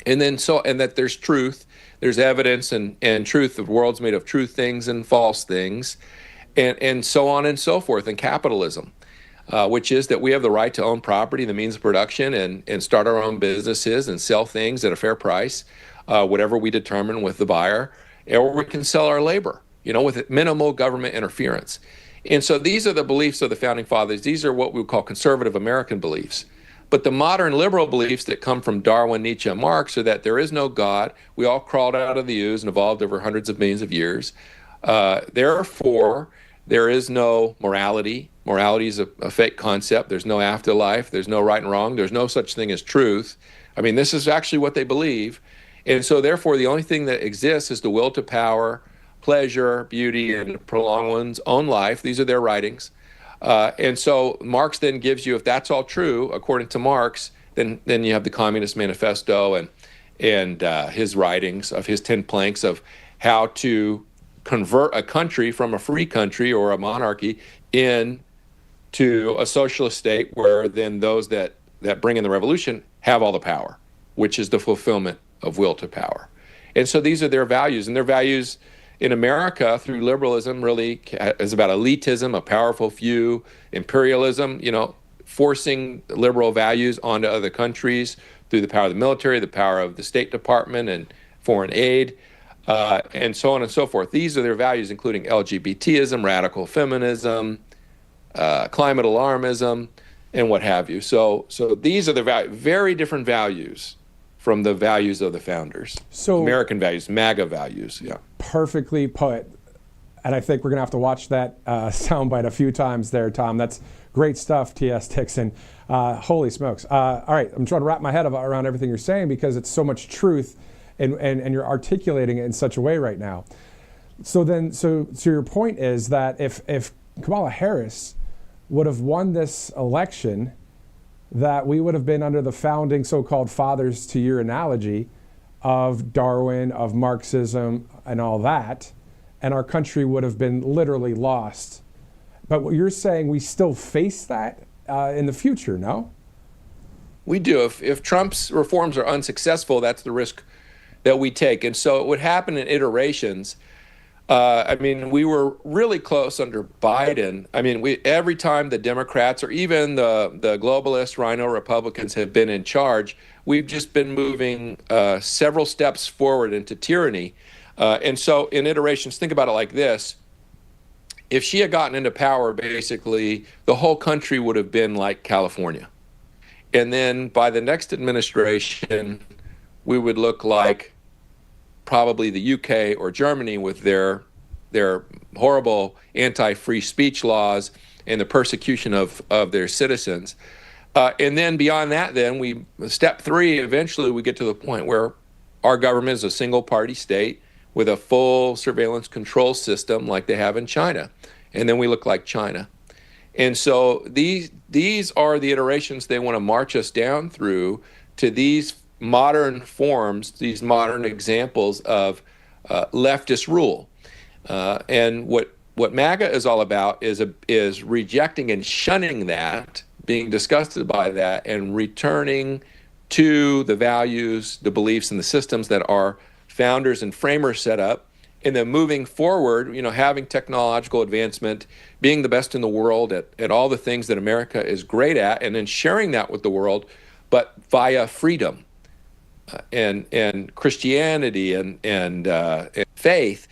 And then and that there's truth, there's evidence and truth. The world's made of true things and false things. And so on and so forth, and capitalism, which is that we have the right to own property, the means of production, and start our own businesses and sell things at a fair price, whatever we determine with the buyer, or we can sell our labor, with minimal government interference. And so these are the beliefs of the founding fathers. These are what we would call conservative American beliefs. But the modern liberal beliefs that come from Darwin, Nietzsche, and Marx are that there is no God. We all crawled out of the ooze and evolved over hundreds of millions of years. Therefore, there is no morality. Morality is a fake concept. There's no afterlife. There's no right and wrong. There's no such thing as truth. I mean, this is actually what they believe. And so therefore, the only thing that exists is the will to power, pleasure, beauty, and prolong one's own life. These are their writings. And so Marx then gives you, if that's all true, according to Marx, then you have the Communist Manifesto and his writings of his 10 planks of how to convert a country from a free country or a monarchy into a socialist state where then those that bring in the revolution have all the power, which is the fulfillment of will to power. And so these are their values. And their values in America through liberalism really is about elitism, a powerful few, imperialism, forcing liberal values onto other countries through the power of the military, the power of the State Department and foreign aid. and so on and so forth. These are their values, including LGBTism, radical feminism, climate alarmism, and what have you. So these are the very different values from the values of the founders. So American values, MAGA values, yeah. Perfectly put. And I think we're going to have to watch that soundbite a few times there, Tom. That's great stuff, T.S. Dixon. Holy smokes. All right, I'm trying to wrap my head around everything you're saying because it's so much truth and you're articulating it in such a way right now. So your point is that if Kamala Harris would have won this election, that we would have been under the founding so-called fathers, to your analogy, of Darwin, of Marxism, and all that, and our country would have been literally lost. But what you're saying, we still face that in the future, no? We do. If Trump's reforms are unsuccessful, that's the risk that we take. And so it would happen in iterations. I mean, we were really close under Biden. I mean, every time the Democrats or even the globalist rhino Republicans have been in charge, we've just been moving several steps forward into tyranny. And so in iterations, think about it like this. If she had gotten into power, basically, the whole country would have been like California. And then by the next administration, we would look like probably the UK or Germany with their horrible anti-free speech laws and the persecution of their citizens. And then beyond that, then step 3, eventually we get to the point where our government is a single party state with a full surveillance control system like they have in China. And then we look like China. And so these are the iterations they want to march us down through to these modern forms, these modern examples of leftist rule. And what MAGA is all about is rejecting and shunning that, being disgusted by that, and returning to the values, the beliefs, and the systems that our founders and framers set up, and then moving forward, having technological advancement, being the best in the world at all the things that America is great at, and then sharing that with the world, but via freedom and Christianity and faith,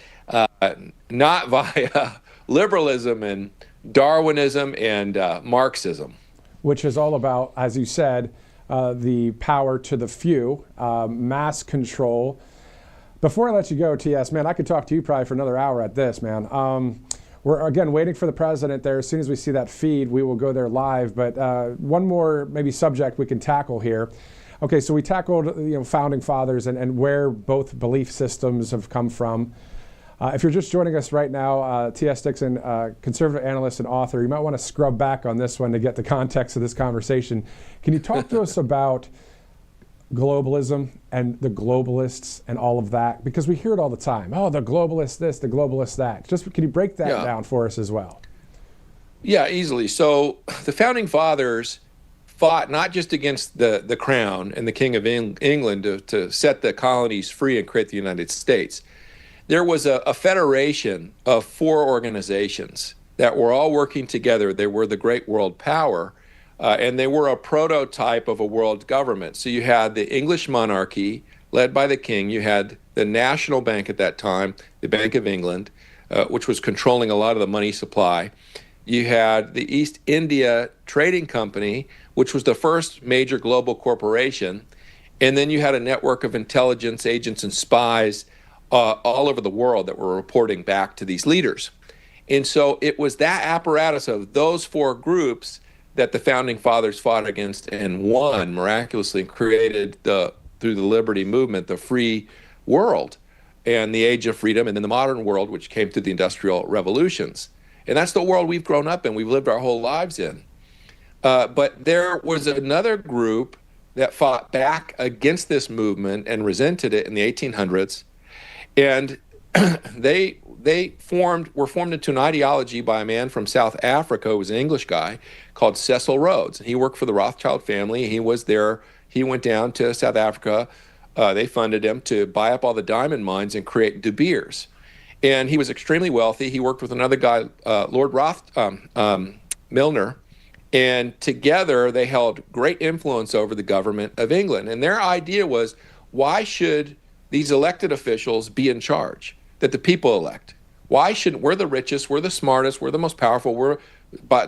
not via liberalism and Darwinism and Marxism. Which is all about, as you said, the power to the few, mass control. Before I let you go, TS, man, I could talk to you probably for another hour at this, man. We're, again, waiting for the president there. As soon as we see that feed, we will go there live. But one more maybe subject we can tackle here. Okay, so we tackled founding fathers and where both belief systems have come from. If you're just joining us right now, T.S. Dixon, conservative analyst and author, you might want to scrub back on this one to get the context of this conversation. Can you talk to us about globalism and the globalists and all of that? Because we hear it all the time. Oh, the globalists this, the globalists that. Just can you break that down for us as well? Yeah, easily. So the founding fathers fought not just against the crown and the King of England to set the colonies free and create the United States. There was a federation of 4 organizations that were all working together. They were the great world power, and they were a prototype of a world government. So you had the English monarchy led by the king. You had the National Bank at that time, the Bank of England, which was controlling a lot of the money supply. You had the East India Trading Company, which was the first major global corporation. And then you had a network of intelligence agents and spies all over the world that were reporting back to these leaders. And so it was that apparatus of those 4 groups that the founding fathers fought against and won miraculously, and created through the liberty movement, the free world and the age of freedom, and then the modern world, which came through the industrial revolutions. And that's the world we've grown up in, we've lived our whole lives in. But there was another group that fought back against this movement and resented it in the 1800s. And they were formed into an ideology by a man from South Africa who was an English guy called Cecil Rhodes. And he worked for the Rothschild family. He was there. He went down to South Africa. They funded him to buy up all the diamond mines and create De Beers. And he was extremely wealthy. He worked with another guy, Lord Milner. And together they held great influence over the government of England. And their idea was, why should these elected officials be in charge, that the people elect. Why shouldn't, we're the richest, we're the smartest, we're the most powerful,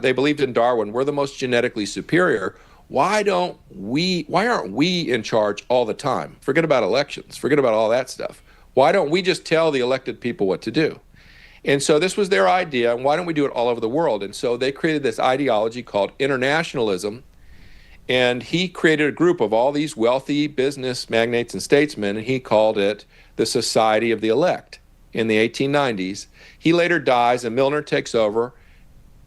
they believed in Darwin, we're the most genetically superior. Why aren't we in charge all the time? Forget about elections, forget about all that stuff. Why don't we just tell the elected people what to do? And so this was their idea, and why don't we do it all over the world? And so they created this ideology called internationalism, and he created a group of all these wealthy business magnates and statesmen, and he called it the Society of the Elect in the 1890s. He later dies, and Milner takes over,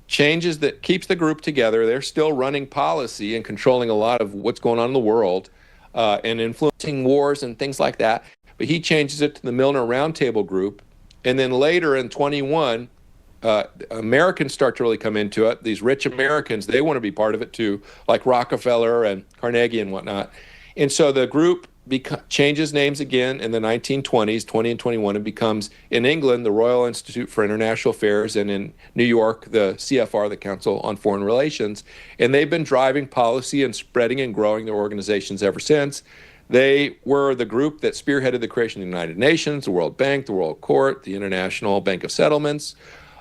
keeps the group together. They're still running policy and controlling a lot of what's going on in the world and influencing wars and things like that. But he changes it to the Milner Roundtable Group. And then later in 21, Americans start to really come into it. These rich Americans, they want to be part of it too, like Rockefeller and Carnegie and whatnot. And so the group changes names again in the 1920s, 20 and 21, and becomes, in England, the Royal Institute for International Affairs, and in New York, the CFR, the Council on Foreign Relations. And they've been driving policy and spreading and growing their organizations ever since. They were the group that spearheaded the creation of the United Nations, the World Bank, the World Court, the International Bank of Settlements,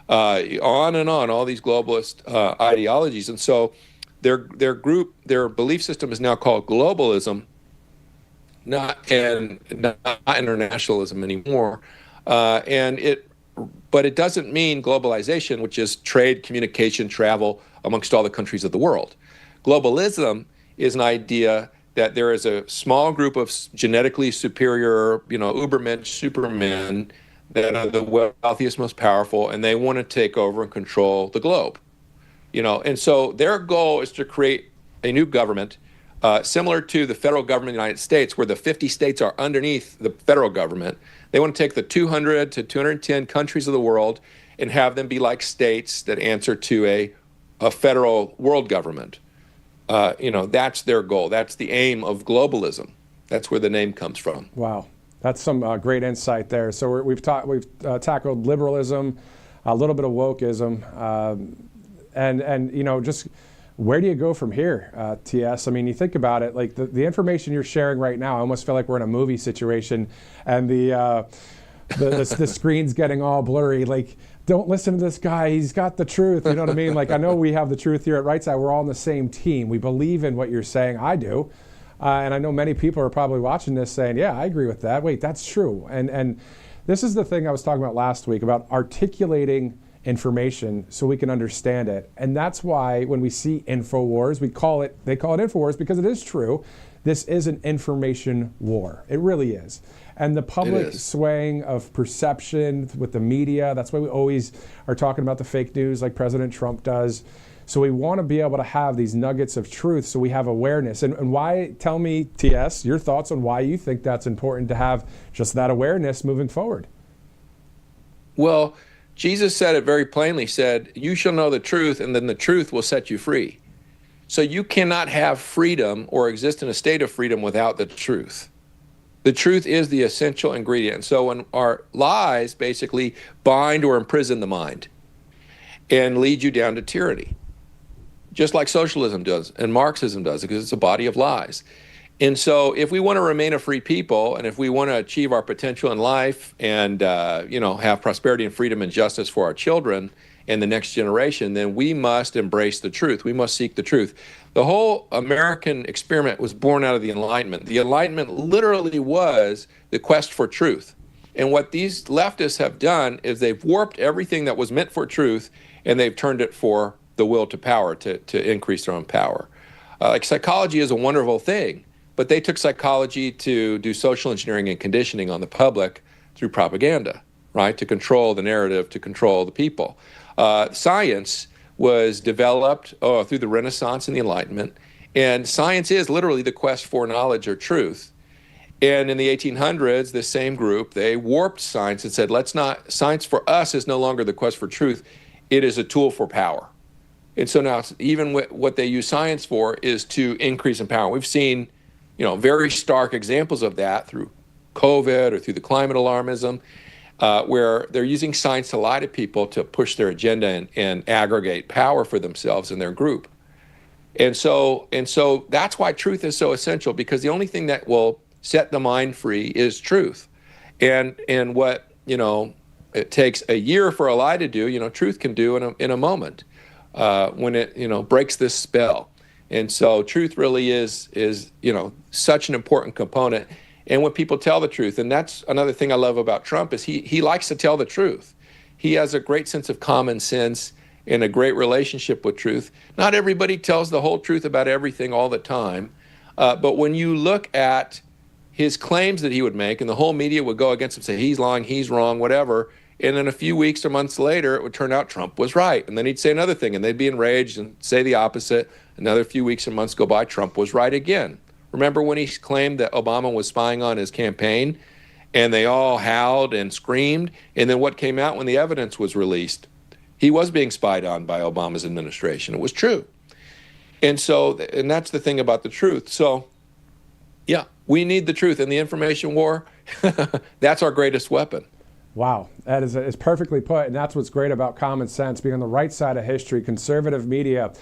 on and on, all these globalist ideologies. And so their belief system is now called globalism, not internationalism anymore. But it doesn't mean globalization, which is trade, communication, travel amongst all the countries of the world. Globalism is an idea that there is a small group of genetically superior, Ubermensch, supermen, that are the wealthiest, most powerful, and they want to take over and control the globe. And so their goal is to create a new government similar to the federal government of the United States, where the 50 states are underneath the federal government. They want to take the 200 to 210 countries of the world and have them be like states that answer to a federal world government. That's their goal. That's the aim of globalism. That's where the name comes from. Wow, that's some great insight there. So we've tackled liberalism, a little bit of wokeism, and just where do you go from here, TS? I mean, you think about it, like the information you're sharing right now, I almost feel like we're in a movie situation, and the screen's getting all blurry. Like, don't listen to this guy. He's got the truth. You know what I mean? Like, I know we have the truth here at Right Side. We're all on the same team. We believe in what you're saying. I do. And I know many people are probably watching this saying, yeah, I agree with that. Wait, that's true. And this is the thing I was talking about last week about articulating information so we can understand it. And that's why when we see InfoWars, they call it InfoWars because it is true. This is an information war. It really is. And the public swaying of perception with the media, that's why we always are talking about the fake news like President Trump does. So we want to be able to have these nuggets of truth so we have awareness. And why, tell me, TS, your thoughts on why you think that's important to have just that awareness moving forward. Well, Jesus said it very plainly, said, you shall know the truth, and then the truth will set you free. So you cannot have freedom or exist in a state of freedom without the truth. The truth is the essential ingredient. So when our lies basically bind or imprison the mind and lead you down to tyranny, just like socialism does and Marxism does, because it's a body of lies. And so if we want to remain a free people, and if we want to achieve our potential in life and have prosperity and freedom and justice for our children and the next generation, then we must embrace the truth. We must seek the truth. The whole American experiment was born out of the Enlightenment. The Enlightenment literally was the quest for truth. And what these leftists have done is they've warped everything that was meant for truth, and they've turned it for the will to power, to increase their own power. Like psychology is a wonderful thing, but they took psychology to do social engineering and conditioning on the public through propaganda, right? To control the narrative, to control the people. Science was developed through the Renaissance and the Enlightenment, and science is literally the quest for knowledge or truth. And in the 1800s, this same group, they warped science and said, science for us is no longer the quest for truth, it is a tool for power. And so now even what they use science for is to increase in power. We've seen, very stark examples of that through COVID or through the climate alarmism, where they're using science to lie to people to push their agenda and aggregate power for themselves and their group. And so that's why truth is so essential, because the only thing that will set the mind free is truth. And what, it takes a year for a lie to do, truth can do in a moment when it, breaks this spell. And so truth really is such an important component. And when people tell the truth, and that's another thing I love about Trump, is he likes to tell the truth. He has a great sense of common sense and a great relationship with truth. Not everybody tells the whole truth about everything all the time. But when you look at his claims that he would make, and the whole media would go against him, say he's lying, he's wrong, whatever, and then a few weeks or months later, it would turn out Trump was right. And then he'd say another thing, and they'd be enraged and say the opposite. Another few weeks and months go by, Trump was right again. Remember when he claimed that Obama was spying on his campaign, and they all howled and screamed, and then what came out when the evidence was released? He was being spied on by Obama's administration. It was true. And that's the thing about the truth. So, yeah, we need the truth. In the information war, that's our greatest weapon. Wow, that is perfectly put, and that's what's great about common sense, being on the right side of history, conservative media,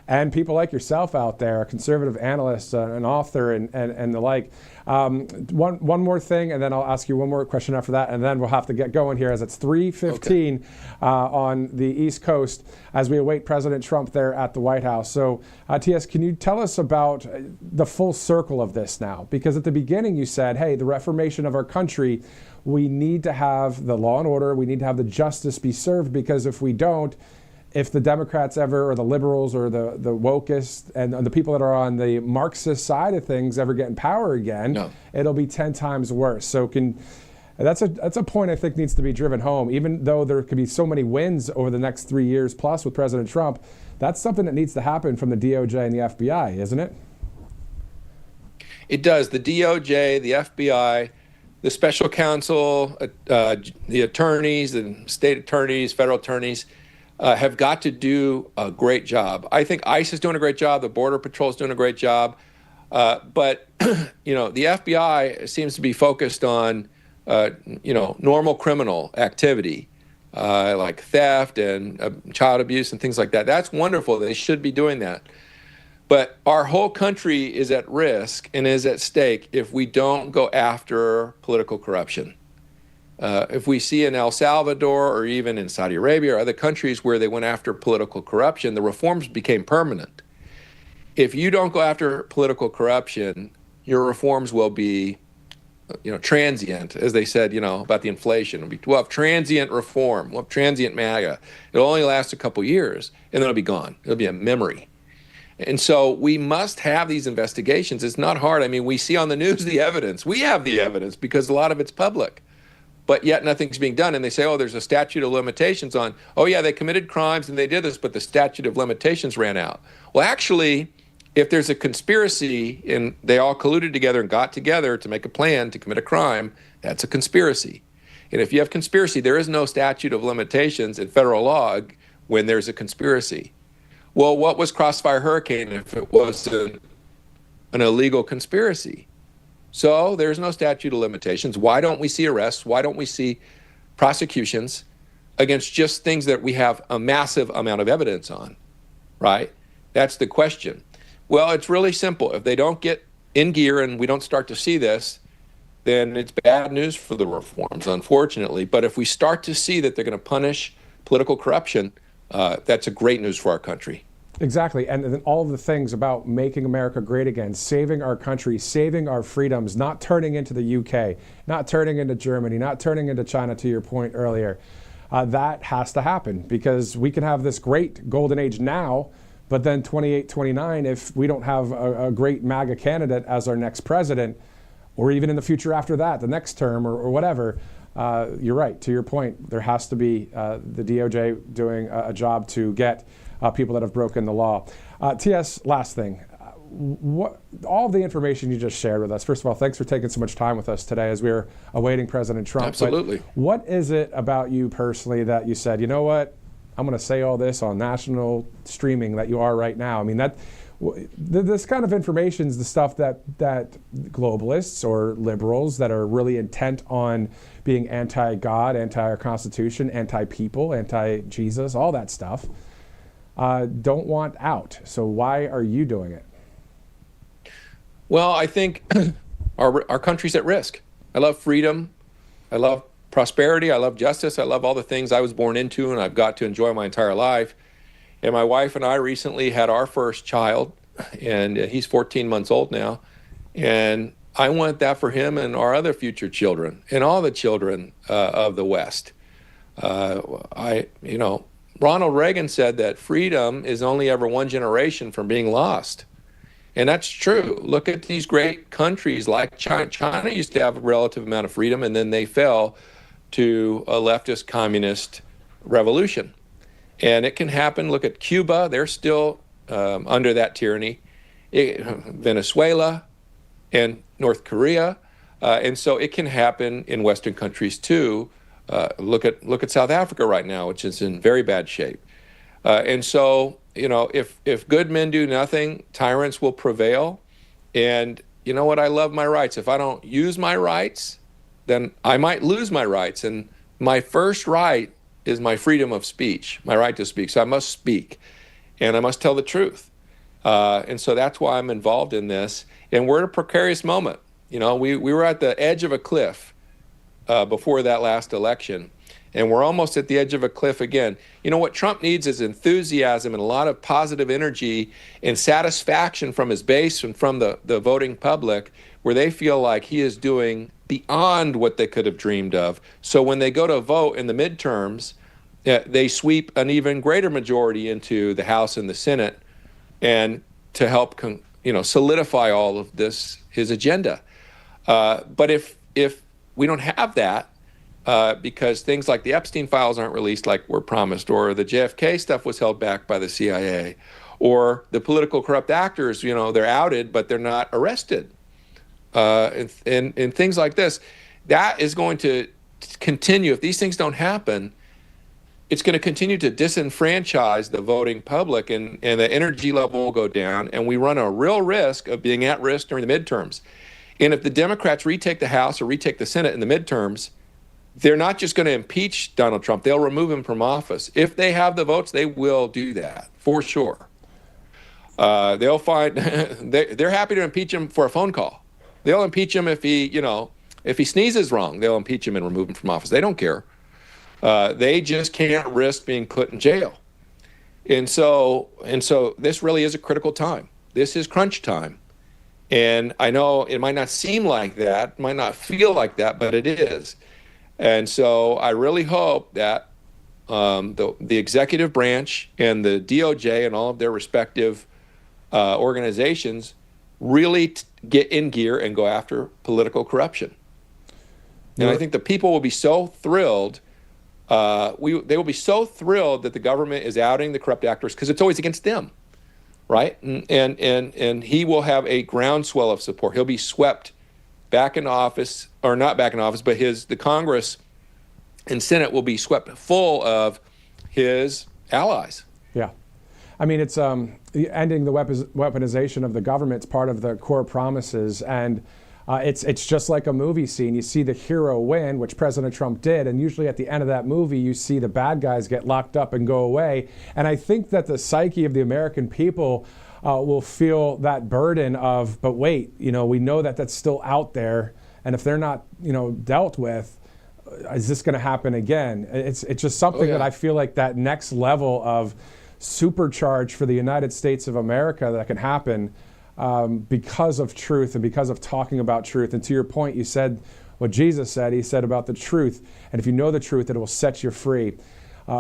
and people like yourself out there, a conservative analyst, an author, and the like. One more thing, and then I'll ask you one more question after that, and then we'll have to get going here as it's 3:15 on the East Coast as we await President Trump there at the White House. So, TS, can you tell us about the full circle of this now? Because at the beginning you said, hey, the reformation of our country, we need to have the law and order, we need to have the justice be served, because if we don't, if the Democrats ever, or the liberals, or the wokists, and the people that are on the Marxist side of things ever get in power again, it'll be 10 times worse. So that's a point I think needs to be driven home. Even though there could be so many wins over the next 3 years plus with President Trump, that's something that needs to happen from the DOJ and the FBI, isn't it? It does. The DOJ, the FBI, the special counsel, the attorneys, the state attorneys, federal attorneys, have got to do a great job. I think ICE is doing a great job. The Border Patrol is doing a great job. But, the FBI seems to be focused on, normal criminal activity, like theft and child abuse and things like that. That's wonderful. They should be doing that. But our whole country is at risk and is at stake if we don't go after political corruption. If we see in El Salvador, or even in Saudi Arabia or other countries where they went after political corruption, the reforms became permanent. If you don't go after political corruption, your reforms will be, transient, as they said, about the inflation. We'll have transient reform, we'll have transient MAGA. It'll only last a couple years, and then it'll be gone. It'll be a memory. And so we must have these investigations. It's not hard. I mean, we see on the news the evidence. We have the evidence because a lot of it's public. But yet nothing's being done. And they say, oh, there's a statute of limitations on, oh, yeah, they committed crimes and they did this, but the statute of limitations ran out. Well, actually, if there's a conspiracy and they all colluded together and got together to make a plan to commit a crime, that's a conspiracy. And if you have conspiracy, there is no statute of limitations in federal law when there's a conspiracy. Well, what was Crossfire Hurricane if it was an illegal conspiracy? So there's no statute of limitations. Why don't we see arrests? Why don't we see prosecutions against just things that we have a massive amount of evidence on, right? That's the question. Well, it's really simple. If they don't get in gear and we don't start to see this, then it's bad news for the reforms, unfortunately. But if we start to see that they're going to punish political corruption, that's a great news for our country. Exactly. And then all of the things about making America great again, saving our country, saving our freedoms, not turning into the UK, not turning into Germany, not turning into China, to your point earlier. That has to happen, because we can have this great golden age now, but then 28, 29, if we don't have a great MAGA candidate as our next president, or even in the future after that, the next term or whatever, you're right. To your point, there has to be the DOJ doing a job to get people that have broken the law. TS, last thing. All the information you just shared with us, first of all, thanks for taking so much time with us today as we're awaiting President Trump. Absolutely. But what is it about you personally that you said, you know what, I'm going to say all this on national streaming that you are right now? I mean, this kind of information is the stuff that globalists or liberals that are really intent on being anti-God, anti-our Constitution, anti-people, anti-Jesus, all that stuff, don't want out. So why are you doing it? Well, I think our country's at risk. I love freedom. I love prosperity. I love justice. I love all the things I was born into and I've got to enjoy my entire life. And my wife and I recently had our first child, and he's 14 months old now. And I want that for him and our other future children and all the children of the West. Ronald Reagan said that freedom is only ever one generation from being lost. And that's true. Look at these great countries like China. China used to have a relative amount of freedom, and then they fell to a leftist communist revolution. And it can happen. Look at Cuba. They're still under that tyranny. Venezuela and North Korea. And so it can happen in Western countries too. Look at South Africa right now, which is in very bad shape. And so, if good men do nothing, tyrants will prevail. And you know what? I love my rights. If I don't use my rights, then I might lose my rights. And my first right is my freedom of speech, my right to speak. So I must speak, and I must tell the truth. And so that's why I'm involved in this. And we're at a precarious moment. We were at the edge of a cliff before that last election, and we're almost at the edge of a cliff again. What Trump needs is enthusiasm and a lot of positive energy and satisfaction from his base and from the voting public, where they feel like he is doing beyond what they could have dreamed of. So when they go to vote in the midterms, they sweep an even greater majority into the House and the Senate, and to help solidify all of this, his agenda. But if we don't have that, because things like the Epstein files aren't released like were promised, or the JFK stuff was held back by the CIA, or the political corrupt actors, they're outed, but they're not arrested. And things like this, that is going to continue. If these things don't happen, it's going to continue to disenfranchise the voting public, and the energy level will go down, and we run a real risk of being at risk during the midterms. And if the Democrats retake the House or retake the Senate in the midterms, they're not just going to impeach Donald Trump. They'll remove him from office. If they have the votes, they will do that, for sure. They'll find they're happy to impeach him for a phone call. They'll impeach him if he sneezes wrong. They'll impeach him and remove him from office. They don't care. They just can't risk being put in jail. And so this really is a critical time. This is crunch time. And I know it might not seem like that, might not feel like that, but it is. And so I really hope that the executive branch and the DOJ and all of their respective organizations really get in gear and go after political corruption. And I think the people will be so thrilled. They will be so thrilled that the government is outing the corrupt actors, because it's always against them, right? And he will have a groundswell of support. He'll be swept back into office, or not back in office, but the Congress and Senate will be swept full of his allies. Yeah. I mean, it's ending the weaponization of the government. It's part of the core promises, and it's just like a movie scene. You see the hero win, which President Trump did, and usually at the end of that movie, you see the bad guys get locked up and go away. And I think that the psyche of the American people will feel that burden of, but wait, we know that that's still out there, and if they're not, dealt with, is this going to happen again? It's just something that I feel like that next level of supercharge for the United States of America that can happen because of truth and because of talking about truth. And to your point, you said what Jesus said. He said about the truth, and if you know the truth, it will set you free.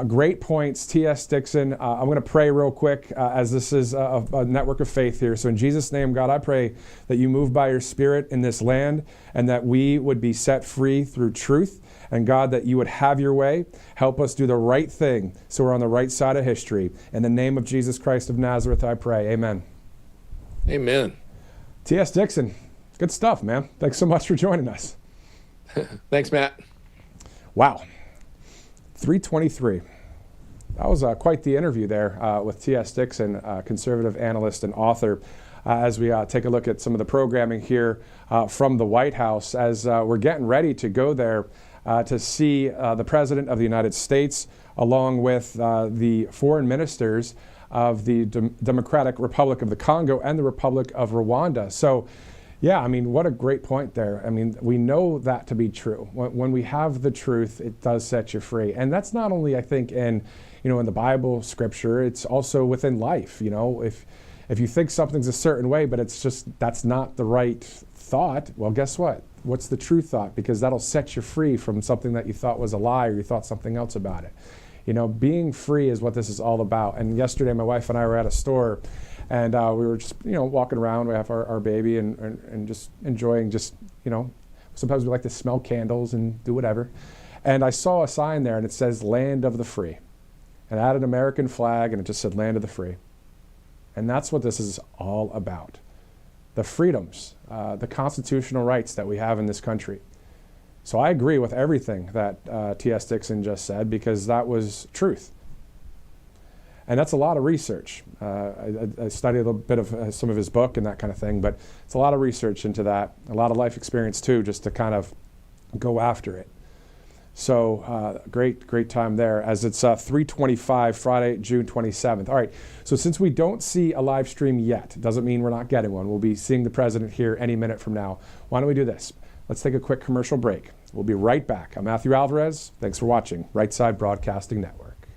Great points, T.S. Dixon. I'm going to pray real quick as this is a network of faith here. So in Jesus' name, God, I pray that you move by your Spirit in this land, and that we would be set free through truth. And God, that you would have your way. Help us do the right thing so we're on the right side of history. In the name of Jesus Christ of Nazareth, I pray. Amen. Amen. T.S. Dixon, good stuff, man. Thanks so much for joining us. Thanks, Matt. Wow. 3:23. That was quite the interview there with T.S. Dixon, conservative analyst and author, as we take a look at some of the programming here from the White House as we're getting ready to go there to see the President of the United States, along with the foreign ministers of the Democratic Republic of the Congo and the Republic of Rwanda. So, Yeah, I mean, what a great point there. I mean, we know that to be true. When we have the truth, it does set you free. And that's not only, I think, in the Bible, scripture, it's also within life. If you think something's a certain way, but it's just, that's not the right thought, well, guess what? What's the true thought? Because that'll set you free from something that you thought was a lie or you thought something else about it. Being free is what this is all about. And yesterday, my wife and I were at a store, and we were just, walking around. We have our baby and just enjoying sometimes we like to smell candles and do whatever. And I saw a sign there, and it says Land of the Free. And it had an American flag, and it just said Land of the Free. And that's what this is all about. The freedoms, the constitutional rights that we have in this country. So I agree with everything that T.S. Dixon just said, because that was truth. And that's a lot of research. I studied a little bit of some of his book and that kind of thing, but it's a lot of research into that, a lot of life experience too, just to kind of go after it. So great time there, as it's 3:25, Friday, June 27th. All right, so since we don't see a live stream yet, doesn't mean we're not getting one. We'll be seeing the president here any minute from now. Why don't we do this? Let's take a quick commercial break. We'll be right back. I'm Matthew Alvarez. Thanks for watching Right Side Broadcasting Network.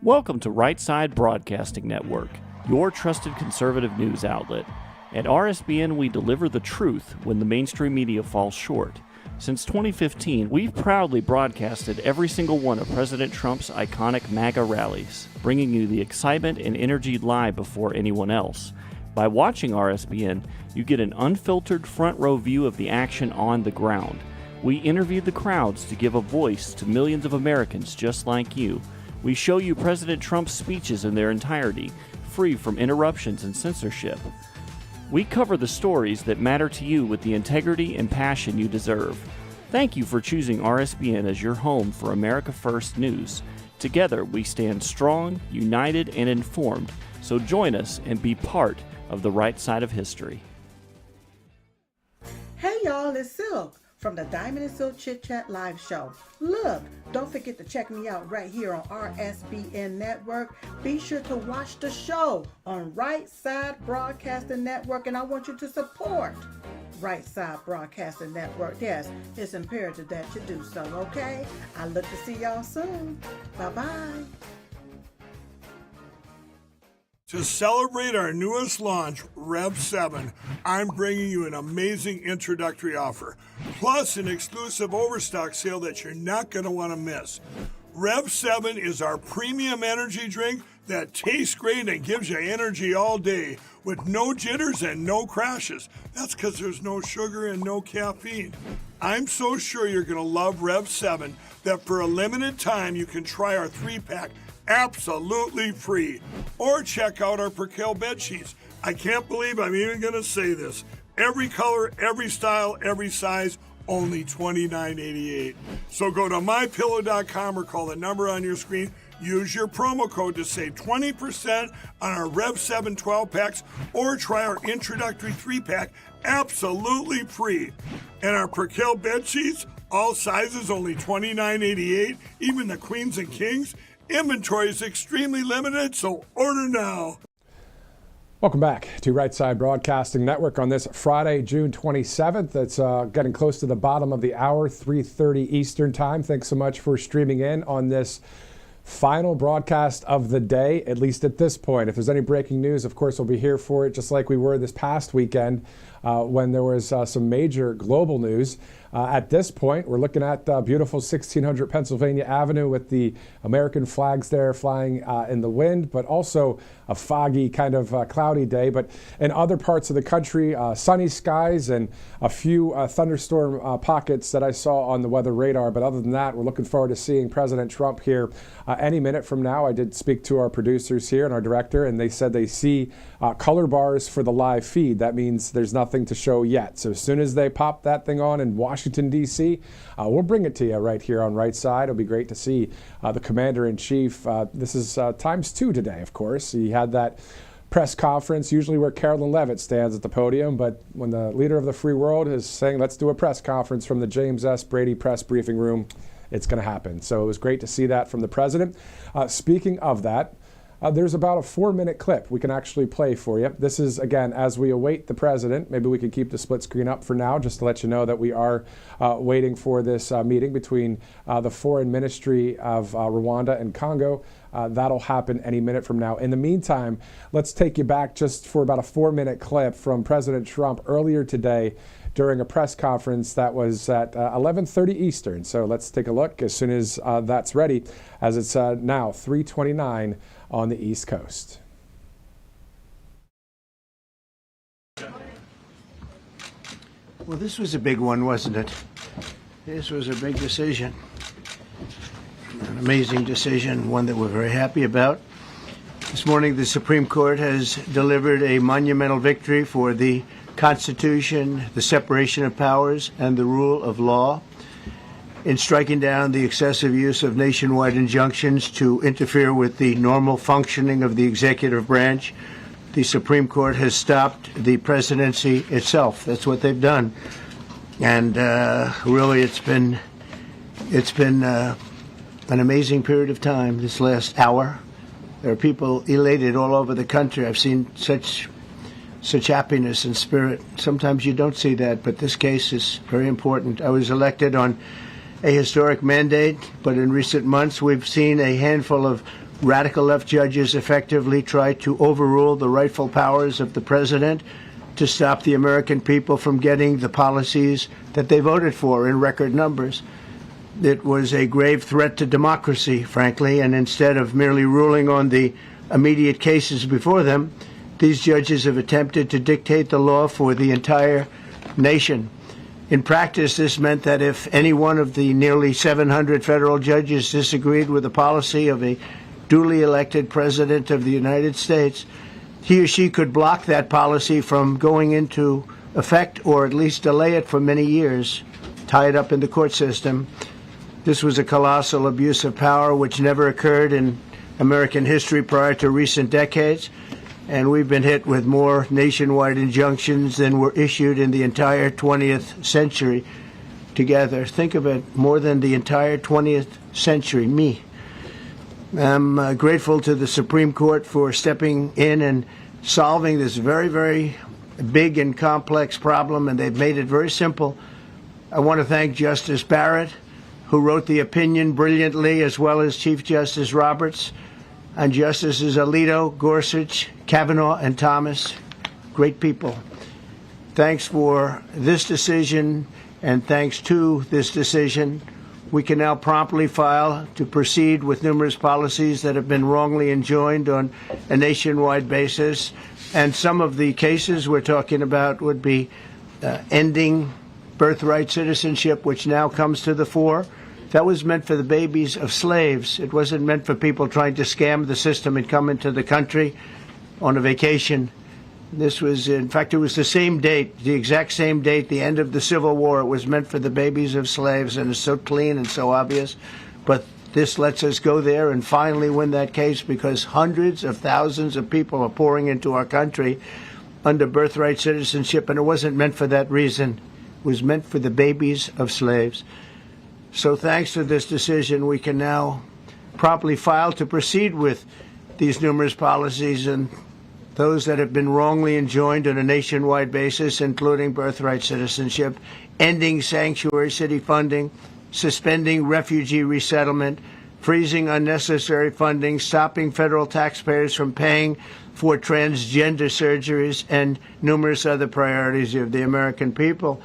Welcome to Right Side Broadcasting Network, your trusted conservative news outlet. At RSBN, we deliver the truth when the mainstream media falls short. Since 2015, we've proudly broadcasted every single one of President Trump's iconic MAGA rallies, bringing you the excitement and energy live before anyone else. By watching RSBN, you get an unfiltered front row view of the action on the ground. We interview the crowds to give a voice to millions of Americans just like you. We show you President Trump's speeches in their entirety, free from interruptions and censorship. We cover the stories that matter to you with the integrity and passion you deserve. Thank you for choosing RSBN as your home for America First News. Together, we stand strong, united, and informed. So join us and be part of the right side of history. Hey y'all, it's Silk from the Diamond and Silk Chit Chat live show. Look, don't forget to check me out right here on RSBN Network. Be sure to watch the show on Right Side Broadcasting Network, and I want you to support Right Side Broadcasting Network. Yes, it's imperative that you do so, okay? I look to see y'all soon. Bye-bye. To celebrate our newest launch, Rev 7, I'm bringing you an amazing introductory offer, plus an exclusive overstock sale that you're not going to want to miss. Rev 7 is our premium energy drink that tastes great and gives you energy all day with no jitters and no crashes. That's because there's no sugar and no caffeine. I'm so sure you're going to love Rev 7 that for a limited time you can try our 3-pack absolutely free. Or check out our Percale bed sheets. I can't believe I'm even going to say this. Every color, every style, every size, only $29.88. So go to mypillow.com or call the number on your screen. Use your promo code to save 20% on our Rev 7 12-packs or try our introductory 3-pack absolutely free. And our Percale bed sheets, all sizes, only $29.88, even the queens and kings. Inventory is extremely limited, so order now. Welcome back to Right Side Broadcasting Network on this Friday, June 27th. It's getting close to the bottom of the hour, 3:30 Eastern Time. Thanks so much for streaming in on this final broadcast of the day, at least at this point. If there's any breaking news, of course, we'll be here for it, just like we were this past weekend when there was some major global news. At this point, we're looking at beautiful 1600 Pennsylvania Avenue with the American flags there flying in the wind, but also a foggy, kind of cloudy day. But in other parts of the country, sunny skies and a few thunderstorm pockets that I saw on the weather radar. But other than that, we're looking forward to seeing President Trump here any minute from now. I did speak to our producers here and our director, and they said they see color bars for the live feed. That means there's nothing to show yet. So as soon as they pop that thing on in Washington, D.C., we'll bring it to you right here on Right Side. It'll be great to see the Commander-in-Chief. This is ×2 today, of course. He had that press conference, usually where Carolyn Levitt stands at the podium, but when the leader of the free world is saying, let's do a press conference from the James S. Brady press briefing room, it's going to happen. So it was great to see that from the president. Speaking of that, There's about a 4-minute clip we can actually play for you. This is, again, as we await the president. Maybe we could keep the split screen up for now just to let you know that we are waiting for this meeting between the Foreign Ministry of Rwanda and Congo. That'll happen any minute from now. In the meantime, let's take you back just for about a 4-minute clip from President Trump earlier today during a press conference that was at 11:30 Eastern. So let's take a look as soon as that's ready, as it's now 3:29 on the East Coast. Well, this was a big one, wasn't it? This was a big decision. An amazing decision, one that we're very happy about. This morning, the Supreme Court has delivered a monumental victory for the Constitution, the separation of powers, and the rule of law in striking down the excessive use of nationwide injunctions to interfere with the normal functioning of the executive branch. The Supreme Court has stopped the presidency itself. That's what they've done. And really, it's been an amazing period of time this last hour. There are people elated all over the country. I've seen such happiness and spirit. Sometimes you don't see that, but this case is very important. I was elected on a historic mandate, but in recent months we've seen a handful of radical left judges effectively try to overrule the rightful powers of the president to stop the American people from getting the policies that they voted for in record numbers. It was a grave threat to democracy, frankly, and instead of merely ruling on the immediate cases before them, these judges have attempted to dictate the law for the entire nation. In practice, this meant that if any one of the nearly 700 federal judges disagreed with the policy of a duly elected president of the United States, he or she could block that policy from going into effect or at least delay it for many years, tie it up in the court system. This was a colossal abuse of power which never occurred in American history prior to recent decades. And we've been hit with more nationwide injunctions than were issued in the entire 20th century together. Think of it, more than the entire 20th century, me. I'm grateful to the Supreme Court for stepping in and solving this very, very big and complex problem, and they've made it very simple. I want to thank Justice Barrett, who wrote the opinion brilliantly, as well as Chief Justice Roberts, and Justices Alito, Gorsuch, Kavanaugh, and Thomas. Great people. Thanks for this decision, and thanks to this decision, we can now promptly file to proceed with numerous policies that have been wrongly enjoined on a nationwide basis. And some of the cases we're talking about would be ending birthright citizenship, which now comes to the fore. That was meant for the babies of slaves. It wasn't meant for people trying to scam the system and come into the country on a vacation. This was, in fact, it was the same date, the exact same date, the end of the Civil War. It was meant for the babies of slaves, and it's so clean and so obvious. But this lets us go there and finally win that case, because hundreds of thousands of people are pouring into our country under birthright citizenship, and it wasn't meant for that reason. It was meant for the babies of slaves. So thanks to this decision, we can now promptly file to proceed with these numerous policies and those that have been wrongly enjoined on a nationwide basis, including birthright citizenship, ending sanctuary city funding, suspending refugee resettlement, freezing unnecessary funding, stopping federal taxpayers from paying for transgender surgeries, and numerous other priorities of the American people.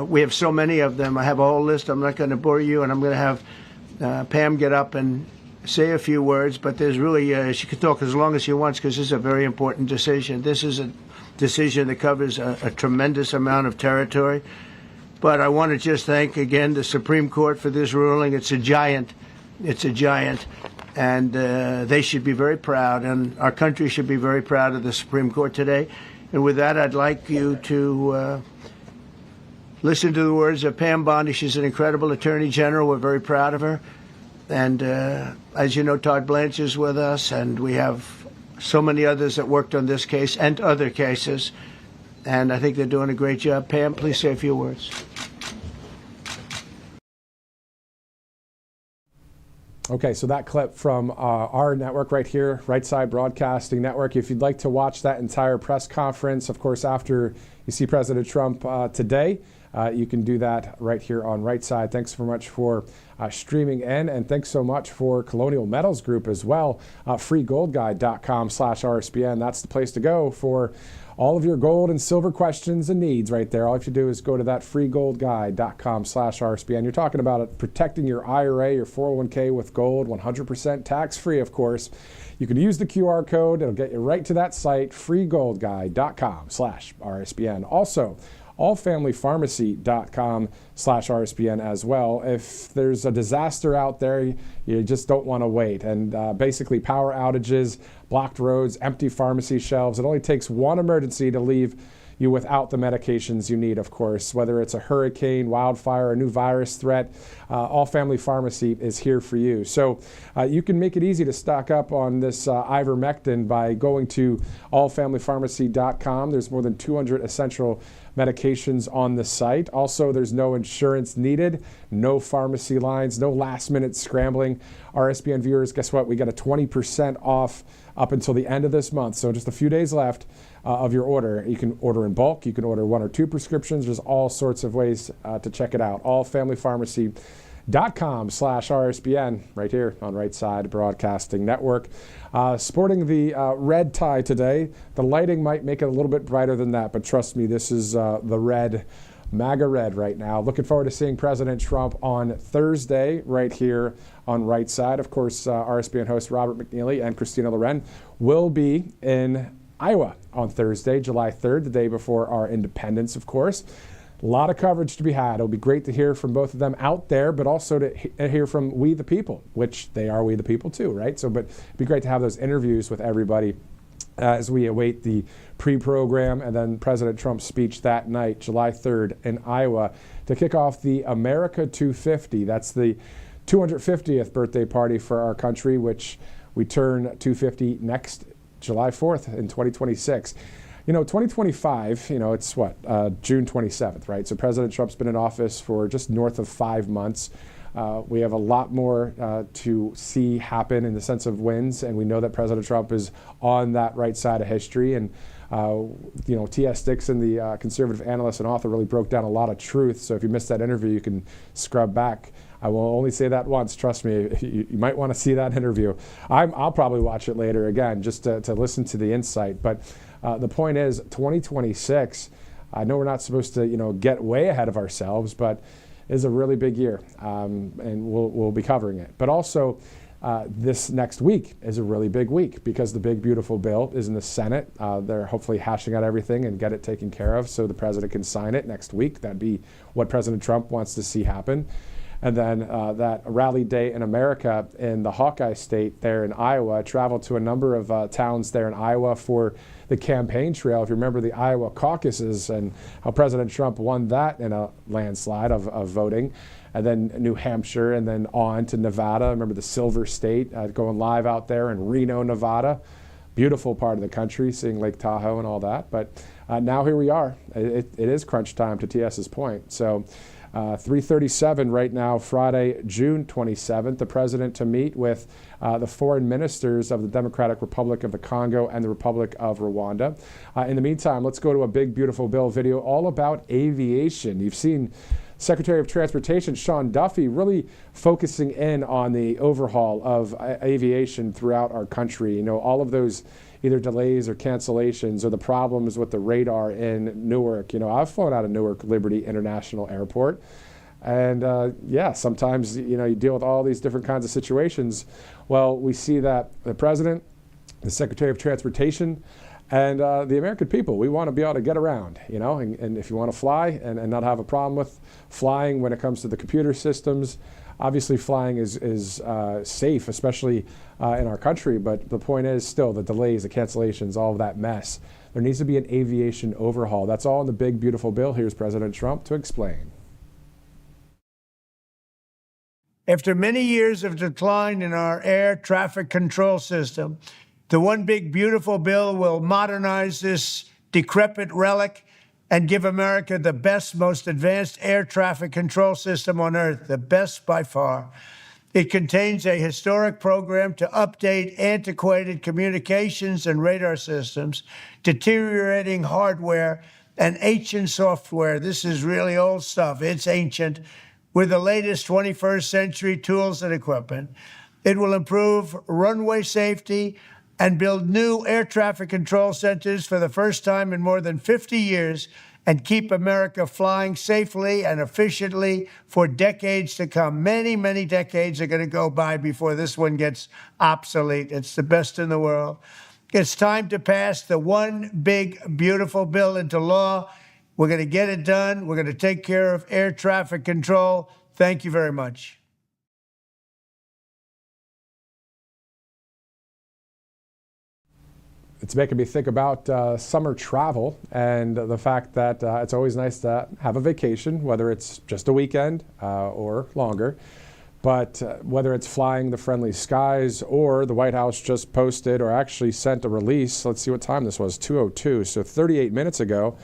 We have so many of them. I have a whole list. I'm not going to bore you, and I'm going to have Pam get up and say a few words, but there's really, she can talk as long as she wants, because this is a very important decision. This is a decision that covers a tremendous amount of territory. But I want to just thank again the Supreme Court for this ruling. It's a giant. It's a giant. And they should be very proud, and our country should be very proud of the Supreme Court today. And with that, I'd like you to listen to the words of Pam Bondi. She's an incredible Attorney General. We're very proud of her. And as you know, Todd Blanche is with us, and we have so many others that worked on this case and other cases. And I think they're doing a great job. Pam, please say a few words. Okay, so that clip from our network right here, Right Side Broadcasting Network. If you'd like to watch that entire press conference, of course, after you see President Trump today, you can do that right here on Right Side. Thanks so much for streaming in, and thanks so much for Colonial Metals Group as well. freegoldguide.com/RSBN. That's the place to go for all of your gold and silver questions and needs right there. All you have to do is go to that freegoldguide.com/RSBN. You're talking about it, protecting your IRA, your 401k with gold, 100% tax-free, of course. You can use the QR code. It'll get you right to that site, freegoldguide.com/RSBN. Also, allfamilypharmacy.com/RSBN as well. If there's a disaster out there, you just don't want to wait. And basically power outages, blocked roads, empty pharmacy shelves. It only takes one emergency to leave you without the medications you need, of course. Whether it's a hurricane, wildfire, a new virus threat, All Family Pharmacy is here for you. So you can make it easy to stock up on this ivermectin by going to allfamilypharmacy.com. There's more than 200 essential medications on the site. Also, there's no insurance needed, no pharmacy lines, no last-minute scrambling. RSBN viewers, guess what? We got a 20% off up until the end of this month. So just a few days left of your order. You can order in bulk. You can order 1 or 2 prescriptions. There's all sorts of ways to check it out. allfamilypharmacy.com/RSBN right here on Right Side Broadcasting Network. Sporting the red tie today. The lighting might make it a little bit brighter than that, but trust me, this is the red, MAGA red right now. Looking forward to seeing President Trump on Thursday right here on Right Side. Of course, RSBN host Robert McNeely and Christina Loren will be in Iowa on Thursday, July 3rd, the day before our independence, of course. A lot of coverage to be had. It'll be great to hear from both of them out there, but also to hear from we the people, which they are we the people too, right? So, but it'd be great to have those interviews with everybody as we await the pre-program and then President Trump's speech that night, July 3rd in Iowa, to kick off the America 250. That's the 250th birthday party for our country, which we turn 250 next July 4th in 2026. You know, 2025, it's what, June 27th, right? So President Trump's been in office for just north of 5 months. We have a lot more to see happen in the sense of wins, and we know that President Trump is on that right side of history. And, T.S. Dixon, the conservative analyst and author, really broke down a lot of truth. So if you missed that interview, you can scrub back. I will only say that once. Trust me, you might want to see that interview. I'll probably watch it later again just to listen to the insight. But the point is, 2026, I know we're not supposed to, get way ahead of ourselves, but is a really big year, and we'll be covering it. But also, this next week is a really big week because the big, beautiful bill is in the Senate. They're hopefully hashing out everything and get it taken care of so the president can sign it next week. That'd be what President Trump wants to see happen. And then that rally day in America in the Hawkeye State there in Iowa, traveled to a number of towns there in Iowa for the campaign trail. If you remember the Iowa caucuses and how President Trump won that in a landslide of voting. And then New Hampshire, and then on to Nevada. Remember the Silver State, going live out there in Reno, Nevada. Beautiful part of the country, seeing Lake Tahoe and all that. But now here we are. It is crunch time, to TS's point. So 3:37 right now, Friday, June 27th, the president to meet with the foreign ministers of the Democratic Republic of the Congo and the Republic of Rwanda. In the meantime, let's go to a big, beautiful bill video all about aviation. You've seen Secretary of Transportation Sean Duffy really focusing in on the overhaul of aviation throughout our country. All of those either delays or cancellations or the problems with the radar in Newark. I've flown out of Newark Liberty International Airport. And sometimes, you deal with all these different kinds of situations. Well, we see that the president, the Secretary of Transportation, and the American people, we want to be able to get around, and if you want to fly and not have a problem with flying when it comes to the computer systems, obviously flying is safe, especially in our country. But the point is still the delays, the cancellations, all of that mess. There needs to be an aviation overhaul. That's all in the big, beautiful bill. Here's President Trump to explain. After many years of decline in our air traffic control system, the one big, beautiful bill will modernize this decrepit relic and give America the best, most advanced air traffic control system on earth, the best by far. It contains a historic program to update antiquated communications and radar systems, deteriorating hardware, and ancient software. This is really old stuff. It's ancient, with the latest 21st century tools and equipment. It will improve runway safety and build new air traffic control centers for the first time in more than 50 years and keep America flying safely and efficiently for decades to come. Many, many decades are going to go by before this one gets obsolete. It's the best in the world. It's time to pass the one big, beautiful bill into law. We're going to get it done. We're going to take care of air traffic control. Thank you very much. It's making me think about summer travel and the fact that it's always nice to have a vacation, whether it's just a weekend or longer. But whether it's flying the friendly skies or the White House just posted or actually sent a release, let's see what time this was, 2:02, so 38 minutes ago.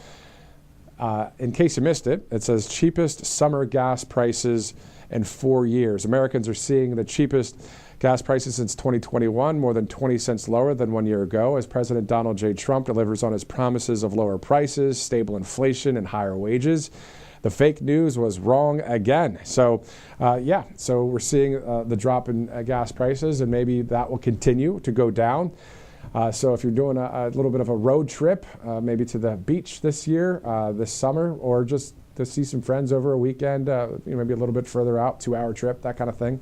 In case you missed it, it says cheapest summer gas prices in 4 years. Americans are seeing the cheapest gas prices since 2021, more than 20 cents lower than 1 year ago, as President Donald J. Trump delivers on his promises of lower prices, stable inflation, and higher wages. The fake news was wrong again. So, so we're seeing the drop in gas prices, and maybe that will continue to go down. So if you're doing a little bit of a road trip, maybe to the beach this year, this summer, or just to see some friends over a weekend, maybe a little bit further out, 2-hour trip, that kind of thing.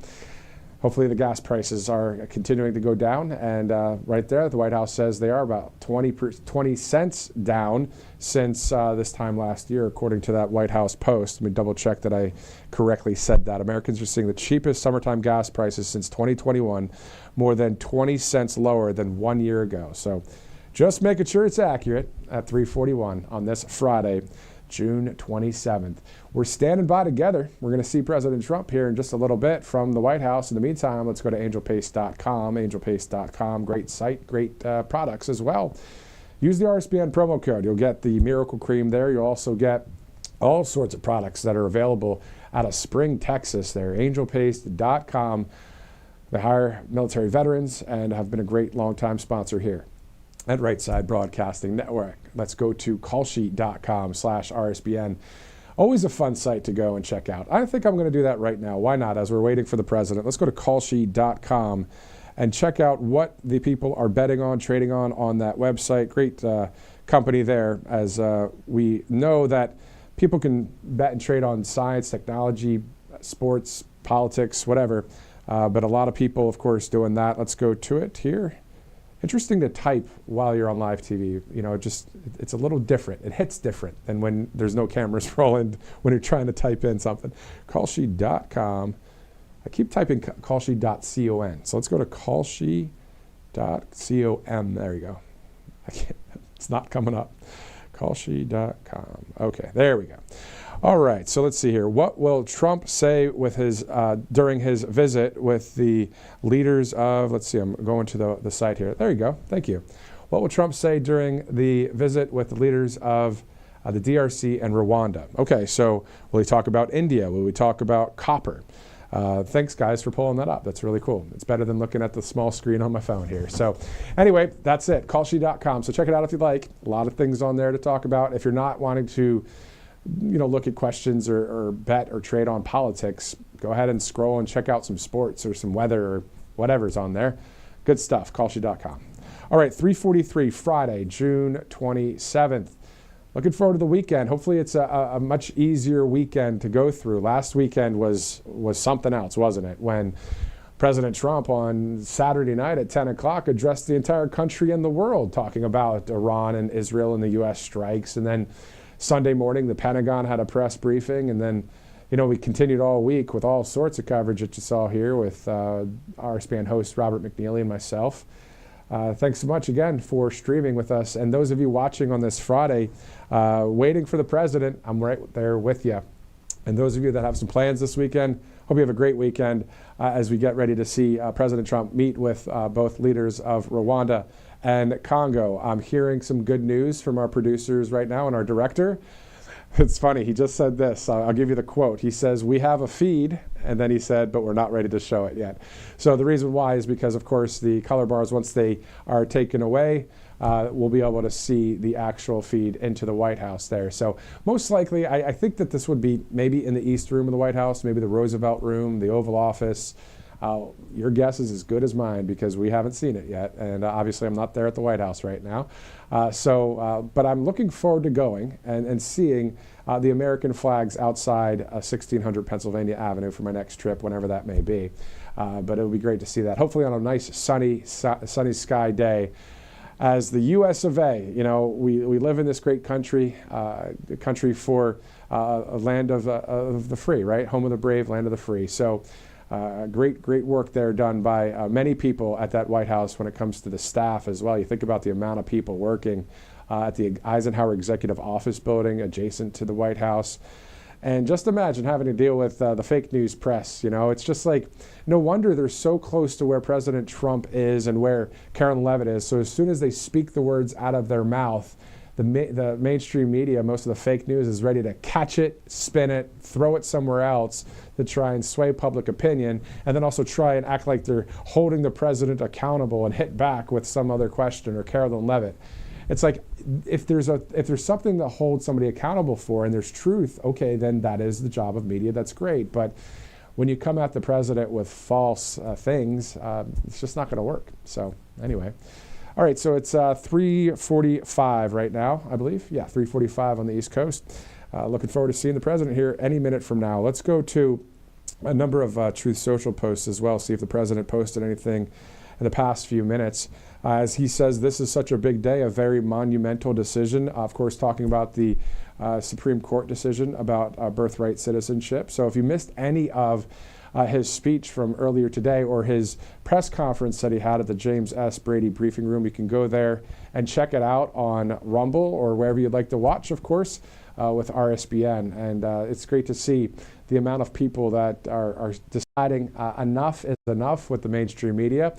Hopefully the gas prices are continuing to go down, and right there, the White House says they are about 20 cents down since this time last year, according to that White House post. Let me double check that I correctly said that. Americans are seeing the cheapest summertime gas prices since 2021, more than 20 cents lower than 1 year ago. So just making sure it's accurate at 3:41 on this Friday, June 27th. We're standing by together. We're going to see President Trump here in just a little bit from the White House. In the meantime, let's go to angelpaste.com. Angelpaste.com, great site, great products as well. Use the RSBN promo code. You'll get the Miracle Cream there. You'll also get all sorts of products that are available out of Spring, Texas there. Angelpaste.com. They hire military veterans and have been a great longtime sponsor here at Right Side Broadcasting Network. Let's go to callsheet.com/RSBN. Always a fun site to go and check out. I think I'm going to do that right now. Why not? As we're waiting for the president, let's go to callsheet.com and check out what the people are betting on, trading on that website. Great company there, as we know that people can bet and trade on science, technology, sports, politics, whatever. But a lot of people, of course, doing that. Let's go to it here. Interesting to type while you're on live TV. It's a little different. It hits different than when there's no cameras rolling when you're trying to type in something. Callsheet.com. I keep typing callsheet.com. So let's go to callsheet.com. There you go. It's not coming up. Callsheet.com. Okay, there we go. All right, so let's see here. What will Trump say with his during his visit with the leaders of, let's see, I'm going to the site here. There you go. Thank you. What will Trump say during the visit with the leaders of the DRC and Rwanda? Okay, so will he talk about India? Will we talk about copper? Thanks, guys, for pulling that up. That's really cool. It's better than looking at the small screen on my phone here. So anyway, that's it. Callsheet.com. So check it out if you'd like. A lot of things on there to talk about. If you're not wanting to look at questions or bet or trade on politics, go ahead and scroll and check out some sports or some weather or whatever's on there. Good stuff. Callsheet.com. All right, 3:43, Friday, June 27th. Looking forward to the weekend. Hopefully it's a much easier weekend to go through. Last weekend was something else, wasn't it? When President Trump on Saturday night at 10 o'clock addressed the entire country and the world, talking about Iran and Israel and the U.S. strikes. And then Sunday morning, the Pentagon had a press briefing. And then, we continued all week with all sorts of coverage that you saw here with RSBN host Robert McNeely and myself. Thanks so much again for streaming with us. And those of you watching on this Friday, waiting for the president, I'm right there with you. And those of you that have some plans this weekend, hope you have a great weekend as we get ready to see President Trump meet with both leaders of Rwanda and Congo. I'm hearing some good news from our producers right now and our director. It's funny. He just said this. I'll give you the quote. He says, "We have a feed," and then he said, "but we're not ready to show it yet." So the reason why is because, of course, the color bars, once they are taken away, we'll be able to see the actual feed into the White House there. So most likely, I think that this would be maybe in the East Room of the White House, maybe the Roosevelt Room, the Oval Office. Your guess is as good as mine because we haven't seen it yet. And obviously, I'm not there at the White House right now. But I'm looking forward to going and seeing the American flags outside 1600 Pennsylvania Avenue for my next trip, whenever that may be. But it'll be great to see that. Hopefully on a nice sunny sky day. As the U.S. of A., you know, we live in this great country, a country for a land of the free, right? Home of the brave, land of the free. So great work there done by many people at that White House when it comes to the staff as well. You think about the amount of people working at the Eisenhower Executive Office building adjacent to the White House. And just imagine having to deal with the fake news press. You know, it's just like, no wonder they're so close to where President Trump is and where Karen Leavitt is. So as soon as they speak the words out of their mouth, the mainstream media, most of the fake news, is ready to catch it, spin it, throw it somewhere else to try and sway public opinion, and then also try and act like they're holding the president accountable and hit back with some other question or Karen Leavitt. It's like, if there's something to hold somebody accountable for and there's truth, okay, then that is the job of media. That's great. But when you come at the president with false things, it's just not going to work. So anyway. All right, so it's 3:45 right now, I believe. Yeah, 3:45 on the East Coast. Looking forward to seeing the president here any minute from now. Let's go to a number of Truth Social posts as well, see if the president posted anything in the past few minutes. As he says, this is such a big day, a very monumental decision. Of course, talking about the Supreme Court decision about birthright citizenship. So if you missed any of his speech from earlier today or his press conference that he had at the James S. Brady briefing room, you can go there and check it out on Rumble or wherever you'd like to watch, of course, with RSBN. And it's great to see the amount of people that are deciding enough is enough with the mainstream media.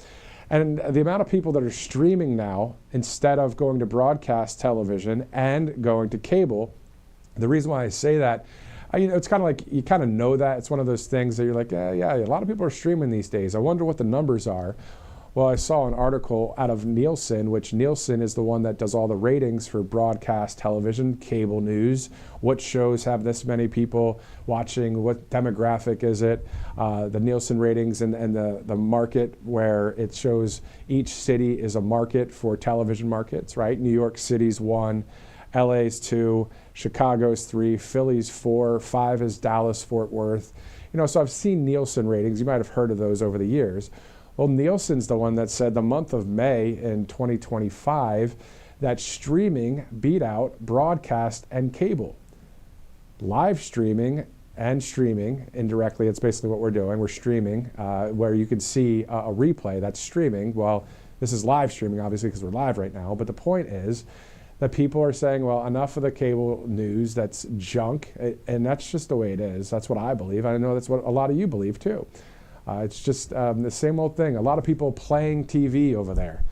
And the amount of people that are streaming now instead of going to broadcast television and going to cable. The reason why I say that, you know, it's kind of like, you kind of know that. It's one of those things that you're like, yeah, a lot of people are streaming these days. I wonder what the numbers are. Well, I saw an article out of Nielsen, which Nielsen is the one that does all the ratings for broadcast television, cable news. What shows have this many people watching? What demographic is it? The Nielsen ratings and the market where it shows each city is a market for television markets, right? New York City's 1, LA's 2, Chicago's 3, Philly's 4, 5 is Dallas, Fort Worth. You know, so I've seen Nielsen ratings. You might have heard of those over the years. Well, Nielsen's the one that said the month of May in 2025 that streaming beat out broadcast and cable. Live streaming and streaming, indirectly, it's basically what we're doing. We're streaming where you can see a replay. That's streaming. Well, this is live streaming, obviously, because we're live right now. But the point is that people are saying, well, enough of the cable news, that's junk. And that's just the way it is. That's what I believe. I know that's what a lot of you believe, too. It's just the same old thing. A lot of people playing TV over there.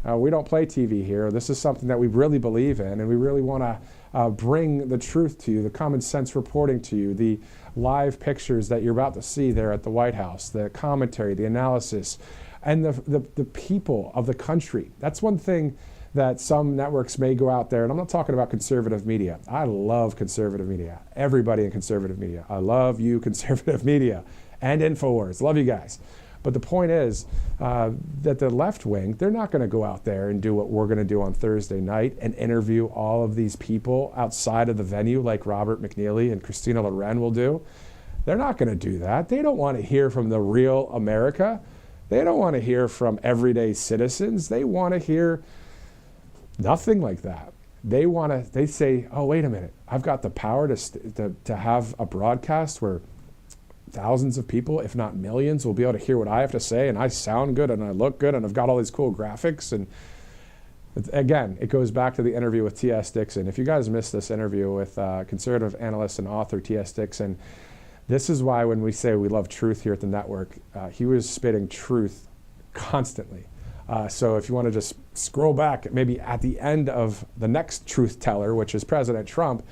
We don't play TV here. This is something that we really believe in, and we really want to bring the truth to you, the common sense reporting to you, the live pictures that you're about to see there at the White House, the commentary, the analysis, and the people of the country. That's one thing that some networks may go out there, and I'm not talking about conservative media. I love conservative media. Everybody in conservative media. I love you, conservative media. And InfoWars. Love you guys. But the point is that the left wing, they're not going to go out there and do what we're going to do on Thursday night and interview all of these people outside of the venue like Robert McNeely and Christina Loren will do. They're not going to do that. They don't want to hear from the real America. They don't want to hear from everyday citizens. They want to hear nothing like that. They say, oh, wait a minute. I've got the power to have a broadcast where thousands of people, if not millions, will be able to hear what I have to say, and I sound good and I look good and I've got all these cool graphics. And again, it goes back to the interview with T.S. Dixon. If you guys missed this interview with conservative analyst and author T.S. Dixon, this is why when we say we love truth here at the network, he was spitting truth constantly. So if you want to just scroll back, maybe at the end of the next truth teller, which is President Trump,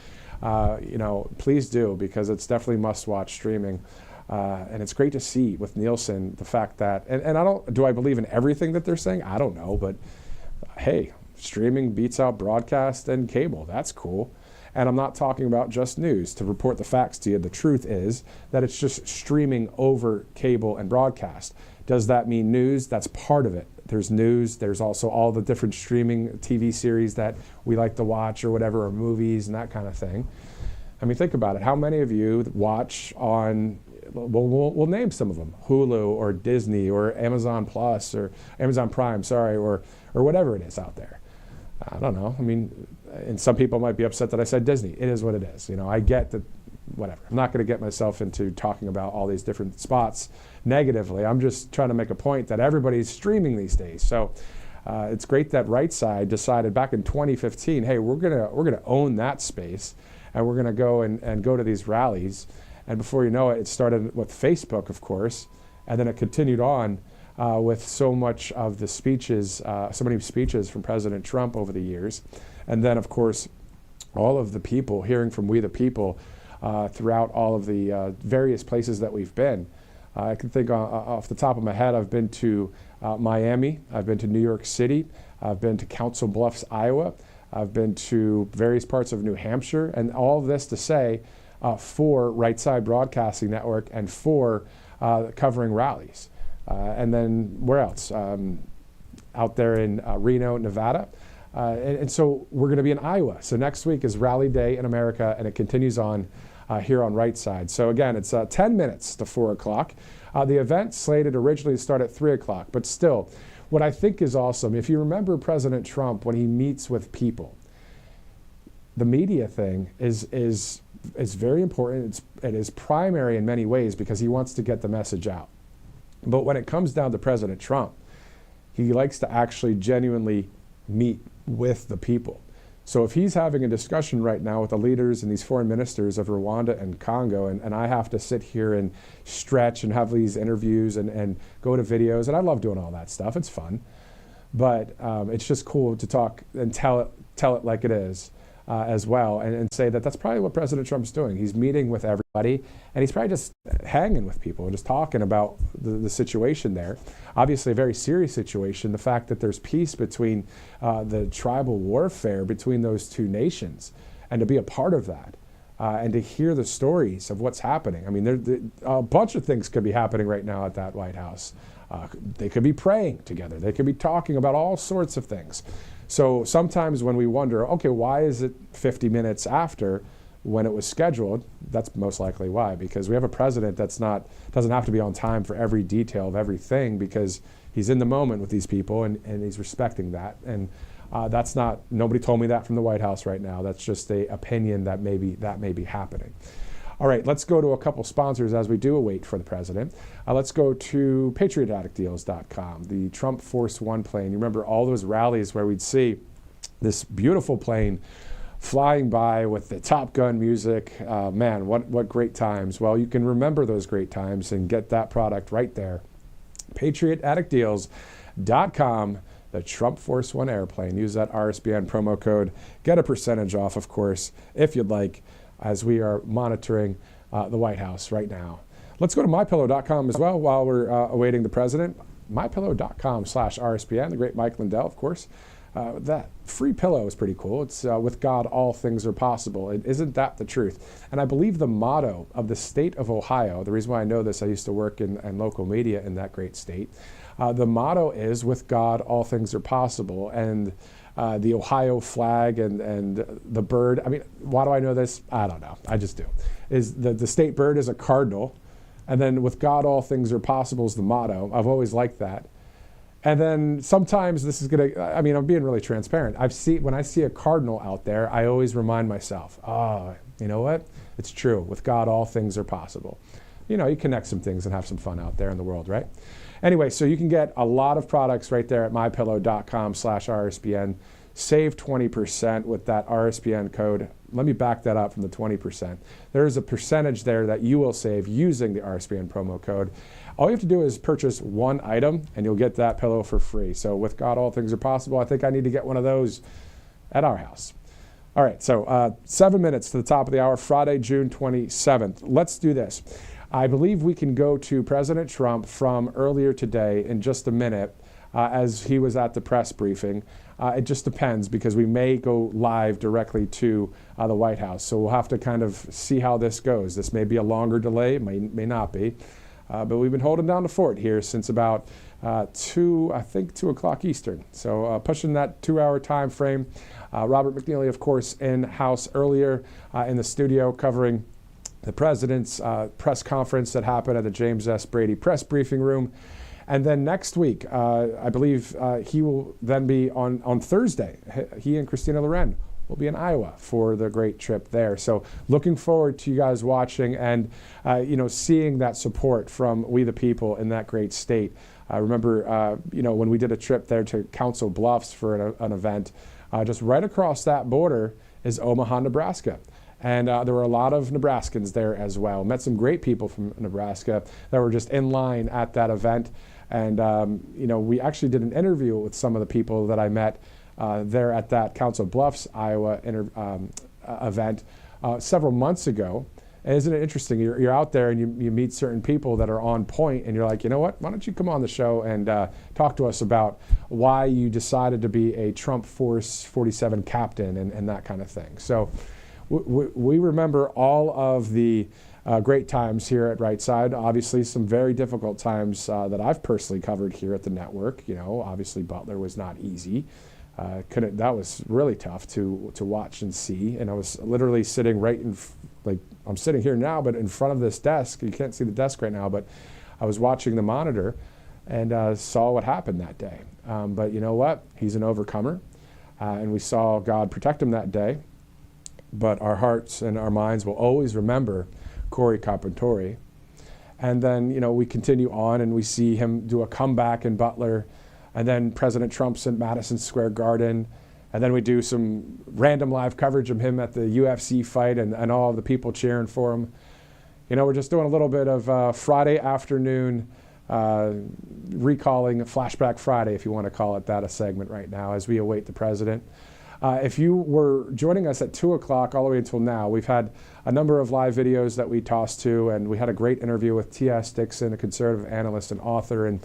please do, because it's definitely must-watch streaming. And it's great to see with Nielsen the fact that, and do I believe in everything that they're saying? I don't know, but hey, streaming beats out broadcast and cable. That's cool. And I'm not talking about just news. To report the facts to you, the truth is that it's just streaming over cable and broadcast. Does that mean news? That's part of it. There's news. There's also all the different streaming TV series that we like to watch or whatever, or movies and that kind of thing. I mean, think about it. How many of you watch on, we'll name some of them, Hulu or Disney or Amazon Plus or Amazon Prime, or whatever it is out there? I don't know. I mean, and some people might be upset that I said Disney. It is what it is. I get that, whatever. I'm not going to get myself into talking about all these different spots negatively. I'm just trying to make a point that everybody's streaming these days. So it's great that Right Side decided back in 2015, hey, we're gonna own that space, and we're gonna go and go to these rallies. And before you know it, it started with Facebook, of course, and then it continued on with so much of the speeches, so many speeches from President Trump over the years. And then, of course, all of the people, hearing from we the people throughout all of the various places that we've been. I can think off the top of my head, I've been to Miami, I've been to New York City, I've been to Council Bluffs, Iowa, I've been to various parts of New Hampshire, and all of this to say for Right Side Broadcasting Network and for covering rallies. And then where else? Out there in Reno, Nevada. And so we're going to be in Iowa. So next week is Rally Day in America, and it continues on here on Right Side. So again, it's 10 minutes to 4 o'clock. The event slated originally to start at 3 o'clock, but still, what I think is awesome, if you remember President Trump when he meets with people, the media thing is very important. It is primary in many ways because he wants to get the message out. But when it comes down to President Trump, he likes to actually genuinely meet with the people. So if he's having a discussion right now with the leaders and these foreign ministers of Rwanda and Congo, and I have to sit here and stretch and have these interviews and go to videos, and I love doing all that stuff, it's fun, but it's just cool to talk and tell it like it is as well, and say that that's probably what President Trump's doing. He's meeting with everybody, and he's probably just hanging with people and just talking about the situation there. Obviously a very serious situation, the fact that there's peace between the tribal warfare between those two nations, and to be a part of that, and to hear the stories of what's happening. I mean, a bunch of things could be happening right now at that White House. They could be praying together. They could be talking about all sorts of things. So sometimes when we wonder, okay, why is it 50 minutes after when it was scheduled? That's most likely why, because we have a president doesn't have to be on time for every detail of everything, because he's in the moment with these people and he's respecting that. And that's not, nobody told me that from the White House right now. That's just an opinion that may be happening. All right, let's go to a couple sponsors as we do await for the president. Let's go to patriotaddictdeals.com, the Trump Force One plane. You remember all those rallies where we'd see this beautiful plane flying by with the Top Gun music. Man, what great times. Well, you can remember those great times and get that product right there. patriotaddictdeals.com, the Trump Force One airplane. Use that RSBN promo code. Get a percentage off, of course, if you'd like, as we are monitoring the White House right now. Let's go to mypillow.com as well while we're awaiting the president. mypillow.com/RSBN, the great Mike Lindell, of course. That free pillow is pretty cool. It's with God, all things are possible. Isn't that the truth? And I believe the motto of the state of Ohio, the reason why I know this, I used to work in local media in that great state. The motto is, with God, all things are possible. And the Ohio flag and the bird. I mean, why do I know this? I don't know. I just do. Is the state bird is a cardinal, and then with God all things are possible is the motto. I've always liked that. And then sometimes this is gonna. I mean, I'm being really transparent. When I see a cardinal out there, I always remind myself, oh, you know what? It's true. With God all things are possible. You know, you connect some things and have some fun out there in the world, right? Anyway, so you can get a lot of products right there at mypillow.com/RSBN. Save 20% with that RSBN code. Let me back that up from the 20%. There's a percentage there that you will save using the RSBN promo code. All you have to do is purchase one item and you'll get that pillow for free. So with God, all things are possible. I think I need to get one of those at our house. All right, so 7 minutes to the top of the hour, Friday, June 27th. Let's do this. I believe we can go to President Trump from earlier today in just a minute as he was at the press briefing. It just depends because we may go live directly to the White House. So we'll have to kind of see how this goes. This may be a longer delay, may not be. But we've been holding down the fort here since about 2 o'clock Eastern. So pushing that 2-hour time frame. Robert McNeely, of course, in house earlier in the studio covering the president's press conference that happened at the James S. Brady press briefing room. And then next week, I believe he will then be on Thursday. He and Christina Loren will be in Iowa for the great trip there. So looking forward to you guys watching and seeing that support from we the people in that great state. I remember when we did a trip there to Council Bluffs for an event, just right across that border is Omaha, Nebraska. And there were a lot of Nebraskans there as well. Met some great people from Nebraska that were just in line at that event. And, we actually did an interview with some of the people that I met there at that Council Bluffs, Iowa event several months ago. And isn't it interesting? You're out there and you meet certain people that are on point and you're like, you know what, why don't you come on the show and talk to us about why you decided to be a Trump Force 47 captain and that kind of thing. So we remember all of the great times here at Right Side. Obviously, some very difficult times that I've personally covered here at the network. Obviously Butler was not easy. That was really tough to watch and see. And I was literally sitting right I'm sitting here now, but in front of this desk. You can't see the desk right now, but I was watching the monitor and saw what happened that day. But you know what? He's an overcomer, and we saw God protect him that day. But our hearts and our minds will always remember Corey Carpentori. And then, we continue on and we see him do a comeback in Butler. And then President Trump's in Madison Square Garden. And then we do some random live coverage of him at the UFC fight and all of the people cheering for him. We're just doing a little bit of Friday afternoon recalling Flashback Friday, if you want to call it that, a segment right now as we await the president. If you were joining us at 2 o'clock all the way until now, we've had a number of live videos that we tossed to, and we had a great interview with T.S. Dixon, a conservative analyst and author. And,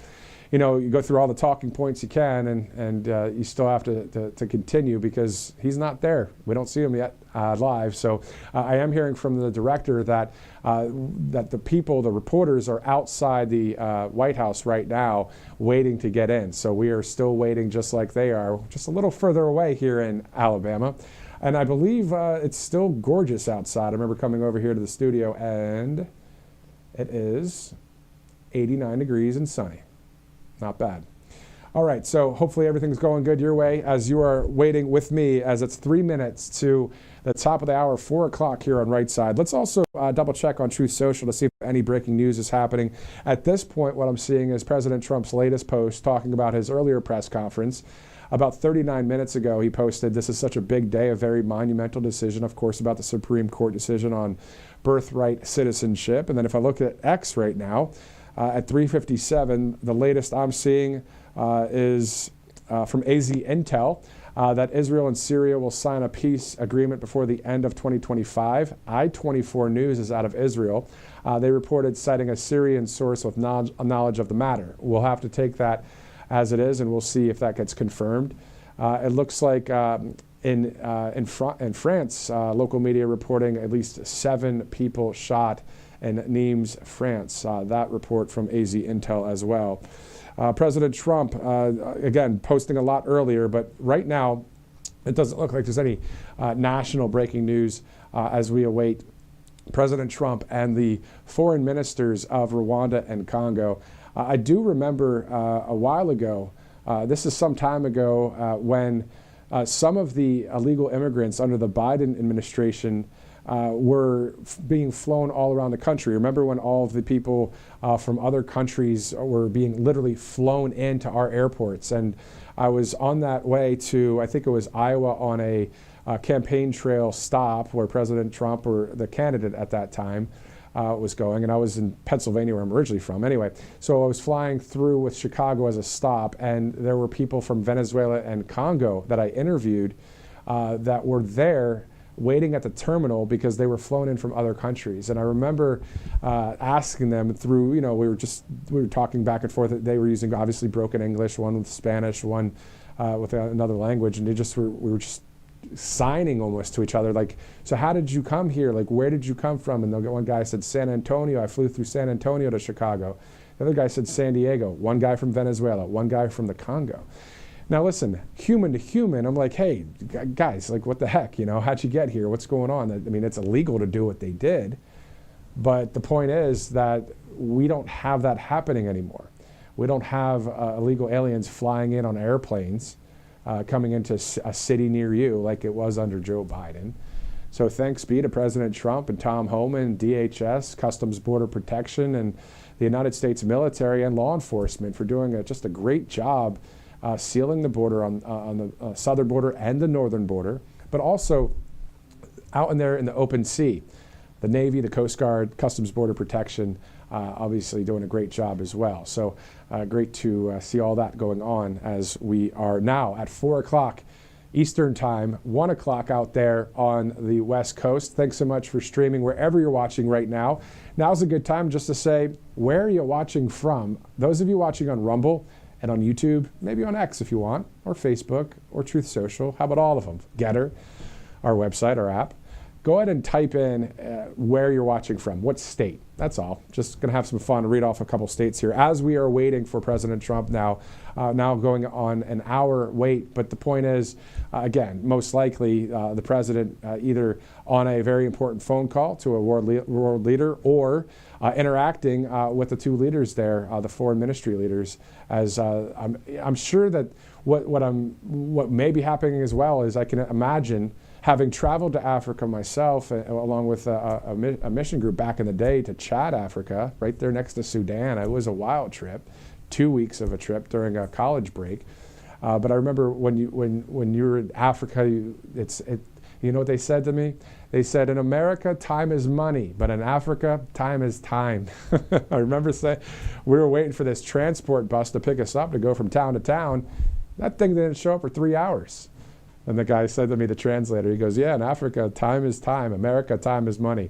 you go through all the talking points you can, and you still have to continue because he's not there. We don't see him yet live. So I am hearing from the director that the people, the reporters, are outside the White House right now waiting to get in. So we are still waiting just like they are, just a little further away here in Alabama. And I believe it's still gorgeous outside. I remember coming over here to the studio and it is 89 degrees and sunny. Not bad. All right, so hopefully everything's going good your way as you are waiting with me as it's 3 minutes to the top of the hour, 4 o'clock here on Right Side. Let's also double check on Truth Social to see if any breaking news is happening. At this point, what I'm seeing is President Trump's latest post talking about his earlier press conference. About 39 minutes ago, he posted, "This is such a big day, a very monumental decision," of course, about the Supreme Court decision on birthright citizenship. And then if I look at X right now, at 3:57, the latest I'm seeing is from AZ Intel that Israel and Syria will sign a peace agreement before the end of 2025. I-24 News is out of Israel. They reported citing a Syrian source with knowledge of the matter. We'll have to take that as it is, and we'll see if that gets confirmed. It looks like in France, local media reporting at least 7 people shot in Nimes, France. That report from AZ Intel as well. President Trump, again, posting a lot earlier, but right now it doesn't look like there's any national breaking news as we await President Trump and the foreign ministers of Rwanda and Congo. I do remember a while ago, this is some time ago, when some of the illegal immigrants under the Biden administration were being flown all around the country. Remember when all of the people from other countries were being literally flown into our airports? And I was on that way to, I think it was Iowa, on a campaign trail stop where President Trump, or the candidate at that time, was going. And I was in Pennsylvania, where I'm originally from. Anyway, so I was flying through with Chicago as a stop, and there were people from Venezuela and Congo that I interviewed that were there waiting at the terminal because they were flown in from other countries. And I remember asking them through, we were talking back and forth. They were using obviously broken English, one with Spanish, one with another language, and we were just signing almost to each other, like, so how did you come here? Like, where did you come from? And one guy said San Antonio. I flew through San Antonio to Chicago. The other guy said San Diego. One guy from Venezuela. One guy from the Congo. Now listen, human to human, I'm like, hey, guys, like, what the heck? How'd you get here? What's going on? I mean, it's illegal to do what they did. But the point is that we don't have that happening anymore. We don't have illegal aliens flying in on airplanes, coming into a city near you like it was under Joe Biden. So thanks be to President Trump and Tom Homan, DHS, Customs Border Protection, and the United States military and law enforcement for doing just a great job sealing the border on the southern border and the northern border, but also out in there in the open sea. The Navy, the Coast Guard, Customs Border Protection, obviously doing a great job as well. So great to see all that going on as we are now at 4 o'clock Eastern Time, 1 o'clock out there on the West Coast. Thanks so much for streaming wherever you're watching right now. Now's a good time just to say, where are you watching from? Those of you watching on Rumble and on YouTube, maybe on X if you want, or Facebook, or Truth Social. How about all of them? Getter, our website, our app. Go ahead and type in where you're watching from, what state. That's all. Just going to have some fun, read off a couple states here as we are waiting for President Trump now going on an hour wait. But the point is, again, most likely the president either on a very important phone call to a world leader or interacting with the two leaders there, the foreign ministry leaders. As I'm sure that what may be happening as well is I can imagine, having traveled to Africa myself, along with a mission group back in the day to Chad, Africa, right there next to Sudan. It was a wild trip, 2 weeks of a trip during a college break. But I remember when you were in Africa, you know what they said to me? They said, in America, time is money, but in Africa, time is time. I remember saying, we were waiting for this transport bus to pick us up to go from town to town. That thing didn't show up for 3 hours. And the guy said to me, the translator, he goes, yeah, in Africa, time is time. America, time is money.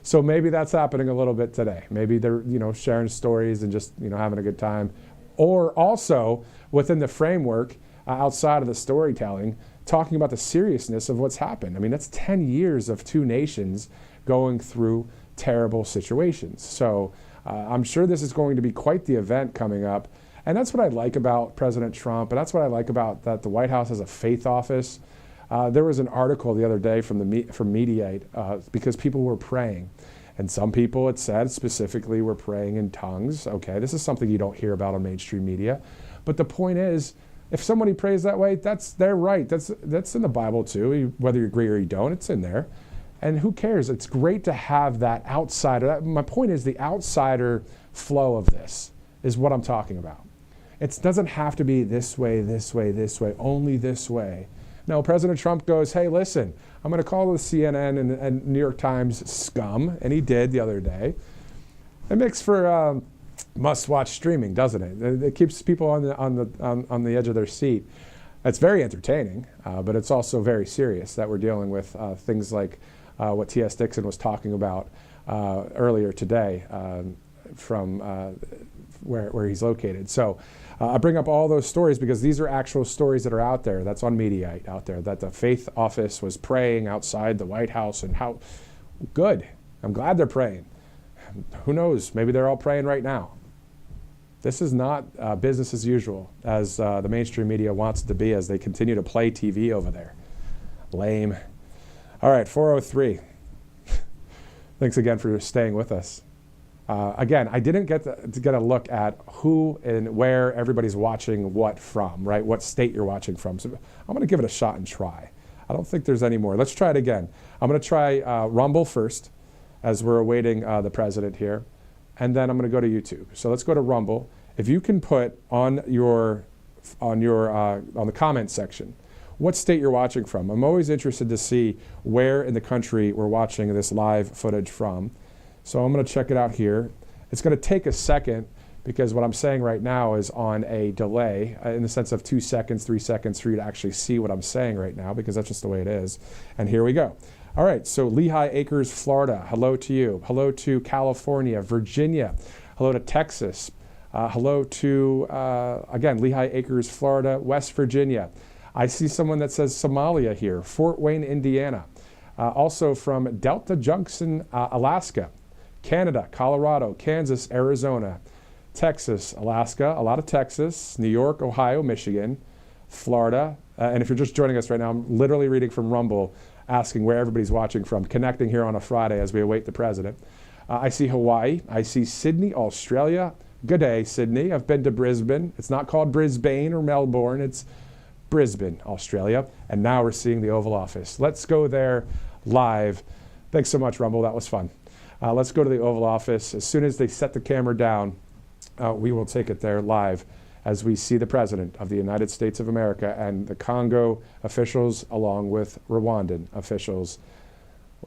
So maybe that's happening a little bit today. Maybe they're, sharing stories and just, having a good time. Or also within the framework, outside of the storytelling, talking about the seriousness of what's happened. I mean, that's 10 years of two nations going through terrible situations. So I'm sure this is going to be quite the event coming up. And that's what I like about President Trump, and that's what I like about that the White House has a faith office. There was an article the other day from Mediate because people were praying. And some people, it said, specifically were praying in tongues. Okay, this is something you don't hear about on mainstream media. But the point is, if somebody prays that way, that's their right. That's in the Bible too, whether you agree or you don't, it's in there. And who cares? It's great to have that outsider. My point is the outsider flow of this is what I'm talking about. It doesn't have to be this way, this way, this way, only this way. No, President Trump goes, hey, listen, I'm going to call the CNN and New York Times scum, and he did the other day. It makes for must-watch streaming, doesn't it? It keeps people on the edge of their seat. It's very entertaining, but it's also very serious that we're dealing with things like what T.S. Dixon was talking about earlier today from where he's located. So I bring up all those stories because these are actual stories that are out there. That's on Mediaite out there, that the faith office was praying outside the White House, and how good. I'm glad they're praying. Who knows? Maybe they're all praying right now. This is not business as usual as the mainstream media wants it to be as they continue to play TV over there. Lame. All right, 4:03. Thanks again for staying with us. Again, I didn't get to get a look at who and where everybody's watching what from, right? What state you're watching from. So I'm going to give it a shot and try. I don't think there's any more. Let's try it again. I'm going to try Rumble first as we're awaiting the president here. And then I'm going to go to YouTube. So let's go to Rumble. If you can put on the comment section what state you're watching from. I'm always interested to see where in the country we're watching this live footage from. So I'm going to check it out here. It's going to take a second because what I'm saying right now is on a delay in the sense of 2 seconds, 3 seconds for you to actually see what I'm saying right now, because that's just the way it is. And here we go. All right, so Lehigh Acres, Florida, hello to you. Hello to California, Virginia. Hello to Texas. Hello to, again, Lehigh Acres, Florida, West Virginia. I see someone that says Somalia here, Fort Wayne, Indiana. Also from Delta Junction, Alaska, Canada, Colorado, Kansas, Arizona, Texas, Alaska, a lot of Texas, New York, Ohio, Michigan, Florida. And if you're just joining us right now, I'm literally reading from Rumble, asking where everybody's watching from, connecting here on a Friday as we await the president. I see Hawaii. I see Sydney, Australia. Good day, Sydney. I've been to Brisbane. It's not called Brisbane or Melbourne. It's Brisbane, Australia. And now we're seeing the Oval Office. Let's go there live. Thanks so much, Rumble. That was fun. Let's go to the Oval Office. As soon as they set the camera down, we will take it there live as we see the President of the United States of America and the Congo officials along with Rwandan officials.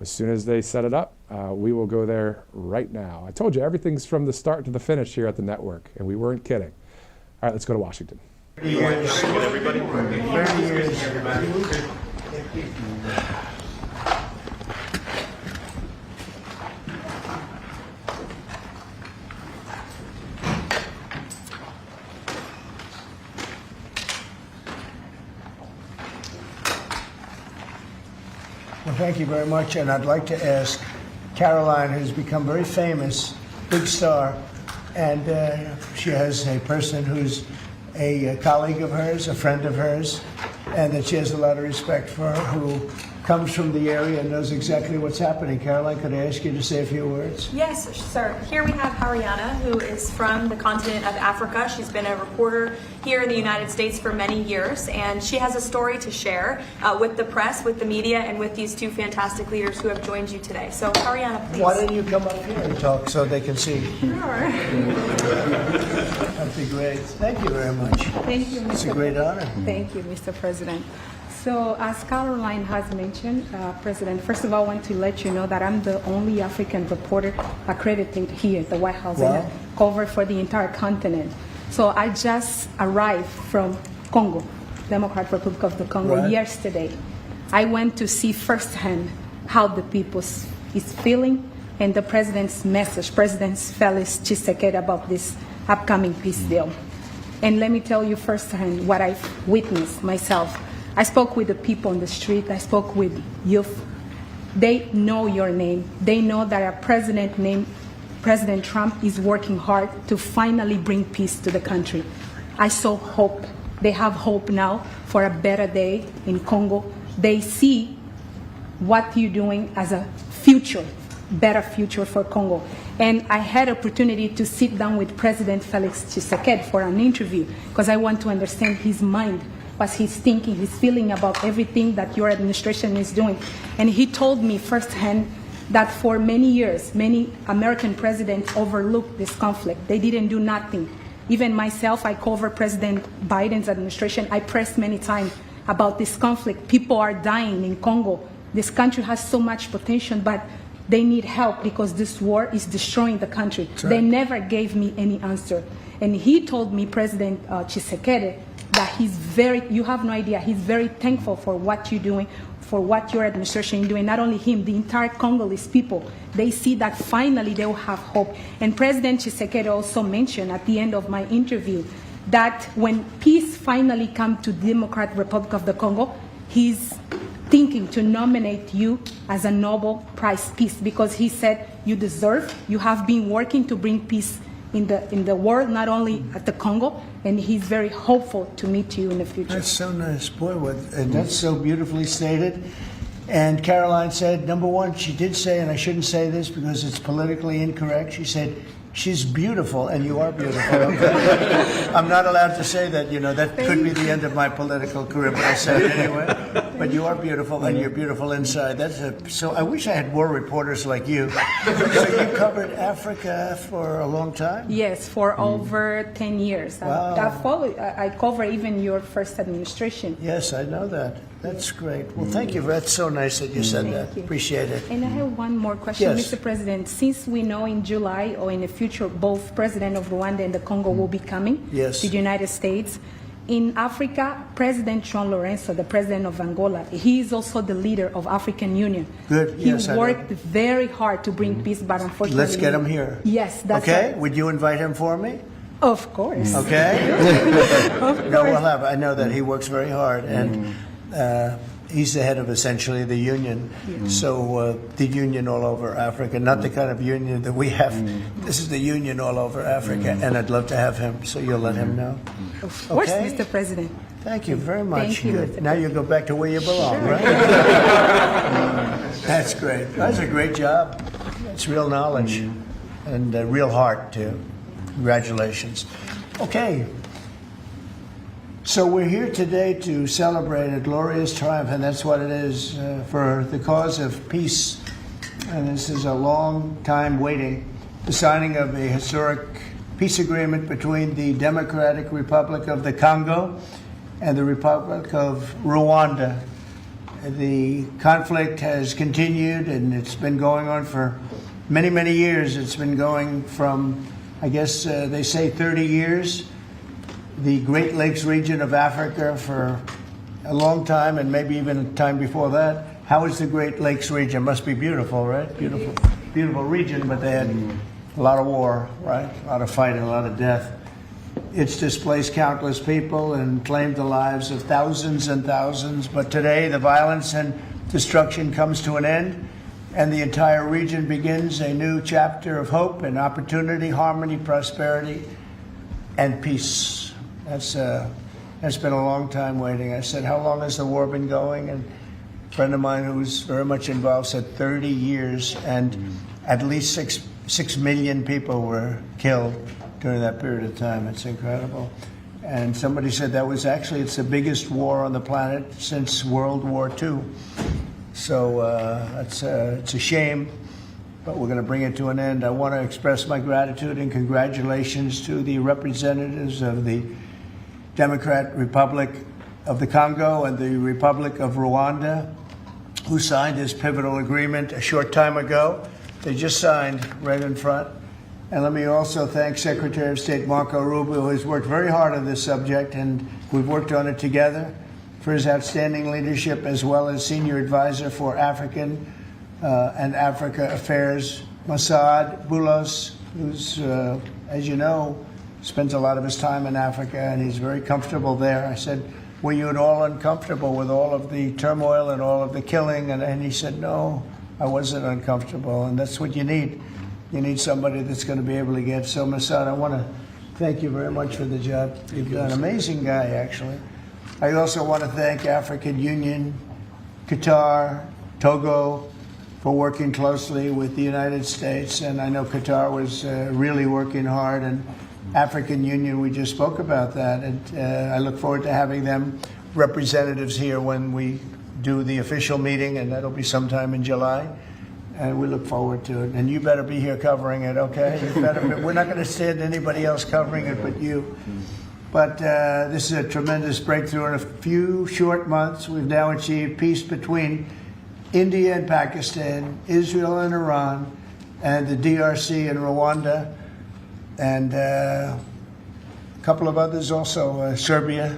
As soon as they set it up, we will go there right now. I told you, everything's from the start to the finish here at the network, and we weren't kidding. All right, let's go to Washington. Everybody. Well, thank you very much, and I'd like to ask Caroline, who's become very famous, big star, and she has a person who's a colleague of hers, a friend of hers, and that she has a lot of respect for, who comes from the area and knows exactly what's happening. Caroline, could I ask you to say a few words? Yes, sir. Here we have Hariana, who is from the continent of Africa. She's been a reporter here in the United States for many years, and she has a story to share with the press, with the media, and with these two fantastic leaders who have joined you today. So, Hariana, please. Why don't you come up here and talk so they can see? Sure. That'd be great. Thank you very much. Thank you, Mr. It's a great honor. Thank you, Mr. President. So, as Caroline has mentioned, President, first of all, I want to let you know that I'm the only African reporter accredited here at the White House and covered for the entire continent. So I just arrived from Congo, Democratic Republic of the Congo, yesterday. I went to see firsthand how the people is feeling and the president's message, President Felix Tshisekedi, about this upcoming peace deal. And let me tell you firsthand what I've witnessed myself. I spoke with the people on the street. I spoke with youth. They know your name. They know that our president named President Trump is working hard to finally bring peace to the country. I saw hope. They have hope now for a better day in Congo. They see what you're doing as a future, better future for Congo. And I had opportunity to sit down with President Felix Tshisekedi for an interview because I want to understand his mind, what he's thinking, his feeling about everything that your administration is doing. And he told me firsthand that for many years, many American presidents overlooked this conflict. They didn't do nothing. Even myself, I covered President Biden's administration. I pressed many times about this conflict. People are dying in Congo. This country has so much potential, but they need help because this war is destroying the country. Right. They never gave me any answer. And he told me, President Tshisekedi, that you have no idea, he's very thankful for what you're doing, for what your administration is doing. Not only him, the entire Congolese people, they see that finally they will have hope. And President Tshisekedi also mentioned at the end of my interview that when peace finally comes to the Democratic Republic of the Congo, he's thinking to nominate you as a Nobel Prize Peace because he said you have been working to bring peace in the world, not only at the Congo, and he's very hopeful to meet you in the future. That's so nice, boy, and that's so beautifully stated. And Caroline said, number one, she did say, and I shouldn't say this because it's politically incorrect, she said, she's beautiful, and you are beautiful. Okay? I'm not allowed to say that, that could be the end of my political career, but I said it anyway. But you are beautiful, and you're beautiful inside. So I wish I had more reporters like you. So you covered Africa for a long time? Yes, for over 10 years. Wow. I cover even your first administration. Yes, I know that. That's great. Well, thank you. That's so nice that you said that. Appreciate it. And I have one more question, Yes. Mr. President. Since we know in July or in a few future, both President of Rwanda and the Congo will be coming Yes. to the United States. In Africa, President João Lourenço, the president of Angola, he is also the leader of African Union. Good. He Yes, I know. worked very hard to bring peace, but unfortunately... Let's get him here. Yes, that's okay. right. Would you invite him for me? Of course. Okay. Of course. No, we'll have. I know that he works very hard, and he's the head of essentially the union. So the union all over Africa, not the kind of union that we have. This is the union all over Africa, and I'd love to have him. So you'll let him know. Of course, Okay. Mr. President. Thank you very much. Thank you, Good. Mr. Now you go back to where you belong, Sure. right? That's great. That's a great job. It's real knowledge and real heart, too. Congratulations. Okay. So we're here today to celebrate a glorious triumph, and that's what it is, for the cause of peace. And this is a long time waiting. The signing of a historic peace agreement between the Democratic Republic of the Congo and the Republic of Rwanda. The conflict has continued, and it's been going on for many, many years. It's been going from, I guess they say 30 years, the Great Lakes region of Africa for a long time, and maybe even a time before that. How is the Great Lakes region? Must be beautiful, right? Beautiful, beautiful region, but they had a lot of war, right? A lot of fighting, a lot of death. It's displaced countless people and claimed the lives of thousands and thousands. But today, the violence and destruction comes to an end, and the entire region begins a new chapter of hope and opportunity, harmony, prosperity, and peace. That's been a long time waiting. I said, how long has the war been going? And a friend of mine who's very much involved said 30 years, and at least 6 million people were killed during that period of time. It's incredible. And somebody said that was actually, it's the biggest war on the planet since World War II. So it's a shame, but we're going to bring it to an end. I want to express my gratitude and congratulations to the representatives of the Democratic Republic of the Congo and the Republic of Rwanda, who signed this pivotal agreement a short time ago. They just signed right in front. And let me also thank Secretary of State Marco Rubio, who has worked very hard on this subject, and we've worked on it together, for his outstanding leadership, as well as Senior Advisor for African and Africa Affairs, Mossad Boulos, who's, as you know, spends a lot of his time in Africa, and he's very comfortable there. I said, were you at all uncomfortable with all of the turmoil and all of the killing? And he said, no, I wasn't uncomfortable, and that's what you need. You need somebody that's going to be able to get. So, Mossad, I want to thank you very much for the job you've done. Amazing guy, actually. I also want to thank African Union, Qatar, Togo, for working closely with the United States. And I know Qatar was really working hard, and African Union, we just spoke about that. And I look forward to having them representatives here when we do the official meeting, and that'll be sometime in July. And we look forward to it. And you better be here covering it, okay? You better be. We're not going to send anybody else covering it but you. But this is a tremendous breakthrough. In a few short months, we've now achieved peace between India and Pakistan, Israel and Iran, and the DRC and Rwanda, and a couple of others also. Serbia,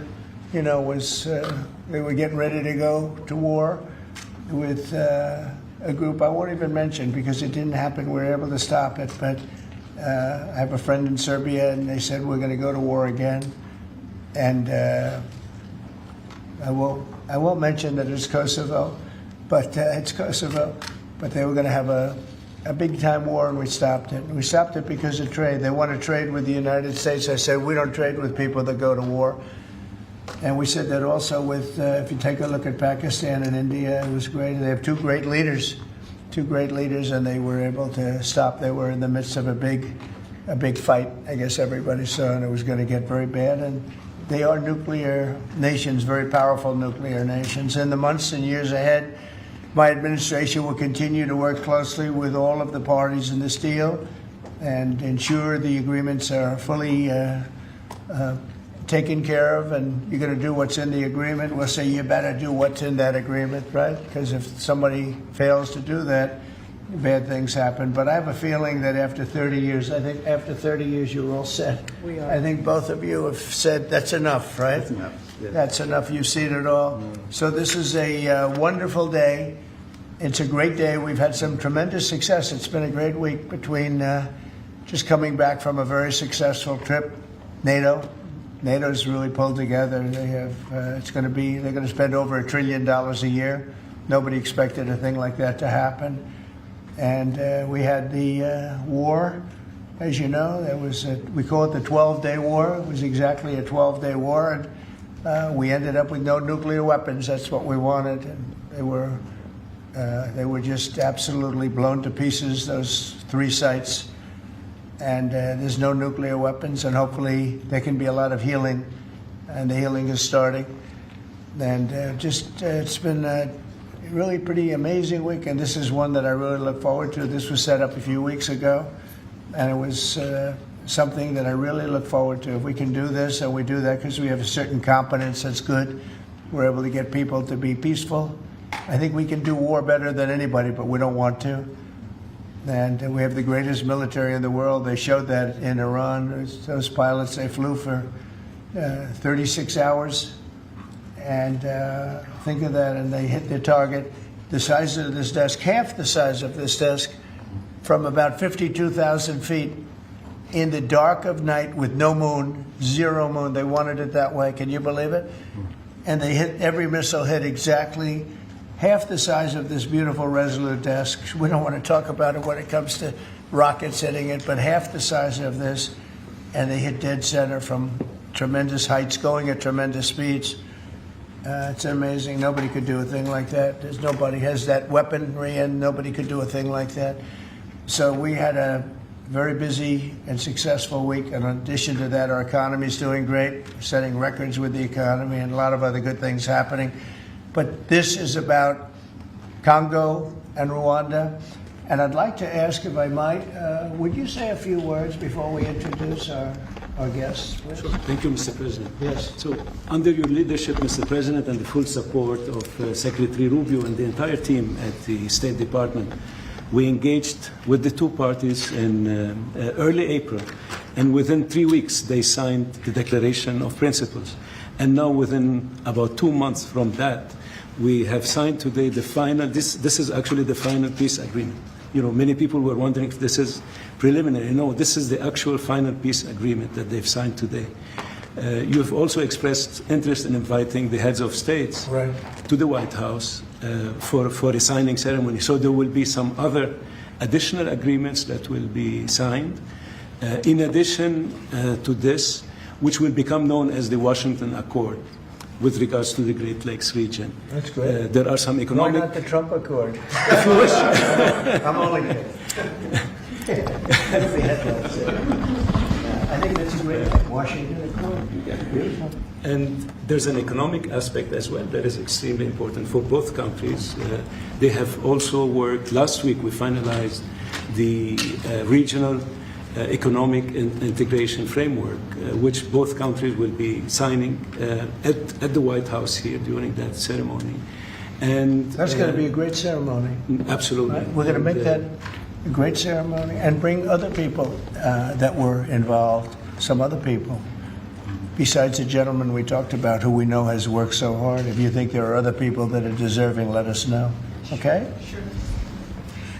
you know, was they were getting ready to go to war with a group I won't even mention because it didn't happen. We were able to stop it, but I have a friend in Serbia, and they said we're going to go to war again. And I won't mention that it's Kosovo, but it's Kosovo. But they were going to have a big time war, and we stopped it. We stopped it because of trade. They want to trade with the United States. I said we don't trade with people that go to war. And we said that also with, if you take a look at Pakistan and India, it was great. They have two great leaders, and they were able to stop. They were in the midst of a big fight, I guess everybody saw, and it was going to get very bad. And they are nuclear nations, very powerful nuclear nations. In the months and years ahead, my administration will continue to work closely with all of the parties in this deal and ensure the agreements are fully taken care of, and you're going to do what's in the agreement. We'll say you better do what's in that agreement, right? Because if somebody fails to do that, bad things happen. But I have a feeling that after 30 years, I think after 30 years, you're all set. We are. I think both of you have said that's enough, right? That's enough. Yeah. That's enough. You've seen it all. So this is a wonderful day. It's a great day. We've had some tremendous success. It's been a great week between just coming back from a very successful trip. NATO's really pulled together. They have. They're going to spend over $1 trillion a year. Nobody expected a thing like that to happen. And we had the war, as you know. We call it the 12-day war. It was exactly a 12-day war, and we ended up with no nuclear weapons. That's what we wanted. And they were just absolutely blown to pieces, those 3 sites. And there's no nuclear weapons, and hopefully there can be a lot of healing, and the healing is starting. And it's been a really pretty amazing week, and this is one that I really look forward to. This was set up a few weeks ago, and it was something that I really look forward to. If we can do this, and we do that because we have a certain competence, that's good. We're able to get people to be peaceful. I think we can do war better than anybody, but we don't want to. And we have the greatest military in the world. They showed that in Iran. Those pilots, they flew for 36 hours. And think of that, and they hit their target. The size of this desk, half the size of this desk, from about 52,000 feet in the dark of night with no moon, 0 moon. They wanted it that way. Can you believe it? And they hit, every missile hit exactly half the size of this beautiful Resolute desk. We don't want to talk about it when it comes to rockets hitting it, but half the size of this, and they hit dead center from tremendous heights, going at tremendous speeds. It's amazing. Nobody could do a thing like that. Nobody has that weaponry, and nobody could do a thing like that. So we had a very busy and successful week. And in addition to that, our economy is doing great. We're setting records with the economy and a lot of other good things happening. But this is about Congo and Rwanda. And I'd like to ask, if I might, would you say a few words before we introduce our guests, please? Sure. Thank you, Mr. President. Yes. So, under your leadership, Mr. President, and the full support of Secretary Rubio and the entire team at the State Department, we engaged with the 2 parties in early April, and within 3 weeks they signed the Declaration of Principles. And now, within about 2 months from that, we have signed today the final. This is actually the final peace agreement. You know, many people were wondering if this is preliminary. No, this is the actual final peace agreement that they've signed today. You have also expressed interest in inviting the heads of states to the White House for a signing ceremony. So there will be some other additional agreements that will be signed. In addition to this, which will become known as the Washington Accord with regards to the Great Lakes region. That's great. There are some economic... Why not the Trump Accord? If you wish. I'm only kidding. I think that's a great Washington Accord. Yeah. Beautiful. And there's an economic aspect as well that is extremely important for both countries. They have also worked. Last week we finalized the regional economic integration framework, which both countries will be signing at the White House here during that ceremony. And that's going to be a great ceremony. Absolutely. Right? We're going to make that a great ceremony and bring other people that were involved, some other people, besides the gentleman we talked about who we know has worked so hard. If you think there are other people that are deserving, let us know. Okay? Sure.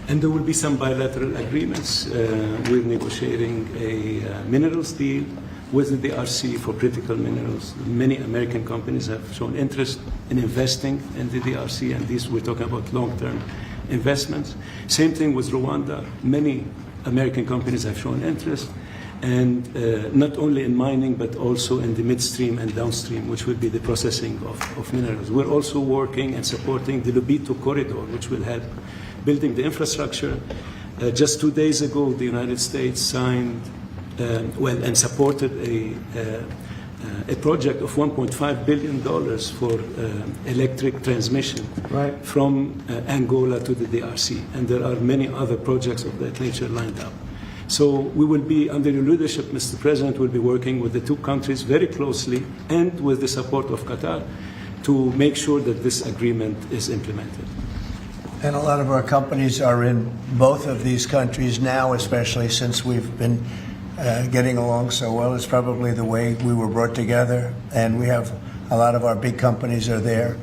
And there will be some bilateral agreements. We're negotiating a minerals deal with the DRC for critical minerals. Many American companies have shown interest in investing in the DRC, and these we're talking about long-term investments. Same thing with Rwanda. Many American companies have shown interest, and not only in mining, but also in the midstream and downstream, which will be the processing of minerals. We're also working and supporting the Lobito corridor, which will help building the infrastructure. Just 2 days ago, the United States signed and supported a project of $1.5 billion for electric transmission from Angola to the DRC. And there are many other projects of that nature lined up. So we will be, under your leadership, Mr. President, we'll be working with the 2 countries very closely and with the support of Qatar to make sure that this agreement is implemented. And a lot of our companies are in both of these countries now, especially since we've been getting along so well. It's probably the way we were brought together. And we have a lot of our big companies are there,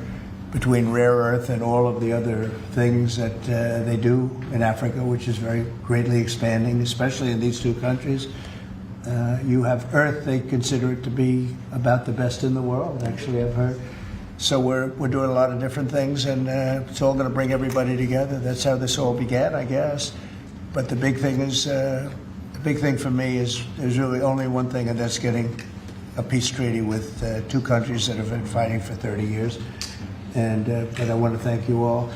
between rare earth and all of the other things that they do in Africa, which is very greatly expanding, especially in these two countries. You have earth, they consider it to be about the best in the world, actually, I've heard. So we're doing a lot of different things, and it's all going to bring everybody together. That's how this all began, I guess. But the big thing is, the big thing for me is there's really only one thing, and that's getting a peace treaty with two countries that have been fighting for 30 years. And but I want to thank you all.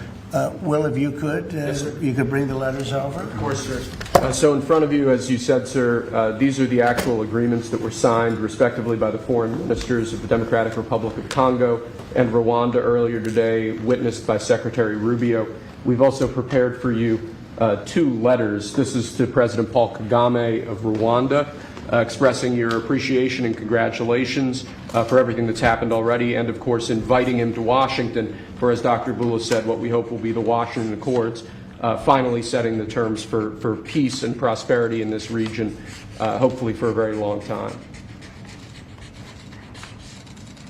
Will, if you could, you could bring the letters over. Of course, sir. So in front of you, as you said, sir, these are the actual agreements that were signed, respectively, by the foreign ministers of the Democratic Republic of Congo and Rwanda earlier today, witnessed by Secretary Rubio. We've also prepared for you two letters. This is to President Paul Kagame of Rwanda, expressing your appreciation and congratulations for everything that's happened already, and of course inviting him to Washington for, as Dr. Bula said, what we hope will be the Washington Accords, finally setting the terms for peace and prosperity in this region, hopefully for a very long time.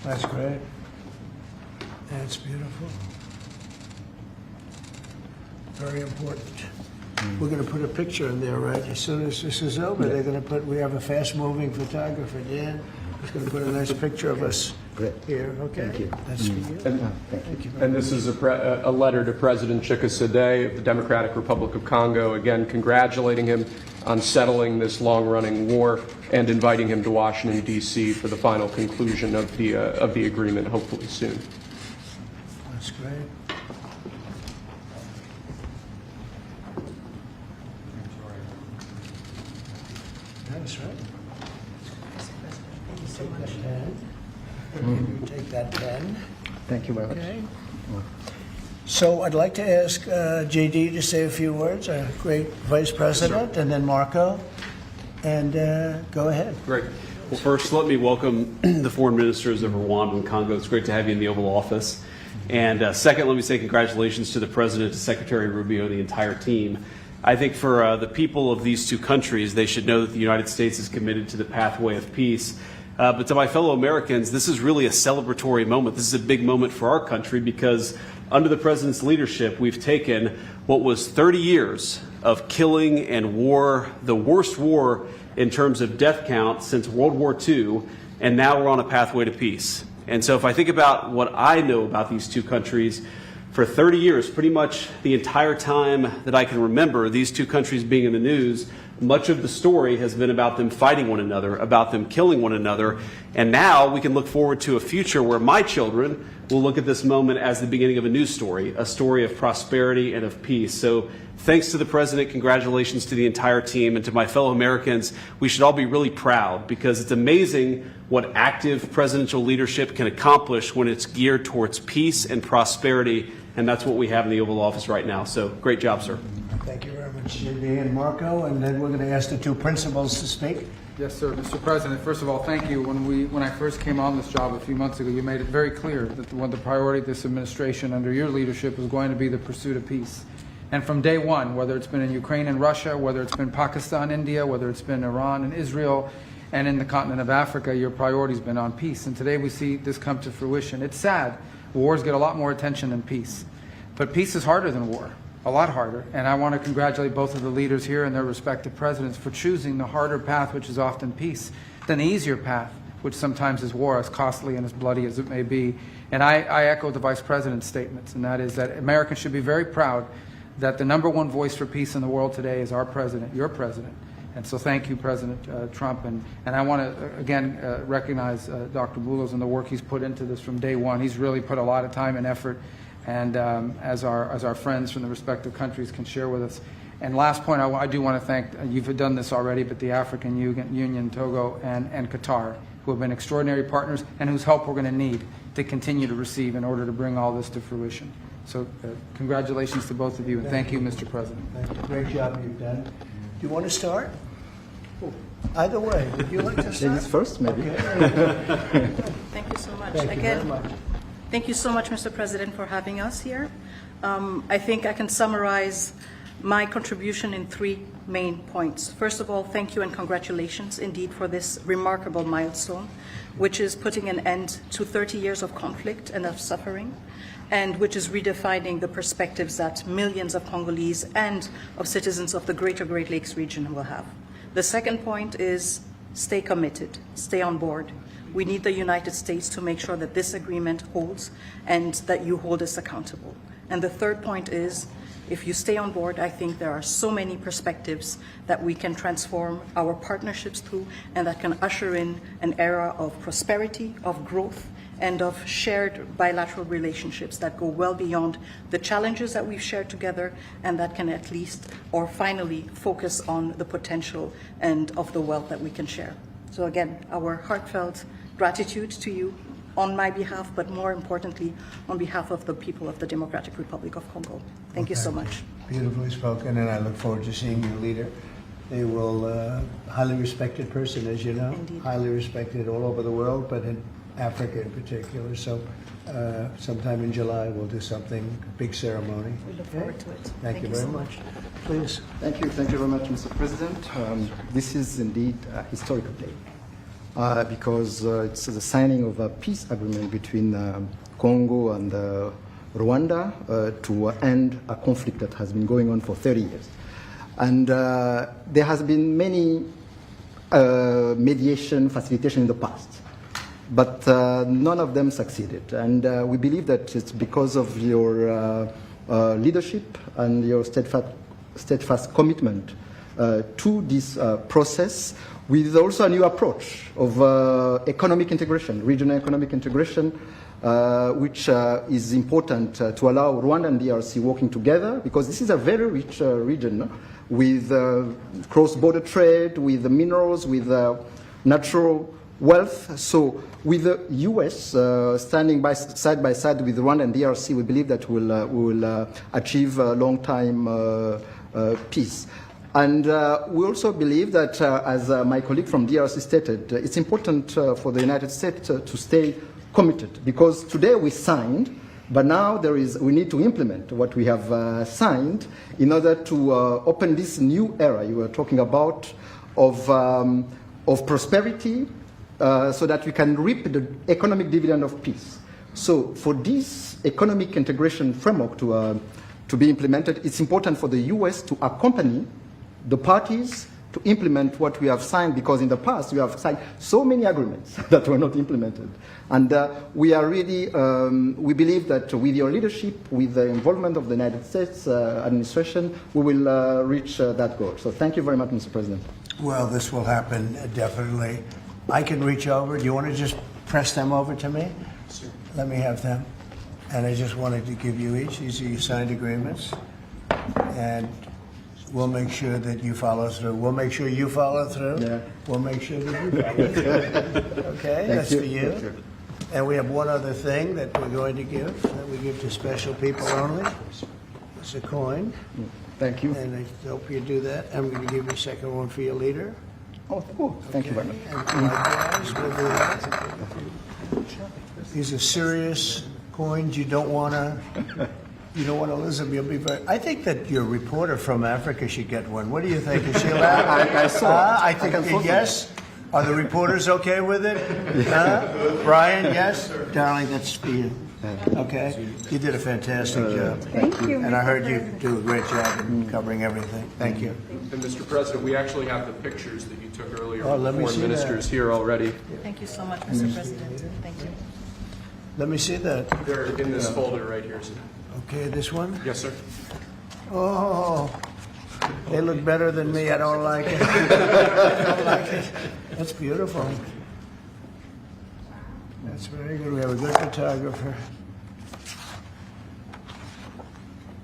That's great. That's beautiful. Very important. We're going to put a picture in there, right? As soon as this is over, they're going to put, we have a fast-moving photographer, Dan. He's going to put a nice picture of us here. Okay. Thank you. That's for you. Thank you. And this is a letter to President Tshisekedi of the Democratic Republic of Congo, again congratulating him on settling this long-running war and inviting him to Washington, D.C. for the final conclusion of the agreement, hopefully soon. That's great. That's right. Take that pen. Take that pen. Thank you very much. Okay. So I'd like to ask JD to say a few words, our great Vice President, and then Marco, and go ahead. Great. Well, first, let me welcome the foreign ministers of Rwanda and Congo. It's great to have you in the Oval Office. And second, let me say congratulations to the President, to Secretary Rubio, and the entire team. I think for the people of these two countries, they should know that the United States is committed to the pathway of peace. But to my fellow Americans, this is really a celebratory moment. This is a big moment for our country because under the President's leadership, we've taken what was 30 years of killing and war, the worst war in terms of death count since World War II, and now we're on a pathway to peace. And so if I think about what I know about these two countries, for 30 years, pretty much the entire time that I can remember these two countries being in the news, much of the story has been about them fighting one another, about them killing one another. And now we can look forward to a future where my children will look at this moment as the beginning of a new story, a story of prosperity and of peace. So thanks to the President, congratulations to the entire team, and to my fellow Americans. We should all be really proud because it's amazing what active presidential leadership can accomplish when it's geared towards peace and prosperity. And that's what we have in the Oval Office right now. So great job, sir. Thank you very much, JD and Marco. And then we're going to ask the two principals to speak. Yes, sir. Mr. President, first of all, thank you. When I first came on this job a few months ago, you made it very clear that one of the priority of this administration under your leadership was going to be the pursuit of peace. And from day one, whether it's been in Ukraine and Russia, whether it's been Pakistan, India, whether it's been Iran and Israel, and in the continent of Africa, your priority's been on peace. And today we see this come to fruition. It's sad. Wars get a lot more attention than peace. But peace is harder than war, a lot harder. And I want to congratulate both of the leaders here and their respective presidents for choosing the harder path, which is often peace, than the easier path, which sometimes is war, as costly and as bloody as it may be. And I echo the Vice President's statements, and that is that Americans should be very proud that the #1 voice for peace in the world today is our president, your president. And so thank you, President Trump. And I want to, again, recognize Dr. Boulos and the work he's put into this from day one. He's really put a lot of time and effort, and as our friends from the respective countries can share with us. And last point, I do want to thank, you've done this already, but the African Union, Togo, and Qatar, who have been extraordinary partners and whose help we're going to need to continue to receive in order to bring all this to fruition. So congratulations to both of you, and thank you, Mr. President. Thank you. Great job you've done. Do you want to start? Either way, would you like to start? Ladies first, maybe. Okay. Thank you so much. Thank you Again, very much. Thank you so much, Mr. President, for having us here. I think I can summarize my contribution in 3 main points. First of all, thank you and congratulations indeed for this remarkable milestone, which is putting an end to 30 years of conflict and of suffering, and which is redefining the perspectives that millions of Congolese and of citizens of the greater Great Lakes region will have. The second point is stay committed, stay on board. We need the United States to make sure that this agreement holds and that you hold us accountable. And the third point is, if you stay on board, I think there are so many perspectives that we can transform our partnerships through and that can usher in an era of prosperity, of growth, and of shared bilateral relationships that go well beyond the challenges that we've shared together, and that can at least, or finally, focus on the potential and of the wealth that we can share. So again, our heartfelt gratitude to you on my behalf, but more importantly, on behalf of the people of the Democratic Republic of Congo. Thank you so much. Beautifully spoken, and I look forward to seeing your leader. They will, highly respected person, as you know, Indeed. highly respected all over the world, but in Africa in particular. So sometime in July, we'll do something, big ceremony. We look forward to it. Thank you very so much. Please. Thank you very much, Mr. President. This is indeed a historical day because it's the signing of a peace agreement between Congo and Rwanda to end a conflict that has been going on for 30 years. And there has been many mediation, facilitation in the past, but none of them succeeded. And we believe that it's because of your leadership and your steadfast commitment to this process, with also a new approach of economic integration, regional economic integration, which is important to allow Rwanda and DRC working together, because this is a very rich region with cross-border trade, with the minerals, with natural wealth. So with the U.S. Standing side by side with Rwanda and DRC, we believe that we will achieve a long-time peace. And we also believe that, as my colleague from DRC stated, it's important for the United States to stay committed, because today we signed, but now we need to implement what we have signed in order to open this new era you were talking about of prosperity, so that we can reap the economic dividend of peace. So for this economic integration framework to be implemented, it's important for the U.S. to accompany the parties to implement what we have signed, because in the past we have signed so many agreements that were not implemented. And we are really, we believe that with your leadership, with the involvement of the United States administration, we will reach that goal. So thank you very much, Mr. President. Well, this will happen, definitely. I can reach over. Do you want to just press them over to me? Sure. Let me have them. And I just wanted to give you each. These are your signed agreements. And we'll make sure that you follow through. We'll make sure you follow through. Yeah. We'll make sure that you follow through. Okay, that's for you. Thank you. And we have one other thing that we're going to give, that we give to special people only. It's a coin. Thank you. And I hope you do that. I'm going to give you a second one for your leader. Oh, cool. Thank you very much. And likewise, we'll do that. These are serious coins. You don't want to lose them. You'll be very. I think that your reporter from Africa should get one. What do you think? Is she allowed? I saw. I think yes. Are the reporters okay with it? Brian, yes? Darling, that's for you. Okay? You did a fantastic job. Thank you. And I heard you do a great job in covering everything. Thank you. And Mr. President, we actually have the pictures that you took earlier Oh, of let the me foreign see ministers that. here already. Thank you so much, Mr. President. Thank you. Let me see that. They're in this folder right here, sir. Okay, this one? Yes, sir. Oh, they look better than me. I don't like it. I don't like it. That's beautiful. That's very good. We have a good photographer.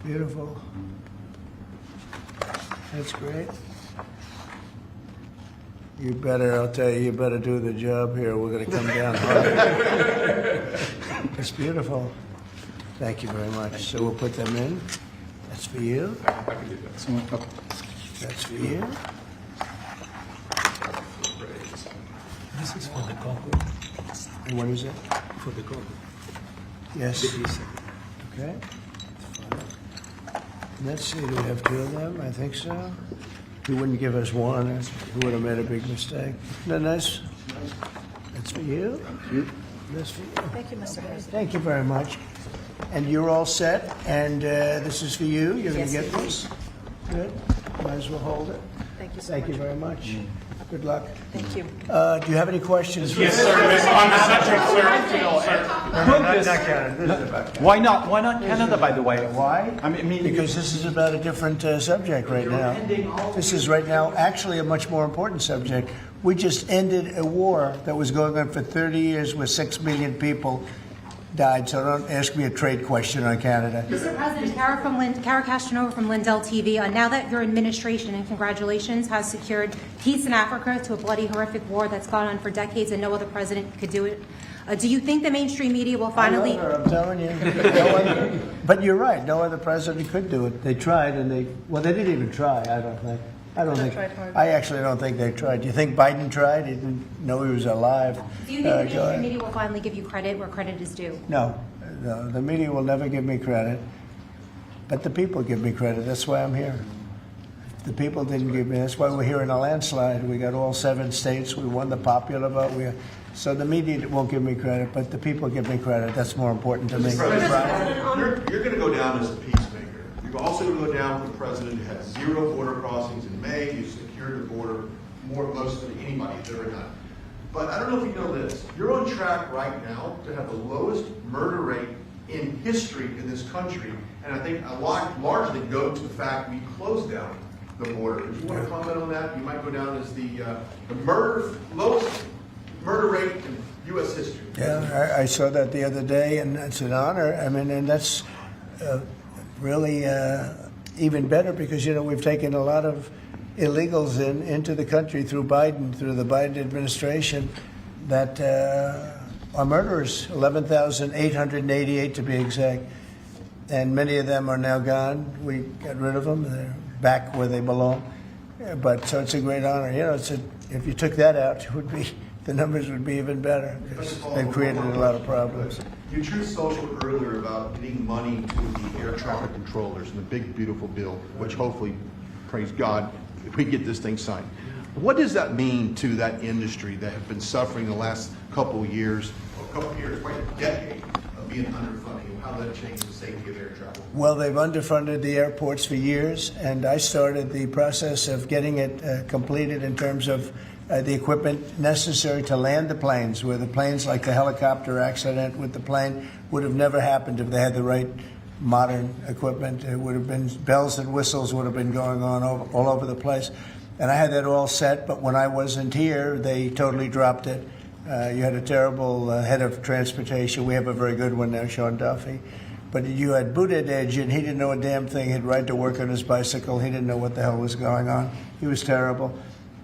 Beautiful. That's great. You better, I'll tell you better do the job here. We're going to come down hard. It's beautiful. Thank you very much. So we'll put them in. That's for you. I can do that. That's for you. This is for the Congo. And what is it? For the Congo. Yes. Okay. Let's see, do we have two of them? I think so. He wouldn't give us one. He would have made a big mistake. Isn't that nice? That's for you. That's for you. Thank you, Mr. President. Thank you very much. And you're all set. And this is for you. You're going to get this. Good. Might as well hold it. Thank you so Thank much. you very much. Good luck. Thank you. Do you have any questions? Yes, sir. On the subject, sir. Not Canada. This is about Canada. Why not? Why not Canada, by the way? Why? I mean, Because this is about a different subject right now. This is right now actually a much more important subject. We just ended a war that was going on for 30 years where 6 million people died. So don't ask me a trade question on Canada. Mr. President, Kara Castanova from Lindell TV. Now that your administration, and congratulations, has secured peace in Africa to a bloody, horrific war that's gone on for decades and no other president could do it, do you think the mainstream media will finally... I'm telling you. But you're right. No other president could do it. They tried, and they didn't even try, I don't think. I actually don't think they tried. Do you think Biden tried? He didn't know he was alive. Do you think the mainstream media will finally give you credit where credit is due? No, the media will never give me credit, but the people give me credit. That's why I'm here. The people didn't give me. That's why we're here in a landslide. We got all 7 states. We won the popular vote. So the media won't give me credit, but the people give me credit. That's more important to me. You're going to go down as a peacemaker. You're also going to go down for the president who had 0 border crossings in May. You secured the border most than anybody has ever done. But I don't know if you know this. You're on track right now to have the lowest murder rate in history in this country. And I think a lot largely go to the fact we closed down the border. If you want to comment on that, you might go down as the lowest murder rate in U.S. history. Yeah, I saw that the other day, and it's an honor. I mean, and that's really even better because, we've taken a lot of illegals into the country through the Biden administration that are murderers, 11,888 to be exact. And many of them are now gone. We got rid of them. They're back where they belong. But so it's a great honor. If you took that out, the numbers would be even better because they've created a lot of problems. You truth social earlier about getting money to the air traffic controllers and the big, beautiful bill, which hopefully, praise God, we get this thing signed. What does that mean to that industry that have been suffering the last couple of years, quite a decade of being underfunding, and how that changed the safety of air travel? Well, they've underfunded the airports for years, and I started the process of getting it completed in terms of the equipment necessary to land the planes, where the planes, like the helicopter accident with the plane, would have never happened if they had the right modern equipment. It would have been bells and whistles would have been going on all over the place. And I had that all set, but when I wasn't here, they totally dropped it. You had a terrible head of transportation. We have a very good one now, Sean Duffy. But you had Buttigieg, and he didn't know a damn thing. He'd ride to work on his bicycle. He didn't know what the hell was going on. He was terrible.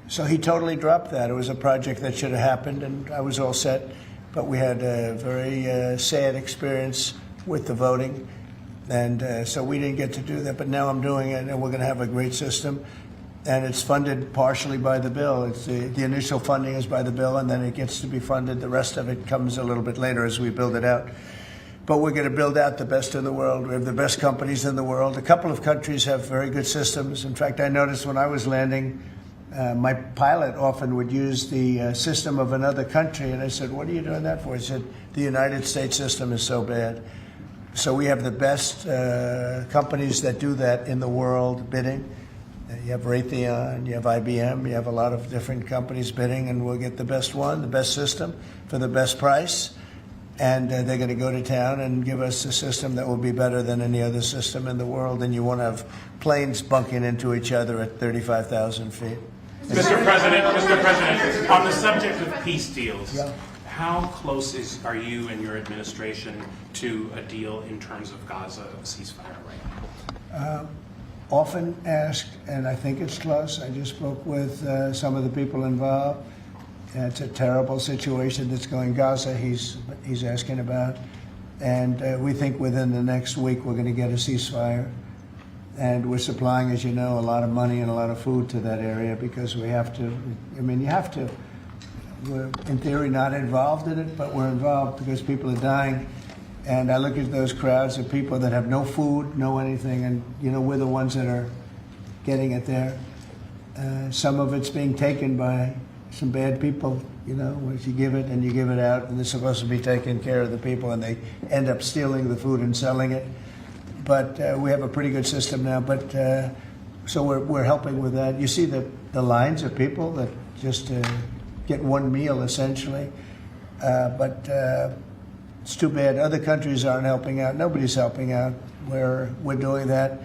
So he totally dropped that. It was a project that should have happened, and I was all set. But we had a very sad experience with the voting, and so we didn't get to do that. But now I'm doing it, and we're going to have a great system. And it's funded partially by the bill. It's the initial funding is by the bill, and then it gets to be funded. The rest of it comes a little bit later as we build it out. But we're going to build out the best in the world. We have the best companies in the world. A couple of countries have very good systems. In fact, I noticed when I was landing, my pilot often would use the system of another country, and I said, "What are you doing that for?" He said, "The United States system is so bad." So we have the best companies that do that in the world bidding. You have Raytheon, you have IBM, you have a lot of different companies bidding, and we'll get the best one, the best system for the best price. And they're going to go to town and give us a system that will be better than any other system in the world. And you won't have planes bunking into each other at 35,000 feet. Mr. President, on the subject of peace deals, how close are you and your administration to a deal in terms of Gaza ceasefire right now? Often asked, and I think it's close. I just spoke with some of the people involved. It's a terrible situation that's going Gaza. He's asking about, and we think within the next week we're going to get a ceasefire. And we're supplying, as you know, a lot of money and a lot of food to that area because we have to. I mean, you have to. We're in theory not involved in it, but we're involved because people are dying. And I look at those crowds of people that have no food, no anything, and we're the ones that are getting it there. Some of it's being taken by some bad people, once you give it and you give it out, and they're supposed to be taking care of the people, and they end up stealing the food and selling it. But we have a pretty good system now. But so we're helping with that. You see the lines of people that just get one meal essentially. But it's too bad other countries aren't helping out. Nobody's helping out. We're doing that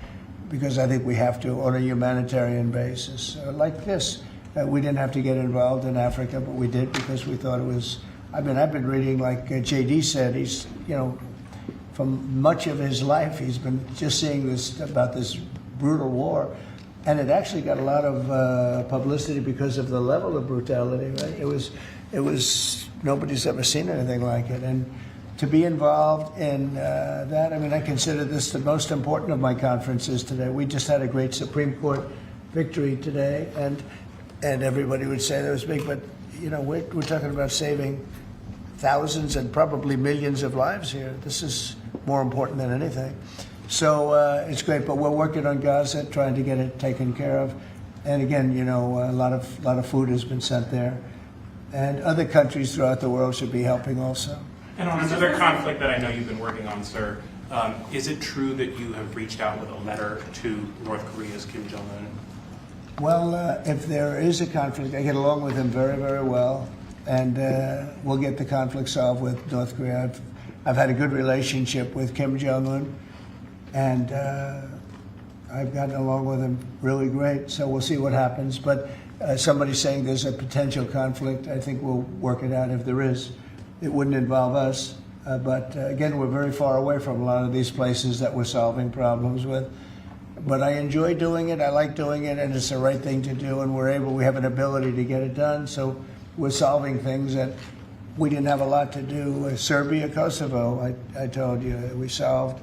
because I think we have to on a humanitarian basis. Like this, we didn't have to get involved in Africa, but we did because we thought it was. I've been reading, like JD said, he's from much of his life he's been just seeing this about this brutal war, and it actually got a lot of publicity because of the level of brutality. Right? It was nobody's ever seen anything like it, and to be involved in that, I consider this the most important of my conferences today. We just had a great Supreme Court victory today, and everybody would say that was big, but we're talking about saving thousands and probably millions of lives here. This is more important than anything. So it's great, but we're working on Gaza, trying to get it taken care of. And again, a lot of food has been sent there, and other countries throughout the world should be helping also. And on another conflict that I know you've been working on, sir, is it true that you have reached out with a letter to North Korea's Kim Jong-un? Well, if there is a conflict, I get along with him very, very well, and we'll get the conflict solved with North Korea. I've had a good relationship with Kim Jong-un, and I've gotten along with him really great, so we'll see what happens. But somebody's saying there's a potential conflict. I think we'll work it out if there is. It wouldn't involve us, but again, we're very far away from a lot of these places that we're solving problems with. But I enjoy doing it, I like doing it, and it's the right thing to do, and we have an ability to get it done, so we're solving things that we didn't have a lot to do. Serbia, Kosovo, I told you, we solved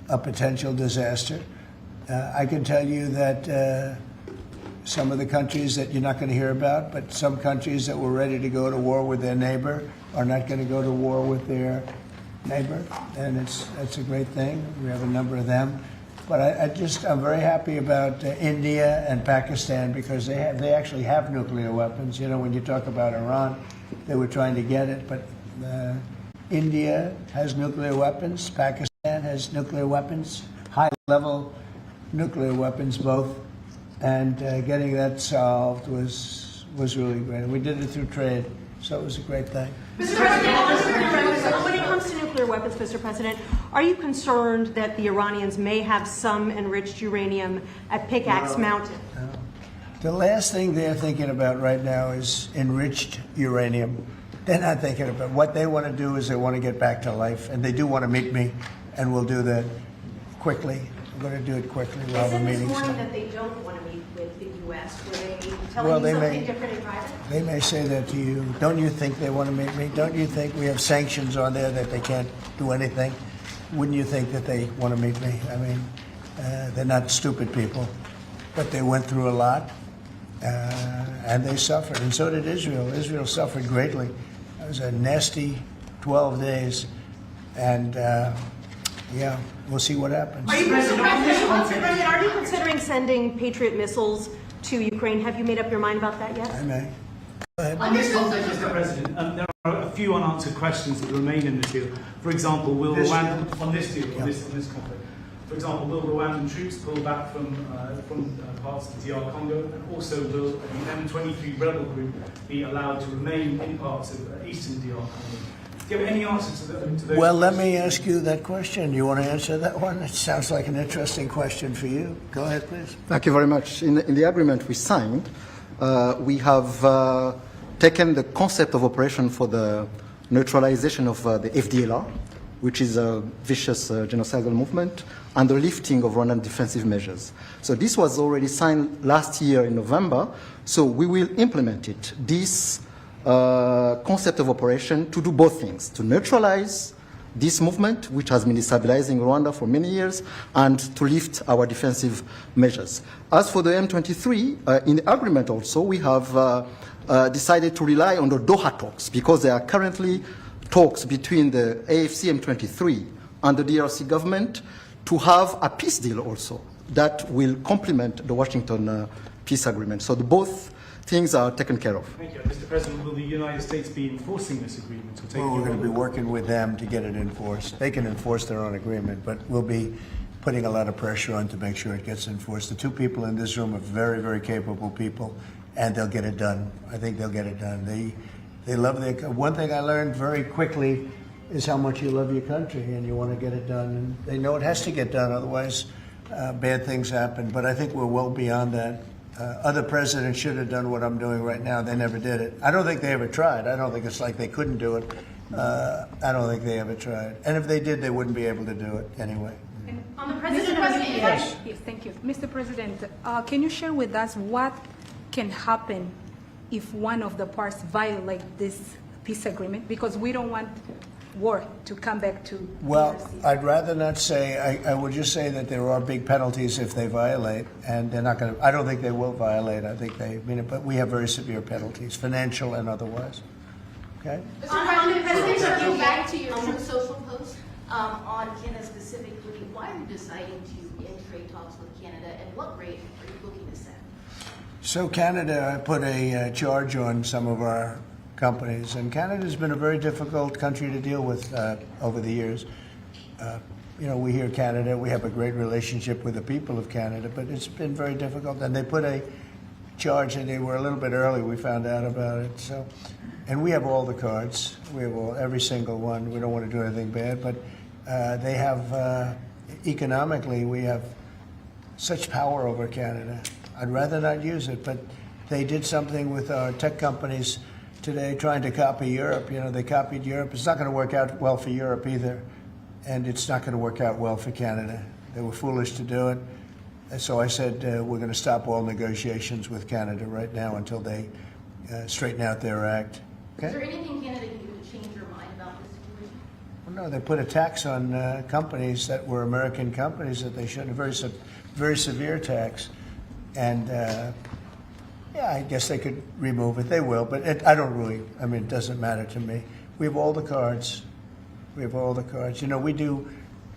a potential disaster. I can tell you that some of the countries that you're not going to hear about, but some countries that were ready to go to war with their neighbor are not going to go to war with their neighbor, and that's a great thing. We have a number of them. But I'm very happy about India and Pakistan because they actually have nuclear weapons. When you talk about Iran, they were trying to get it, but India has nuclear weapons, Pakistan has nuclear weapons, high-level nuclear weapons both, and getting that solved was really great. And we did it through trade, so it was a great thing. Mr. President, when it comes to nuclear weapons, Mr. President, are you concerned that the Iranians may have some enriched uranium at Pickaxe Mountain? No. The last thing they're thinking about right now is enriched uranium. They're not thinking about what they want to do is they want to get back to life, and they do want to meet me, and we'll do that quickly. We're going to do it quickly. We'll have a meeting. They said this morning that they don't want to meet with the U.S. Were they telling you something different in private? They may say that to you. Don't you think they want to meet me? Don't you think we have sanctions on there that they can't do anything? Wouldn't you think that they want to meet me? They're not stupid people, but they went through a lot, and they suffered, and so did Israel. Israel suffered greatly. It was a nasty 12 days, and we'll see what happens. Are you considering sending Patriot missiles to Ukraine? Have you made up your mind about that yet? I may. On this context, Mr. President, there are a few unanswered questions that remain in the deal. For example, will Rwandan on this conflict? For example, will Rwandan troops pull back from parts of the DR Congo, and also will the M23 rebel group be allowed to remain in parts of eastern DR Congo? Do you have any answers to those? Well, let me ask you that question. You want to answer that one? It sounds like an interesting question for you. Go ahead, please. Thank you very much. In the agreement we signed, we have taken the concept of operation for the neutralization of the FDLR, which is a vicious genocidal movement, and the lifting of Rwandan defensive measures. So this was already signed last year in November, so we will implement it. This concept of operation to do both things, to neutralize this movement, which has been destabilizing Rwanda for many years, and to lift our defensive measures. As for the M23, in the agreement also, we have decided to rely on the Doha talks, because they are currently talks between the AFC M23 and the DRC government to have a peace deal also that will complement the Washington peace agreement. So both things are taken care of. Thank you. Mr. President, will the United States be enforcing this agreement? Well, we're going to be working with them to get it enforced. They can enforce their own agreement, but we'll be putting a lot of pressure on to make sure it gets enforced. The two people in this room are very, very capable people, and they'll get it done. I think they'll get it done. They love their. One thing I learned very quickly is how much you love your country and you want to get it done. And they know it has to get done, otherwise bad things happen. But I think we're well beyond that. Other presidents should have done what I'm doing right now. They never did it. I don't think they ever tried. I don't think it's like they couldn't do it. I don't think they ever tried. And if they did, they wouldn't be able to do it anyway. On the President, yes, thank you. Mr. President, can you share with us what can happen if one of the parts violate this peace agreement? Because we don't want war to come back to Well, DRC. I'd rather not say. I would just say that there are big penalties if they violate, and they're not going to. I don't think they will violate. I think they mean it, but we have very severe penalties, financial and otherwise. Okay. On the President, go back to your Truth Social post on Canada specifically. Why are you deciding to end trade talks with Canada, and what rate are you looking to set? So Canada put a charge on some of our companies, and Canada's been a very difficult country to deal with over the years. You know, we hear Canada, we have a great relationship with the people of Canada, but it's been very difficult. And they put a charge, and they were a little bit early. We found out about it. So, and we have all the cards. We have every single one. We don't want to do anything bad, but they have economically, we have such power over Canada. I'd rather not use it, but they did something with our tech companies today trying to copy Europe. You know, they copied Europe. It's not going to work out well for Europe either, and it's not going to work out well for Canada. They were foolish to do it. And so I said we're going to stop all negotiations with Canada right now until they straighten out their act. Okay? Is there anything Canada can do to change your mind about this situation? Well, no, they put a tax on companies that were American companies that they shouldn't. Very severe tax. And yeah, I guess they could remove it. They will, but I don't really, I mean, it doesn't matter to me. We have all the cards. We have all the cards. You know, we do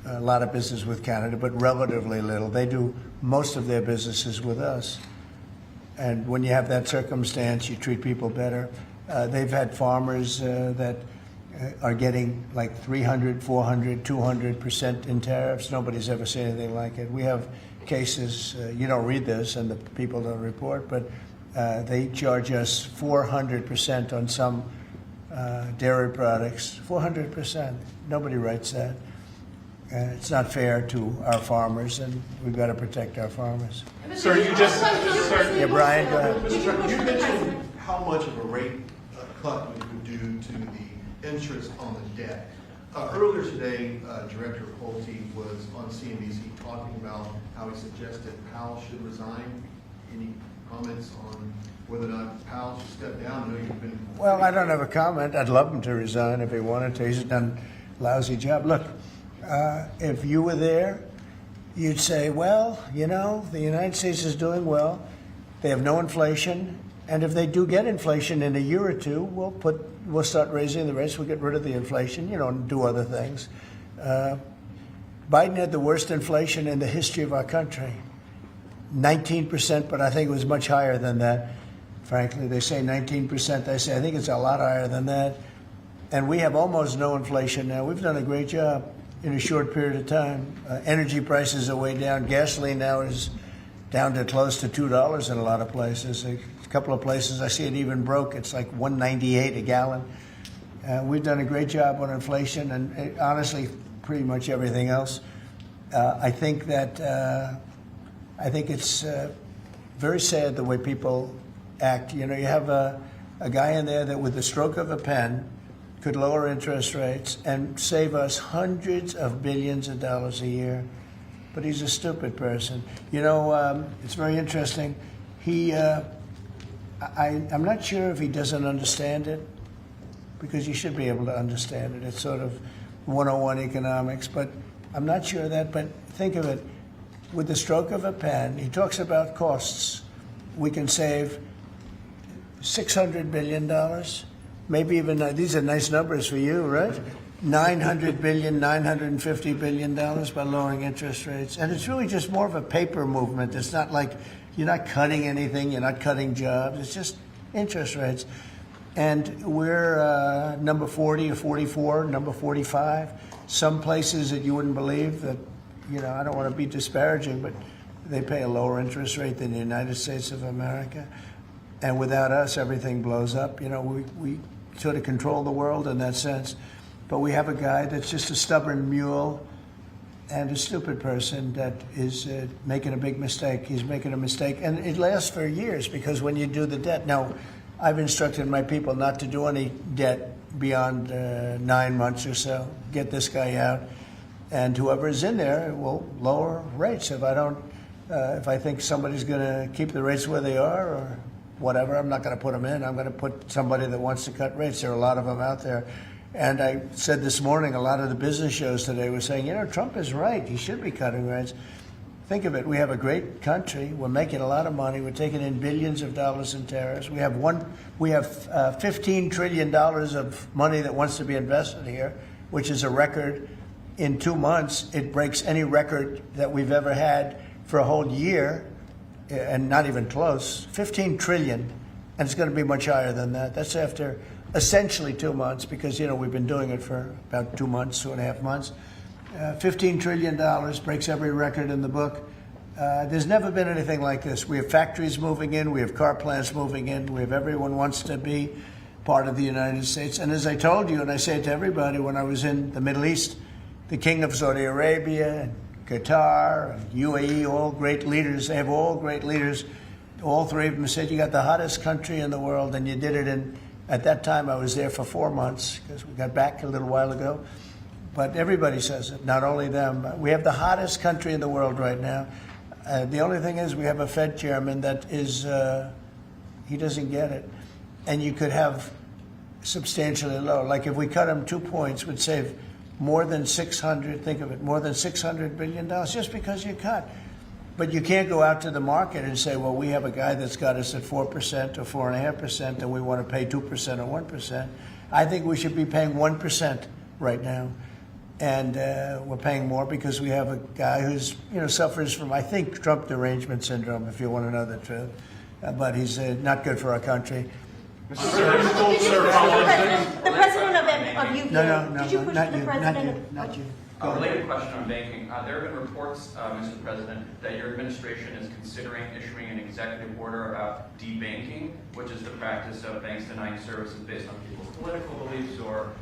a lot of business with Canada, but relatively little. They do most of their businesses with us. And when you have that circumstance, you treat people better. They've had farmers that are getting like 300, 400, 200% in tariffs. Nobody's ever seen anything like it. We have cases, you don't read this and the people don't report, but they charge us 400% on some dairy products. 400%. Nobody writes that. It's not fair to our farmers, and we've got to protect our farmers. Sir, you just... Yeah, Brian, go ahead. You mentioned how much of a rate cut we would do to the interest on the debt. Earlier today, Director Pulte was on CNBC talking about how he suggested Powell should resign. Any comments on whether or not Powell should step down? I know you've been... Well, I don't have a comment. I'd love him to resign if he wanted to. He's done a lousy job. Look, if you were there, you'd say, well, you know, the United States is doing well. They have no inflation. And if they do get inflation in a year or two, we'll start raising the rates. We'll get rid of the inflation, you know, and do other things. Biden had the worst inflation in the history of our country. 19%, but I think it was much higher than that. Frankly, they say 19%. I say I think it's a lot higher than that. And we have almost no inflation now. We've done a great job in a short period of time. Energy prices are way down. Gasoline now is down to close to $2 in a lot of places. A couple of places I see it even broke. It's like $1.98 a gallon. We've done a great job on inflation and honestly, pretty much everything else. I think it's very sad the way people act. You know, you have a guy in there that with the stroke of a pen could lower interest rates and save us hundreds of billions of dollars a year. But he's a stupid person. You know, it's very interesting. I'm not sure if he doesn't understand it, because you should be able to understand it. It's sort of 101 economics, but I'm not sure of that. But think of it, with the stroke of a pen, he talks about costs. We can save $600 billion maybe even, these are nice numbers for you, right? $900 billion, $950 billion by lowering interest rates. And it's really just more of a paper movement. It's not like you're not cutting anything, you're not cutting jobs, it's just interest rates. And we're number 40 or 44, number 45. Some places that you wouldn't believe that, I don't want to be disparaging, but they pay a lower interest rate than the United States of America. And without us, everything blows up. We sort of control the world in that sense. But we have a guy that's just a stubborn mule and a stupid person that is making a big mistake. He's making a mistake. And it lasts for years because when you do the debt. Now, I've instructed my people not to do any debt beyond 9 months or so. Get this guy out. And whoever is in there will lower rates. If I think somebody's going to keep the rates where they are or whatever, I'm not going to put them in. I'm going to put somebody that wants to cut rates. There are a lot of them out there. And I said this morning, a lot of the business shows today were saying, Trump is right. He should be cutting rates. Think of it. We have a great country. We're making a lot of money. We're taking in billions of dollars in tariffs. We have $15 trillion of money that wants to be invested here, which is a record. In 2 months, it breaks any record that we've ever had for a whole year, and not even close. 15 trillion, and it's going to be much higher than that. That's after essentially 2 months, because we've been doing it for about 2 months, 2.5 months. $15 trillion breaks every record in the book. There's never been anything like this. We have factories moving in, we have car plants moving in, we have everyone wants to be part of the United States. And as I told you, and I say it to everybody, when I was in the Middle East, the King of Saudi Arabia, and Qatar, and UAE, all great leaders, they have all great leaders. All three of them said, you got the hottest country in the world, and you did it in. At that time, I was there for 4 months because we got back a little while ago. But everybody says it, not only them. We have the hottest country in the world right now. The only thing is we have a Fed chairman that is, he doesn't get it. And you could have substantially lower. Like if we cut him 2 points, would save more than think of it, more than $600 billion just because you cut. But you can't go out to the market and say, well, we have a guy that's got us at 4% or 4.5%, and we want to pay 2% or 1%. I think we should be paying 1% right now. And we're paying more because we have a guy who's, suffers from, I think, Trump derangement syndrome, if you want to know the truth. But he's not good for our country. The president of UK. No, did you push not the you, president? not you. A related question on banking. There have been reports, Mr. President, that your administration is considering issuing an executive order about debanking, which is the practice of banks denying services based on people's political beliefs or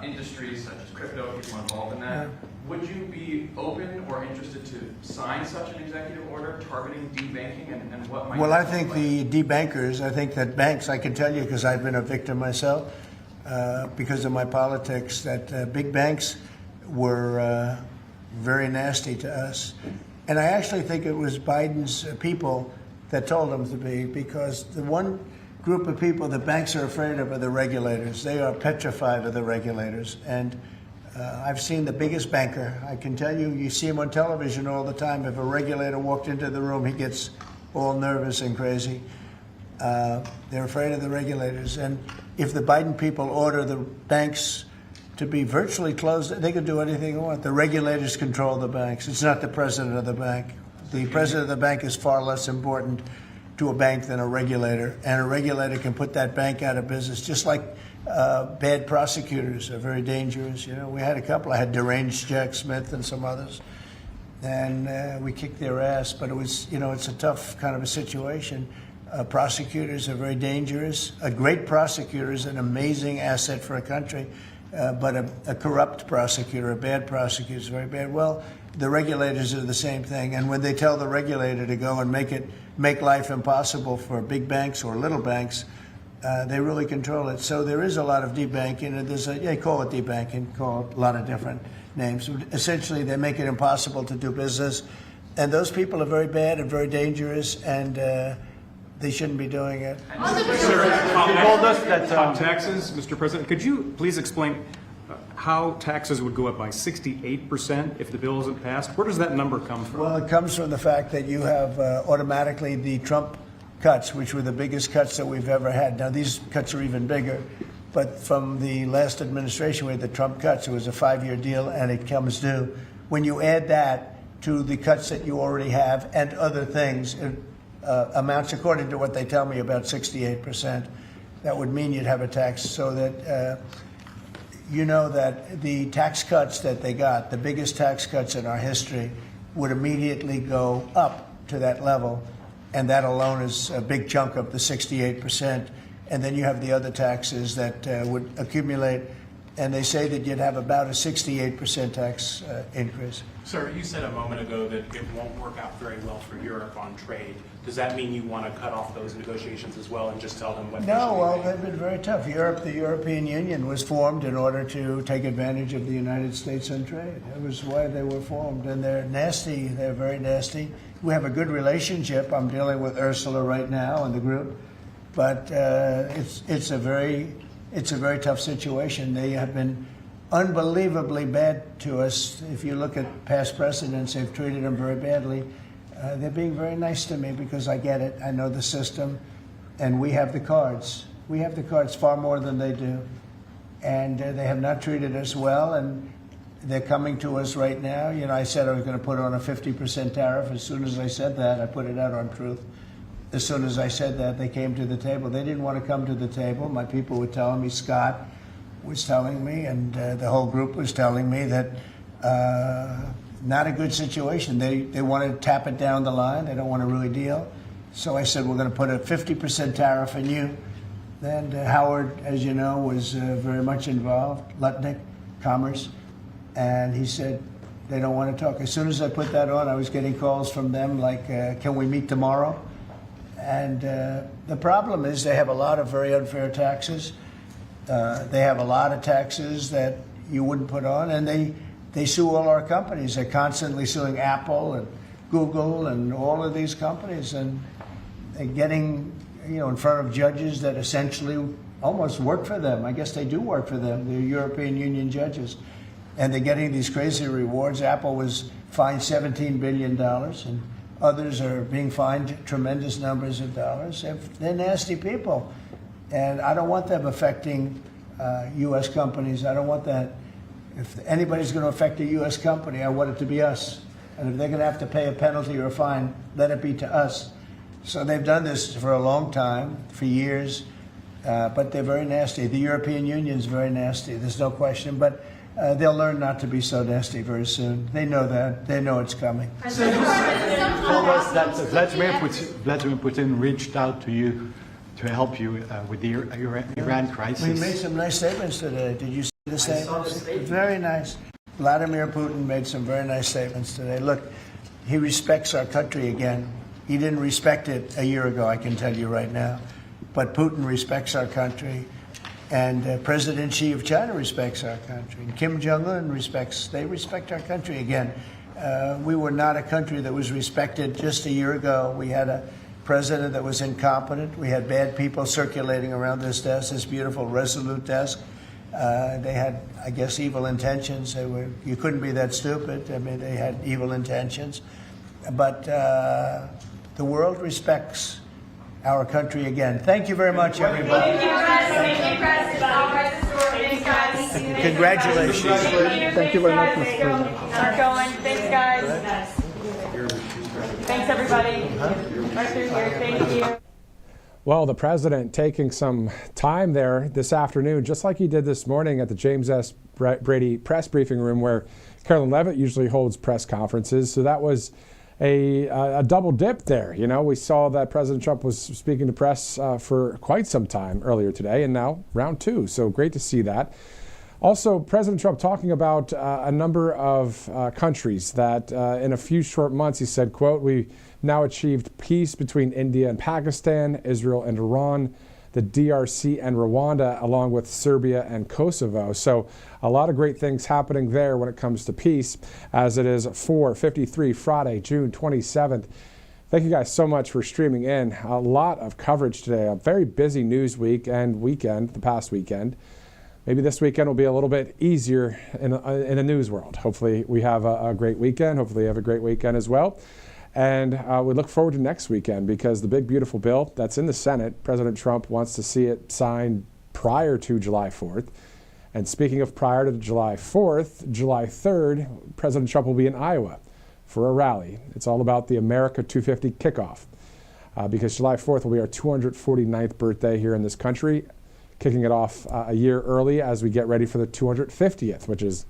industries such as crypto, people involved in that. Would you be open or interested to sign such an executive order targeting debanking, and what might? Well, I think the debankers, I think that banks, I can tell you because I've been a victim myself because of my politics, that big banks were very nasty to us. And I actually think it was Biden's people that told them to be, because the one group of people the banks are afraid of are the regulators. They are petrified of the regulators. And I've seen the biggest banker. I can tell you, you see him on television all the time. If a regulator walked into the room, he gets all nervous and crazy. They're afraid of the regulators. And if the Biden people order the banks to be virtually closed, they can do anything they want. The regulators control the banks. It's not the president of the bank. The president of the bank is far less important to a bank than a regulator. And a regulator can put that bank out of business, just like bad prosecutors are very dangerous. We had a couple. I had deranged Jack Smith and some others. And we kicked their ass. But it was, it's a tough kind of a situation. Prosecutors are very dangerous. A great prosecutor is an amazing asset for a country. But a corrupt prosecutor, a bad prosecutor is very bad. Well, the regulators are the same thing. And when they tell the regulator to go and make life impossible for big banks or little banks, they really control it. So there is a lot of debanking. And they call it debanking, call it a lot of different names. Essentially, they make it impossible to do business. And those people are very bad and very dangerous, and they shouldn't be doing it. Sir, you told us that taxes, Mr. President, could you please explain how taxes would go up by 68% if the bill isn't passed? Where does that number come from? Well, it comes from the fact that you have automatically the Trump cuts, which were the biggest cuts that we've ever had. Now, these cuts are even bigger. but from the last administration, we had the Trump cuts. It was a 5-year deal, and it comes due. When you add that to the cuts that you already have and other things, it amounts, according to what they tell me, about 68%. That would mean you'd have a tax so that you know that the tax cuts that they got, the biggest tax cuts in our history, would immediately go up to that level. And that alone is a big chunk of the 68%. And then you have the other taxes that would accumulate. And they say that you'd have about a 68% tax increase. Sir, you said a moment ago that it won't work out very well for Europe on trade. Does that mean you want to cut off those negotiations as well and just tell them what? No, well, they've been very tough. The European Union was formed in order to take advantage of the United States in trade. That was why they were formed, and they're nasty. They're very nasty. We have a good relationship. I'm dealing with Ursula right now and the group, but it's a very tough situation. They have been unbelievably bad to us. If you look at past precedents, they've treated them very badly. They're being very nice to me because I get it. I know the system, and we have the cards. We have the cards far more than they do, and they have not treated us well, and they're coming to us right now. You know, I said I was going to put on a 50% tariff. As soon as I said that, I put it out on Truth. As soon as I said that, they came to the table. They didn't want to come to the table. My people were telling me, Scott was telling me, and the whole group was telling me that not a good situation. They want to tap it down the line. They don't want to really deal. So I said, we're going to put a 50% tariff on you. And Howard, as you know, was very much involved, Lutnick, Commerce. And he said, they don't want to talk. As soon as I put that on, I was getting calls from them like, can we meet tomorrow? And the problem is they have a lot of very unfair taxes. They have a lot of taxes that you wouldn't put on, and they sue all our companies. They're constantly suing Apple and Google and all of these companies, and they're getting, you know, in front of judges that essentially almost work for them. I guess they do work for them. They're European Union judges, and they're getting these crazy rewards. Apple was fined $17 billion, and others are being fined tremendous numbers of dollars. They're nasty people, and I don't want them affecting U.S. companies. I don't want that. If anybody's going to affect a U.S. company, I want it to be us. And if they're going to have to pay a penalty or a fine, let it be to us. So they've done this for a long time, for years, but they're very nasty. The European Union is very nasty, there's no question. But they'll learn not to be so nasty very soon. They know that. They know it's coming. Told us that Vladimir Putin reached out to you to help you with the Iran crisis. We made some nice statements today. Did you see the statements? Very nice. Vladimir Putin made some very nice statements today. Look, he respects our country again. He didn't respect it a year ago, I can tell you right now. But Putin respects our country. And President Xi of China respects our country. And Kim Jong-un they respect our country again. We were not a country that was respected just a year ago. We had a president that was incompetent. We had bad people circulating around this desk, this beautiful, resolute desk. They had, I guess, evil intentions. You couldn't be that stupid. I mean, they had evil intentions. But the world respects our country again. Thank you very much, everybody. Thank you, President. Thank you, President. I'll write the story. Thanks, guys. Congratulations. Thank you very much, Mr. President. Start going. Thanks, guys. Thanks, everybody. Right through here. Thank you. Well, the president taking some time there this afternoon, just like he did this morning at the James S. Brady press briefing room where Carolyn Levitt usually holds press conferences. So that was a double dip there. You know, we saw that President Trump was speaking to press for quite some time earlier today, and now round two. So great to see that. Also, President Trump talking about a number of countries that in a few short months, he said, quote, we now achieved peace between India and Pakistan, Israel and Iran, the DRC and Rwanda, along with Serbia and Kosovo. So a lot of great things happening there when it comes to peace, as it is 4:53 Friday, June 27th. Thank you guys so much for streaming in. A lot of coverage today, a very busy news week and weekend, the past weekend. Maybe this weekend will be a little bit easier in the news world. Hopefully we have a great weekend. Hopefully you have a great weekend as well. And we look forward to next weekend because the big, beautiful bill that's in the Senate, President Trump wants to see it signed prior to July 4th. And speaking of prior to July 4th, July 3rd, President Trump will be in Iowa for a rally. It's all about the America 250 kickoff because July 4th will be our 249th birthday here in this country, kicking it off a year early as we get ready for the 250th, which is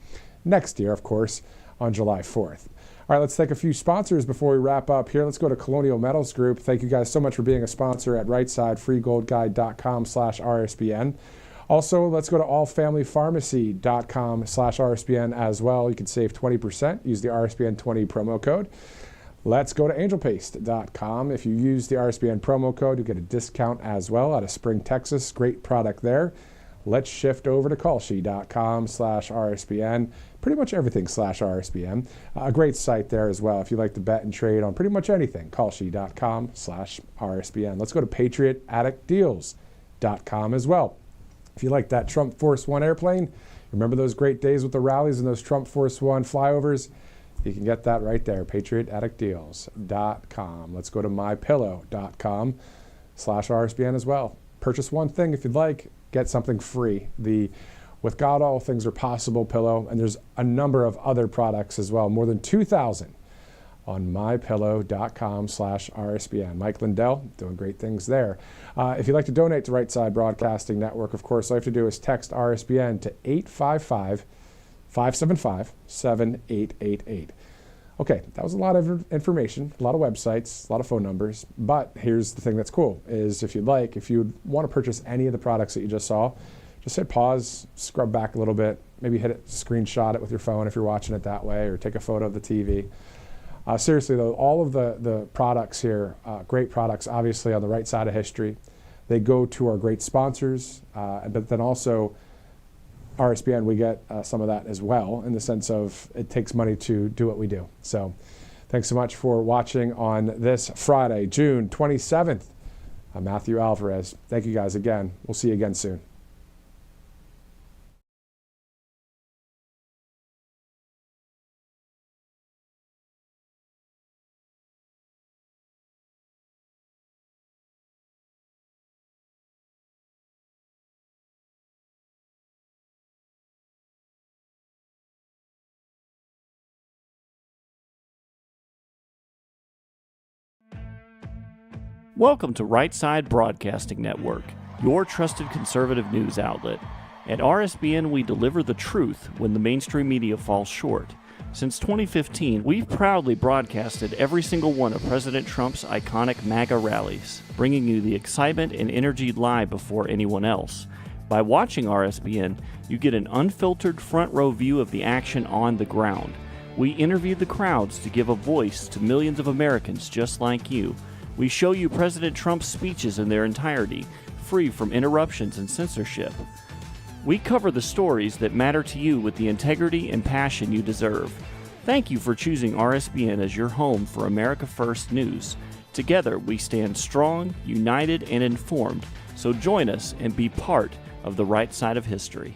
next year, of course, on July 4th. All right, let's thank a few sponsors before we wrap up here. Let's go to Colonial Metals Group. Thank you guys so much for being a sponsor at rightsidefreegoldguide.com/RSBN. Also, let's go to allfamilypharmacy.com/RSBN as well. You can save 20%. Use the RSBN 20 promo code. Let's go to angelpaste.com. If you use the RSBN promo code, you get a discount as well out of Spring, Texas. Great product there. Let's shift over to Kalshi.com/RSBN. Pretty much everything /RSBN. A great site there as well if you like to bet and trade on pretty much anything. Kalshi.com/RSBN. Let's go to PatriotAddictDeals.com as well. If you like that Trump Force One airplane, remember those great days with the rallies and those Trump Force One flyovers? You can get that right there, PatriotAddictDeals.com. Let's go to MyPillow.com/RSBN as well. Purchase one thing if you'd like, get something free. The With God All Things Are Possible pillow, and there's a number of other products as well, more than 2,000 on mypillow.com/RSBN. Mike Lindell doing great things there. If you'd like to donate to Right Side Broadcasting Network, of course, all you have to do is text RSBN to 855-575-7888. Okay, that was a lot of information, a lot of websites, a lot of phone numbers, but here's the thing that's cool, is if you'd want to purchase any of the products that you just saw, just hit pause, scrub back a little bit, maybe screenshot it with your phone if you're watching it that way, or take a photo of the TV. Seriously though, all of the products here, great products, obviously on the right side of history. They go to our great sponsors, but then also RSBN, we get some of that as well, in the sense of it takes money to do what we do. So thanks so much for watching on this Friday, June 27th. I'm Matthew Alvarez. Thank you guys again. We'll see you again soon. Welcome to Right Side Broadcasting Network, your trusted conservative news outlet. At RSBN, we deliver the truth when the mainstream media falls short. Since 2015, we've proudly broadcasted every single one of President Trump's iconic MAGA rallies, bringing you the excitement and energy live before anyone else. By watching RSBN, you get an unfiltered front row view of the action on the ground. We interview the crowds to give a voice to millions of Americans just like you. We show you President Trump's speeches in their entirety, free from interruptions and censorship. We cover the stories that matter to you with the integrity and passion you deserve. Thank you for choosing RSBN as your home for America First News. Together, we stand strong, united, and informed, so join us and be part of the right side of history.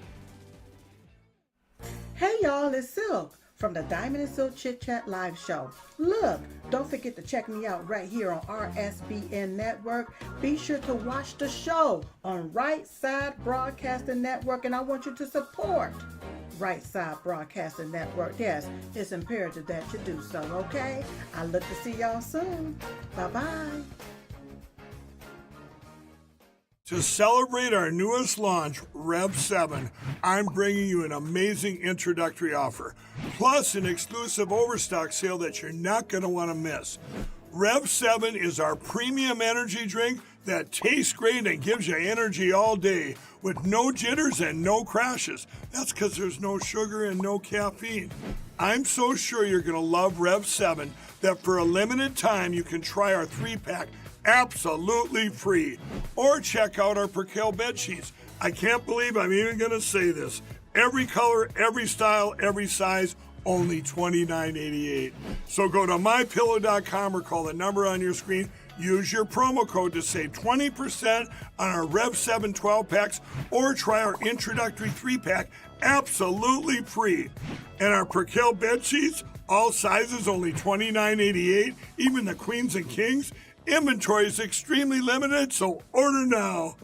Hey y'all, it's Silk from the Diamond and Silk Chit Chat Live Show. Look, don't forget to check me out right here on RSBN Network. Be sure to watch the show on Right Side Broadcasting Network, and I want you to support Right Side Broadcasting Network. Yes, it's imperative that you do so, okay? I look to see y'all soon. Bye-bye. To celebrate our newest launch, Rev 7, I'm bringing you an amazing introductory offer, plus an exclusive overstock sale that you're not going to want to miss. Rev 7 is our premium energy drink that tastes great and gives you energy all day with no jitters and no crashes. That's because there's no sugar and no caffeine. I'm so sure you're going to love Rev 7 that for a limited time you can try our 3-pack absolutely free. Or check out our Percale bed sheets. I can't believe I'm even going to say this. Every color, every style, every size, only $29.88. So go to mypillow.com or call the number on your screen. Use your promo code to save 20% on our Rev 7 12-packs or try our introductory 3-pack absolutely free. And our Percale bed sheets, all sizes only $29.88, even the queens and kings. Inventory is extremely limited, so order now.